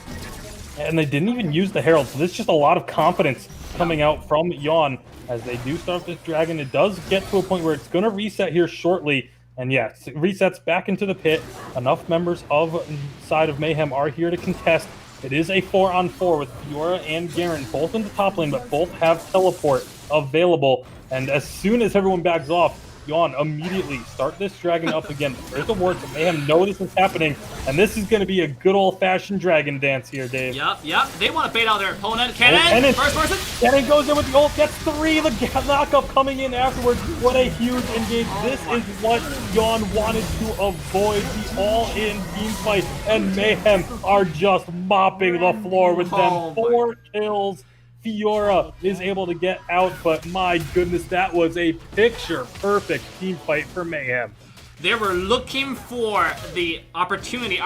And they didn't even use the Herald, so there's just a lot of confidence coming out from Yawn as they do start this dragon. It does get to a point where it's gonna reset here shortly. And yeah, it resets back into the pit. Enough members of side of Mayhem are here to contest. It is a 4-on-4 with Fiora and Garen both in the top lane, but both have teleport available. And as soon as everyone backs off, Yawn immediately start this dragon up again. There's a ward, so Mayhem know this is happening, and this is going to be a good old-fashioned dragon dance here, Dave. Yep. They want to bait out their opponent. Cannon, first person. Cannon goes in with the ult, gets 3. The knockup coming in afterwards. What a huge engage. This is what Yawn wanted to avoid, the all-in team fight, and Mayhem are just mopping the floor with them. 4 kills. Fiora is able to get out, but my goodness, that was a picture-perfect team fight for Mayhem. They were looking for the opportunity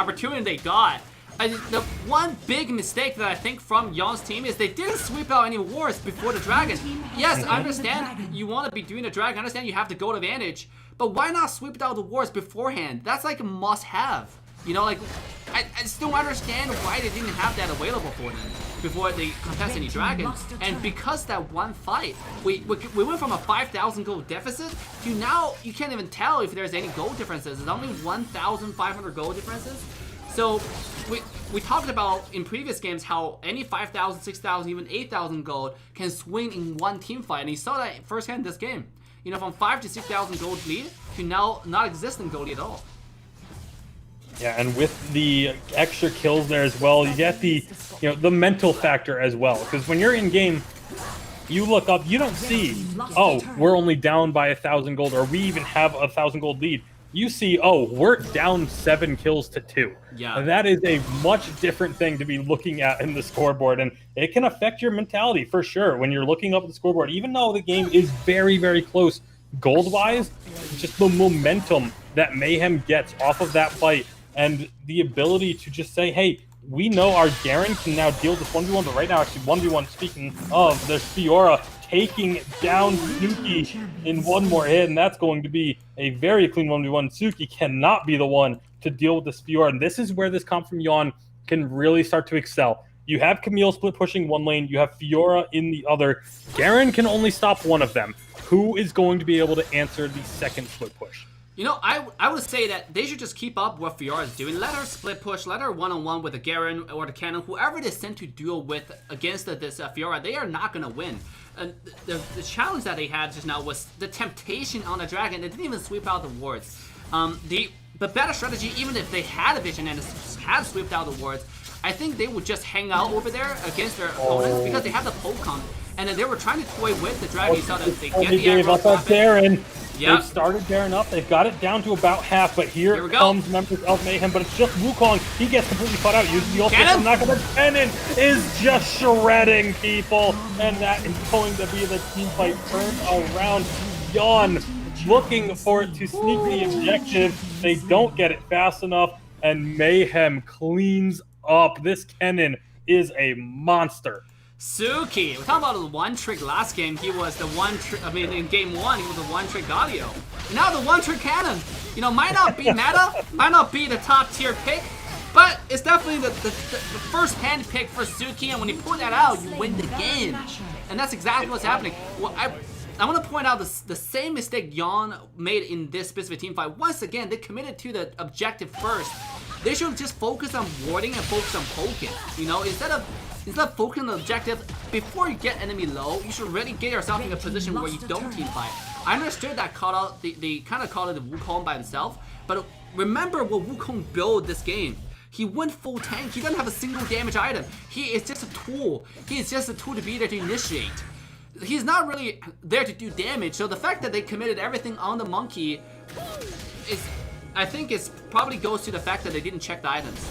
they got. The one big mistake that I think from Yawn's team is they didn't sweep out any wars before the dragon. Yes, I understand you want to be doing the dragon. I understand you have the gold advantage, but why not sweep out the wars beforehand? That's like a must-have. Like, I just don't understand why they didn't have that available for them before they contest any dragons. And because that one fight, we went from a 5,000 gold deficit to now you can't even tell if there's any gold differences. It's only 1,500 gold differences. So we talked about in previous games how any 5,000, 6,000, even 8,000 gold can swing in one team fight, and you saw that firsthand this game. From 5,000 to 6,000 gold lead to now not existing gold lead at all. Yeah, and with the extra kills there as well, you get the the mental factor as well. Because when you're in game, you look up, you don't see, oh, we're only down by 1,000 gold, or we even have 1,000 gold lead. You see, oh, we're down 7 kills to 2. Yeah, and that is a much different thing to be looking at in the scoreboard, and it can affect your mentality for sure when you're looking up at the scoreboard. Even though the game is very, very close gold-wise, just the momentum that Mayhem gets off of that fight. And the ability to just say, hey, we know our Garen can now deal with this 1v1, but right now, actually, 1v1, speaking of, there's Fiora taking down Suki in one more hit, and that's going to be a very clean 1v1. Suki cannot be the one to deal with this Fiora, and this is where this comp from Yawn can really start to excel. You have Camille split pushing one lane, you have Fiora in the other. Garen can only stop one of them. who is going to be able to answer the second split push. You know, I would say that they should just keep up what Fiora is doing. Let her split push, let her one-on-one with the Garen or the Cannon, whoever they sent to duel with against this Fiora, they are not going to win. And the challenge that they had just now was the temptation on the Dragon. They didn't even sweep out the wards. The better strategy, even if they had a vision and had swept out the wards, I think they would just hang out over there against their opponents because they have the Pokemon. And then they were trying to toy with the Dragon so that they get the gave up on Garen. Yep. They've started Garen up. They've got it down to about half, but here comes members of Mayhem. But it's just Wukong. He gets completely cut out. Uses the ultimate knock, but Cannon is just shredding people, and that is going to be the team fight turned around. Yawn looking for it to sneak the objective. They don't get it fast enough, and Mayhem cleans up. This Cannon is a monster. Suki, we're talking about the one trick last game. He was the one trick. I mean, in game 1, he was the one trick Galio. And now the one trick Cannon. You know, might not be meta, might not be the top tier pick, but it's definitely the first hand pick for Suki. And when you pull that out, you win the game. And that's exactly what's happening. Well, I want to point out the same mistake Yawn made in this specific team fight. Once again, they committed to the objective first. They should just focus on warding and focus on poking. You know, instead of focusing on the objective, before you get enemy low, you should really get yourself in a position where you don't team fight. I understood that call out, they kind of called it the Wukong by himself, but remember what Wukong built this game. He went full tank. He doesn't have a single damage item. He is just a tool. He is just a tool to be there to initiate. He's not really there to do damage, so the fact that they committed everything on the monkey is, I think, it probably goes to the fact that they didn't check the items.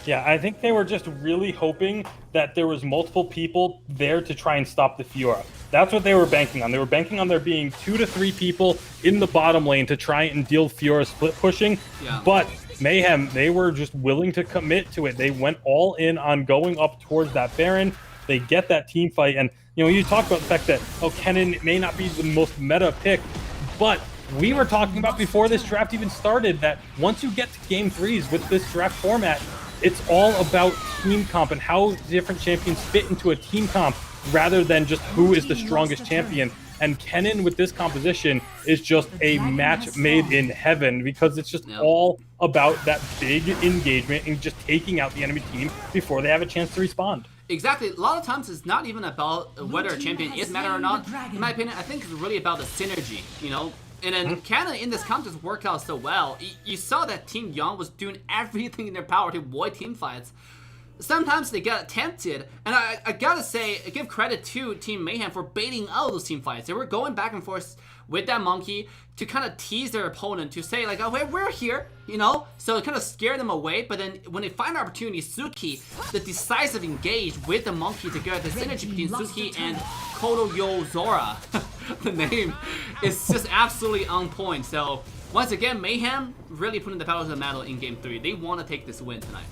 Yeah, I think they were just really hoping that there was multiple people there to try and stop the Fiora. That's what they were banking on. They were banking on there being 2 to 3 people in the bottom lane to try and deal Fiora split pushing. Yeah. But Mayhem, they were just willing to commit to it. They went all in on going up towards that Baron. They get that team fight. And, you know, you talk about the fact that, oh, Cannon may not be the most meta pick, but we were talking about before this draft even started that once you get to game 3s with this draft format, it's all about team comp and how different champions fit into a team comp rather than just who is the strongest champion. And Cannon with this composition is just a match made in heaven because it's just all about that big engagement and just taking out the enemy team before they have a chance to respond. Exactly. A lot of times it's not even about whether a champion is meta or not. In my opinion, I think it's really about the synergy, you know? And then Cannon in this contest worked out so well. You saw that Team Young was doing everything in their power to avoid team fights. Sometimes they got tempted, and I gotta say, give credit to Team Mayhem for baiting out those team fights. They were going back and forth with that monkey to kind of tease their opponent, to say like, oh, wait, we're here, you know? So it kind of scared them away, but then when they find an opportunity, Suki, the decisive engage with the monkey together, the synergy between Suki and Kodo Zora, the name is just absolutely on point. So once again, Mayhem really putting the pedal to the metal in game 3. They want to take this win tonight.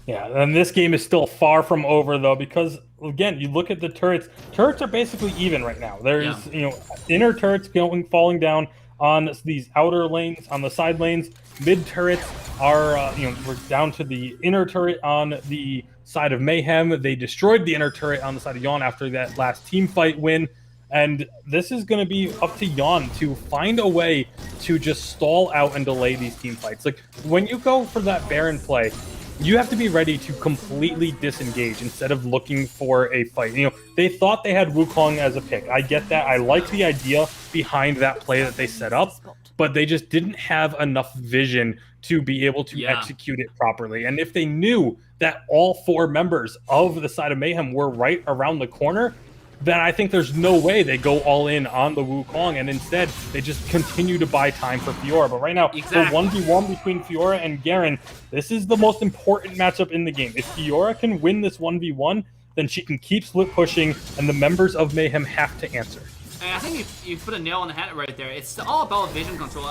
Yeah, and this game is still far from over though, because again, you look at the turrets. Turrets are basically even right now. There's you know, inner turrets falling down on these outer lanes, on the side lanes. Mid turrets are you know, we're down to the inner turret on the side of Mayhem. They destroyed the inner turret on the side of Yawn after that last team fight win. And this is going to be up to Yawn to find a way to just stall out and delay these team fights. Like, when you go for that Baron play, you have to be ready to completely disengage instead of looking for a fight. You know, they thought they had Wukong as a pick. I get that. I like the idea behind that play that they set up, but they just didn't have enough vision to be able to execute it properly. And if they knew that all 4 members of the side of Mayhem were right around the corner, then I think there's no way they go all in on the Wukong, and instead they just continue to buy time for Fiora. But right now, the 1v1 between Fiora and Garen, this is the most important matchup in the game. If Fiora can win this 1v1, then she can keep split pushing, and the members of Mayhem have to answer. And I think you put a nail on the head right there. It's all about vision control.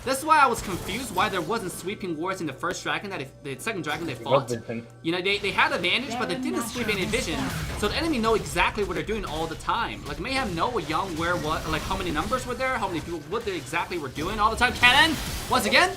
That's why I was confused why there wasn't sweeping wards in the first dragon, the second dragon they fought. You know, they had advantage, but they didn't sweep any vision, so the enemy know exactly what they're doing all the time. Like, Mayhem know what Young, where, what, like how many numbers were there, how many people, what they exactly were doing all the time. Cannon, once again,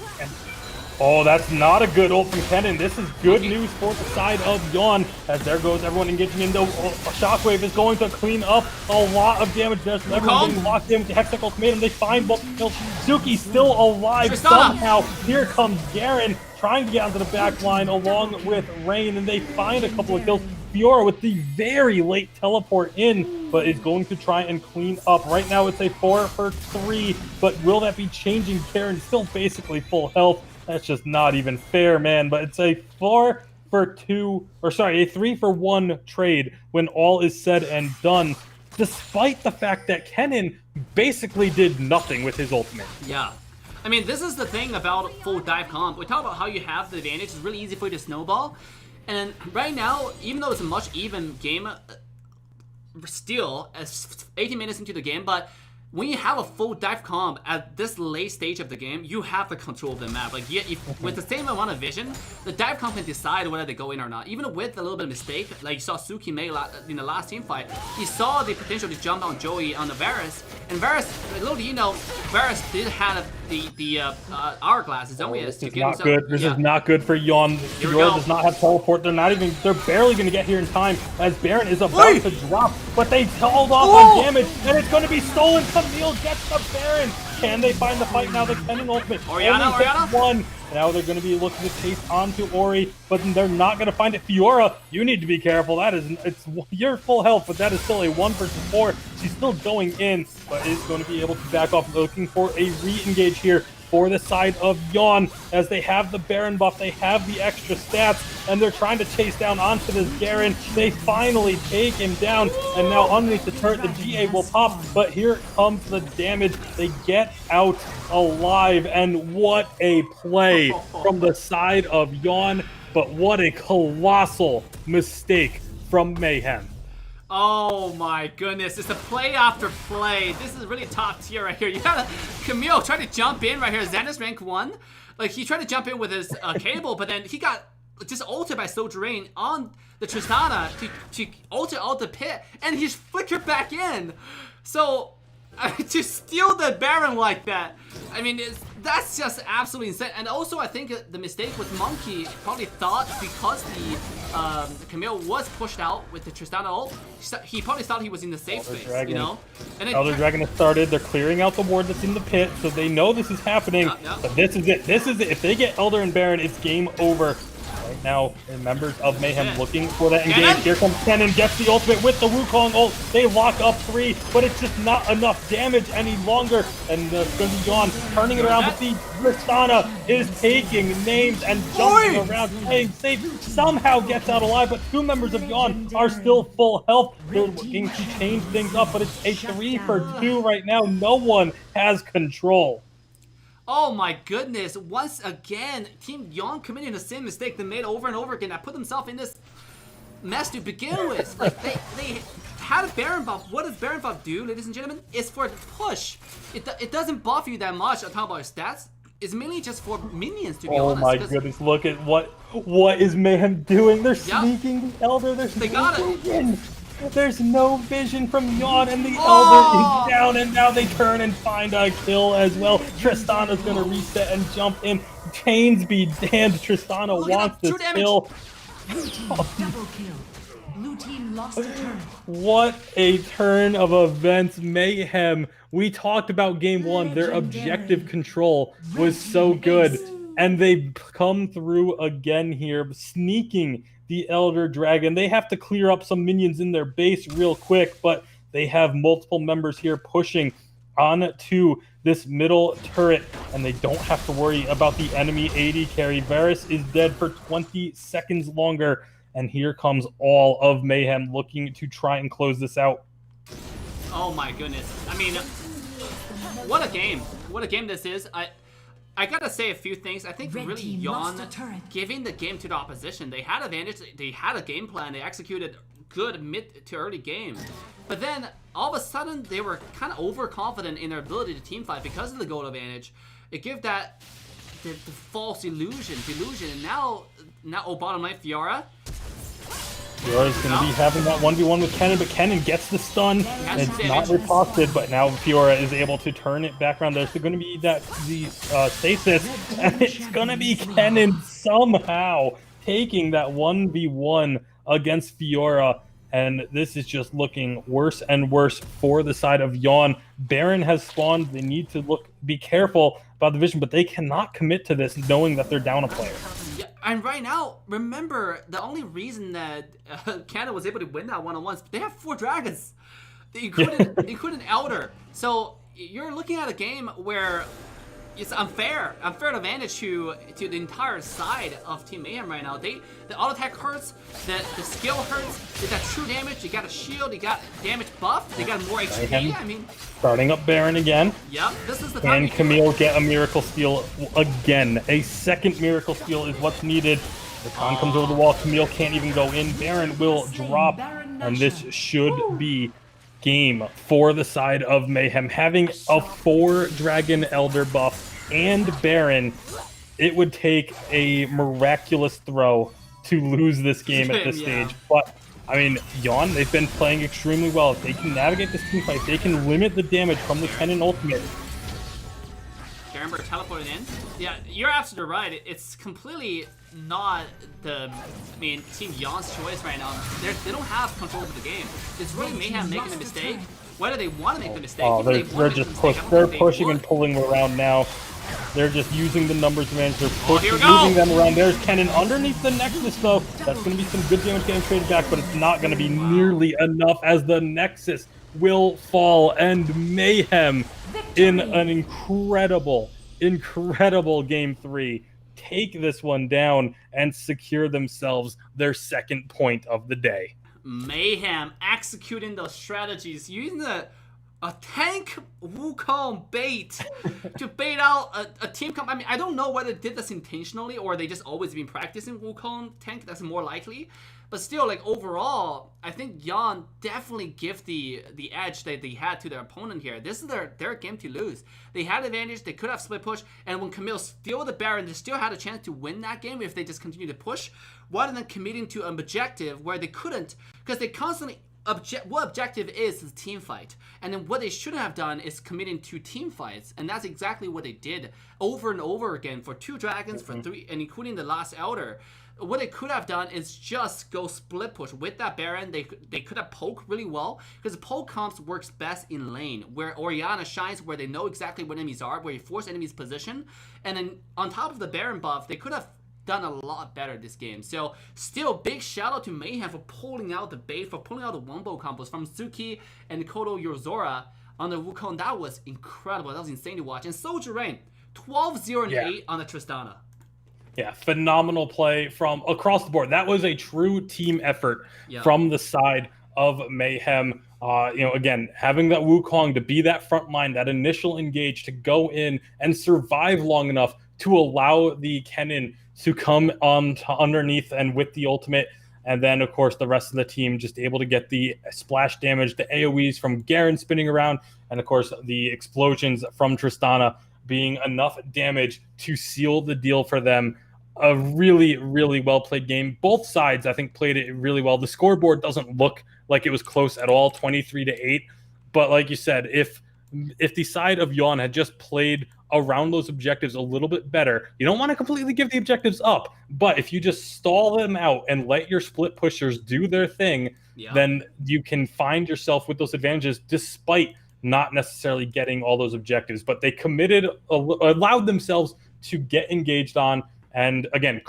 Oh, that's not a good ult from Kennen. This is good news for the side of Yawn, as there goes everyone engaging into Shockwave is going to clean up a lot of damage. There's everyone getting locked in with the Hextech ultimatum. They find both kills. Suki's still alive somehow. Here comes Garen trying to get onto the back line along with Rain, and they find a couple of kills. Fiora with the very late teleport in, but is going to try and clean up. Right now it's a 4 for 3, but will that be changing? Garen still basically full health. That's just not even fair, man. But it's a 4 for 2, or sorry, a 3 for 1 trade when all is said and done, despite the fact that Kennen basically did nothing with his ultimate. Yeah. I mean, this is the thing about full dive comp. We talk about how you have the advantage. It's really easy for you to snowball. And right now, even though it's a much even game, still, as 18 minutes into the game, but when you have a full dive comp at this late stage of the game, you have the control of the map. Like, with the same amount of vision, the dive comp can decide whether they go in or not. Even with a little bit of mistake, like you saw Suki Mei in the last team fight, he saw the potential to jump on Joey on the Varus. And Varus, little do you know, Varus did have the hourglass, his Zoe to get himself. Good. This is not good for Yawn. Fiora does not have teleport. They're barely going to get here in time as Baron is about to drop, but they held off on damage, and it's going to be stolen. Camille gets the Baron. Can they find the fight now? The Kennen ultimate. Orianna. One. Now they're going to be looking to chase onto Ori, but they're not going to find it. Fiora, you need to be careful. That is, you're full health, but that is still a 1 versus 4. She's still going in, but is going to be able to back off, looking for a re-engage here for the side of Yawn, as they have the Baron buff, they have the extra stats, and they're trying to chase down onto this Garen. They finally take him down, and now underneath the turret, the GA will pop, but here comes the damage. They get out alive, and what a play from the side of Yawn, but what a colossal mistake from Mayhem. Oh my goodness, it's a play after play. This is really top tier right here. You gotta, Camille tried to jump in right here. Xander's rank 1. Like, he tried to jump in with his cable, but then he got just ulted by Soldier Rain on the Tristana to ult out the pit, and he's flickered back in. So, to steal the Baron like that, I mean, that's just absolutely insane. And also, I think the mistake with Monkey probably thought, because the Camille was pushed out with the Tristana ult, he probably thought he was in the safe space, you know? And Elder Dragon has started. They're clearing out the ward that's in the pit, so they know this is happening. But this is it. This is it. If they get Elder and Baron, it's game over. Right now, members of Mayhem looking for that engage. Here comes Kennen, gets the ultimate with the Wukong ult. They lock up 3, but it's just not enough damage any longer. And it's going to be Yawn turning it around, but the Tristana is taking names and jumping around, playing safe. Somehow gets out alive, but 2 members of Yawn are still full health. They're looking to change things up, but it's a 3 for 2 right now. No one has control. Oh my goodness, once again, Team Yawn committing the same mistake they made over and over again. I put themselves in this mess to begin with. Like, they had a Baron buff. What does Baron buff do, ladies and gentlemen? It's for push. It doesn't buff you that much on top of your stats. It's mainly just for minions, to be honest. Oh my goodness, look at what is Mayhem doing. They're sneaking the Elder. They got it. There's no vision from Yawn, and the Elder is down, and now they turn and find a kill as well. Tristana's gonna reset and jump in. Chains be damned, Tristana wants this kill. Double kill. Blue team lost a turn. What a turn of events. Mayhem, we talked about game 1, their objective control was so good, and they come through again here, sneaking the Elder Dragon. They have to clear up some minions in their base real quick, but they have multiple members here pushing onto this middle turret, and they don't have to worry about the enemy AD carry. Varus is dead for 20 seconds longer, and here comes all of Mayhem looking to try and close this out. Oh my goodness. I mean, what a game. What a game this is. I gotta say a few things. I think really Yawn giving the game to the opposition. They had advantage. They had a game plan. They executed good mid to early game. But then all of a sudden they were kind of overconfident in their ability to team fight because of the goal advantage. It gave that the false delusion. And now bottom line, Fiora. Fiora's going to be having that 1v1 with Kennen, but Kennen gets the stun. It's not riposted, but now Fiora is able to turn it back around. There's going to be the stasis, and it's going to be Kennen somehow taking that 1v1 against Fiora. And this is just looking worse and worse for the side of Yawn. Baron has spawned. They need to be careful about the vision, but they cannot commit to this knowing that they're down a player. Yeah, and right now, remember, the only reason that Canada was able to win that one-on-one, they have 4 dragons, including Elder. So you're looking at a game where it's unfair advantage to the entire side of Team Mayhem right now. The auto attack hurts, the skill hurts, they got true damage, they got a shield, they got damage buff, they got more HP. I mean, starting up Baron again. Yep, this is the time. And Camille get a miracle steal again. A second miracle steal is what's needed. The Khan comes over the wall. Camille can't even go in. Baron will drop, and this should be game for the side of Mayhem. Having a 4-dragon Elder buff and Baron, it would take a miraculous throw to lose this game at this stage. But I mean, Yawn, they've been playing extremely well. If they can navigate this team fight, they can limit the damage from the Kennen ultimate. Garenberg teleported in. Yeah, you're absolutely right. It's completely not Team Yawn's choice right now. They don't have control of the game. It's really Mayhem making the mistake. Whether they want to make the mistake, they're just pushing and pulling around now. They're just using the numbers advantage. They're moving them around. There's Kennen underneath the Nexus, though. That's going to be some good damage getting traded back, but it's not going to be nearly enough as the Nexus will fall. And Mayhem, in an incredible Game 3, take this one down and secure themselves their second point of the day. Mayhem executing those strategies, using a tank Wukong bait to bait out a team comp. I mean, I don't know whether they did this intentionally or they just always been practicing Wukong tank. That's more likely. But still, like, overall, I think Yawn definitely give the edge that they had to their opponent here. This is their game to lose. They had advantage. They could have split push. And when Camille steal the Baron, they still had a chance to win that game if they just continue to push, rather than committing to an objective where they couldn't, because they constantly what objective is the team fight, and then what they shouldn't have done is committing to team fights, and that's exactly what they did over and over again for 2 dragons, for 3, and including the last Elder. What they could have done is just go split push with that Baron. They could have poked really well, because the poke comps works best in lane, where Orianna shines, where they know exactly where enemies are, where you force enemies position, and then on top of the Baron buff, they could have done a lot better this game. So still, big shout out to Mayhem for pulling out the bait, for pulling out the wombo combos from Suki and Kodo Yozora on the Wukong. That was incredible. That was insane to watch. And Soldier Rain, 12-0 and 8 on the Tristana. Yeah, phenomenal play from across the board. That was a true team effort from the side of Mayhem. Again, having that Wukong to be that front line, that initial engage, to go in and survive long enough to allow the Kennen to come on to underneath and with the ultimate. And then, of course, the rest of the team just able to get the splash damage, the AoEs from Garen spinning around, and, of course, the explosions from Tristana being enough damage to seal the deal for them. A really, really well-played game. Both sides, I think, played it really well. The scoreboard doesn't look like it was close at all, 23-8. But like you said, if the side of Yawn had just played around those objectives a little bit better, you don't want to completely give the objectives up, but if you just stall them out and let your split pushers do their thing, then you can find yourself with those advantages despite not necessarily getting all those objectives. But they allowed themselves to get engaged on. And again,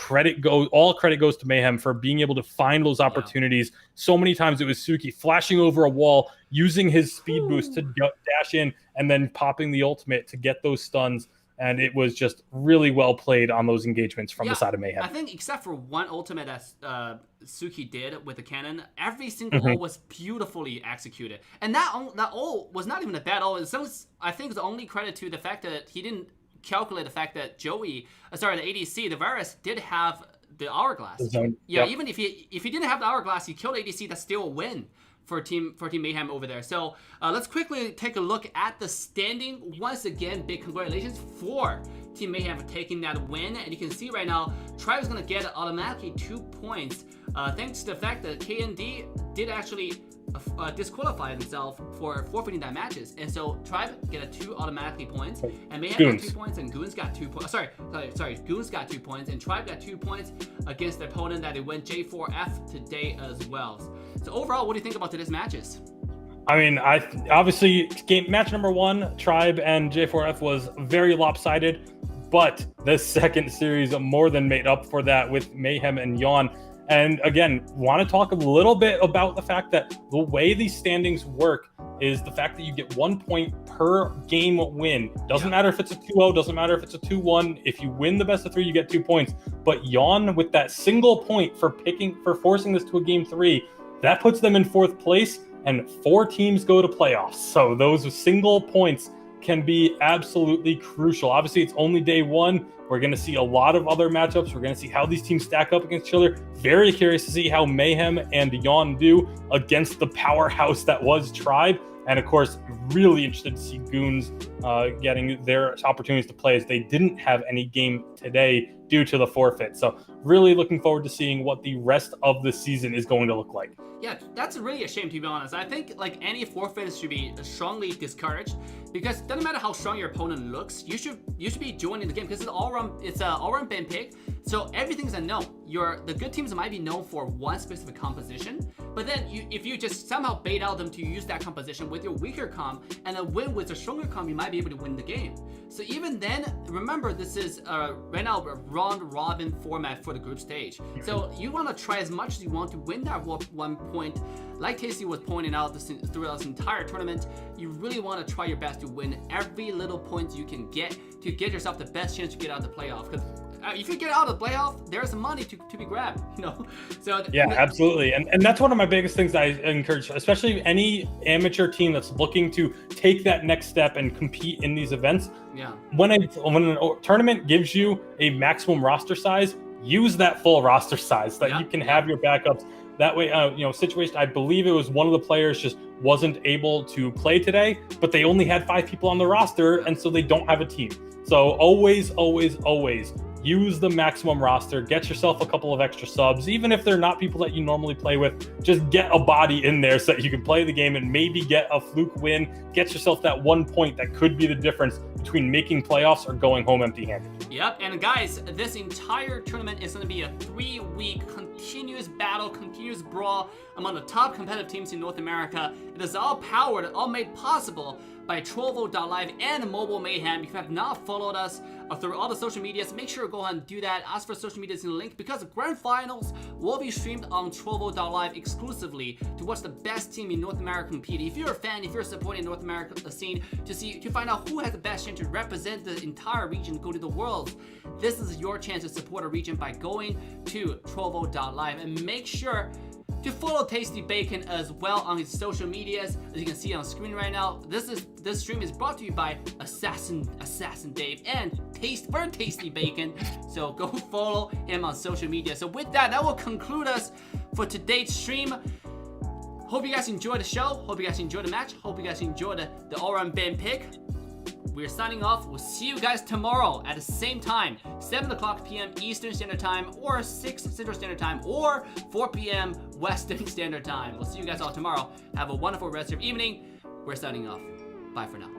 all credit goes to Mayhem for being able to find those opportunities. So many times it was Suki flashing over a wall, using his speed boost to dash in, and then popping the ultimate to get those stuns. And it was just really well played on those engagements from the side of Mayhem. I think except for one ultimate that Suki did with the cannon, every single ult was beautifully executed. And that ult was not even a bad ult. I think it's only credit to the fact that he didn't calculate the fact that the ADC, the Varus, did have the hourglass. Even if he didn't have the hourglass, he killed ADC. That's still a win for Team Mayhem over there. So let's quickly take a look at the standing. Once again, big congratulations for Team Mayhem for taking that win. And you can see right now, Tribe is going to get automatically 2 points thanks to the fact that KND did actually disqualify himself for forfeiting that matches. And so Tribe get a 2 automatically points, and Mayhem got 2 points, and Goons got 2 points. Sorry, Goons got 2 points, and Tribe got 2 points against the opponent that they went J4F today as well. So overall, what do you think about today's matches? I mean, obviously match number 1, Tribe and J4F was very lopsided, but the second series more than made up for that with Mayhem and Yawn. And again, want to talk a little bit about the fact that the way these standings work is the fact that you get 1 point per game win. Doesn't matter if it's a 2-0, doesn't matter if it's a 2-1. If you win the best of 3, you get 2 points. But Yawn with that single point for forcing this to a game 3, that puts them in 4th place, and 4 teams go to playoffs. So those single points can be absolutely crucial. Obviously, it's only day 1. We're going to see a lot of other matchups. We're going to see how these teams stack up against each other. Very curious to see how Mayhem and Yawn do against the powerhouse that was Tribe. And of course, really interested to see Goons getting their opportunities to play, as they didn't have any game today due to the forfeit. So really looking forward to seeing what the rest of the season is going to look like. Yeah, that's really a shame, to be honest. I think like any forfeit should be strongly discouraged, because it doesn't matter how strong your opponent looks, you should be joining the game, because it's an all-round ban pick. So everything's a no. The good teams might be known for one specific composition, but then if you just somehow bait out them to use that composition with your weaker comp and then win with a stronger comp, you might be able to win the game. So even then, remember, this is right now a round robin format for the group stage. So you want to try as much as you want to win that 1 point. Like Tasty was pointing out throughout this entire tournament, you really want to try your best to win every little point you can get to get yourself the best chance to get out of the playoff. Because if you get out of the playoff, there's money to be grabbed, you know. So yeah, absolutely, and that's one of my biggest things I encourage, especially any amateur team that's looking to take that next step and compete in these events. Yeah. When a tournament gives you a maximum roster size, use that full roster size so that you can have your backups. That way, situation, I believe it was one of the players just wasn't able to play today, but they only had 5 people on the roster, and so they don't have a team. So always, always, always use the maximum roster. Get yourself a couple of extra subs. Even if they're not people that you normally play with, just get a body in there so that you can play the game and maybe get a fluke win. Get yourself that 1 point that could be the difference between making playoffs or going home empty-handed. Yep, and guys, this entire tournament is going to be a 3-week continuous battle, continuous brawl among the top competitive teams in North America. It is all powered, all made possible by Trovo.live and Mobile Mayhem. If you have not followed us through all the social medias, make sure to go ahead and do that. Ask for social medias in the link, because the grand finals will be streamed on Trovo.live exclusively to watch the best team in North America compete. If you're a fan, if you're supporting North America scene to find out who has the best chance to represent the entire region, go to the Worlds, this is your chance to support a region by going to Trovo.live. And make sure to follow Tasty Bacon as well on his social medias. As you can see on screen right now, this stream is brought to you by AssassinDave and Tasty Bacon. So go follow him on social media. So with that, that will conclude us for today's stream. Hope you guys enjoyed the show. Hope you guys enjoyed the match. Hope you guys enjoyed the all-round ban pick. We're signing off. We'll see you guys tomorrow at the same time, 7 o'clock p.m. Eastern Standard Time, or 6 Central Standard Time, or 4 p.m. Western Standard Time. We'll see you guys all tomorrow. Have a wonderful rest of your evening. We're signing off. Bye for now.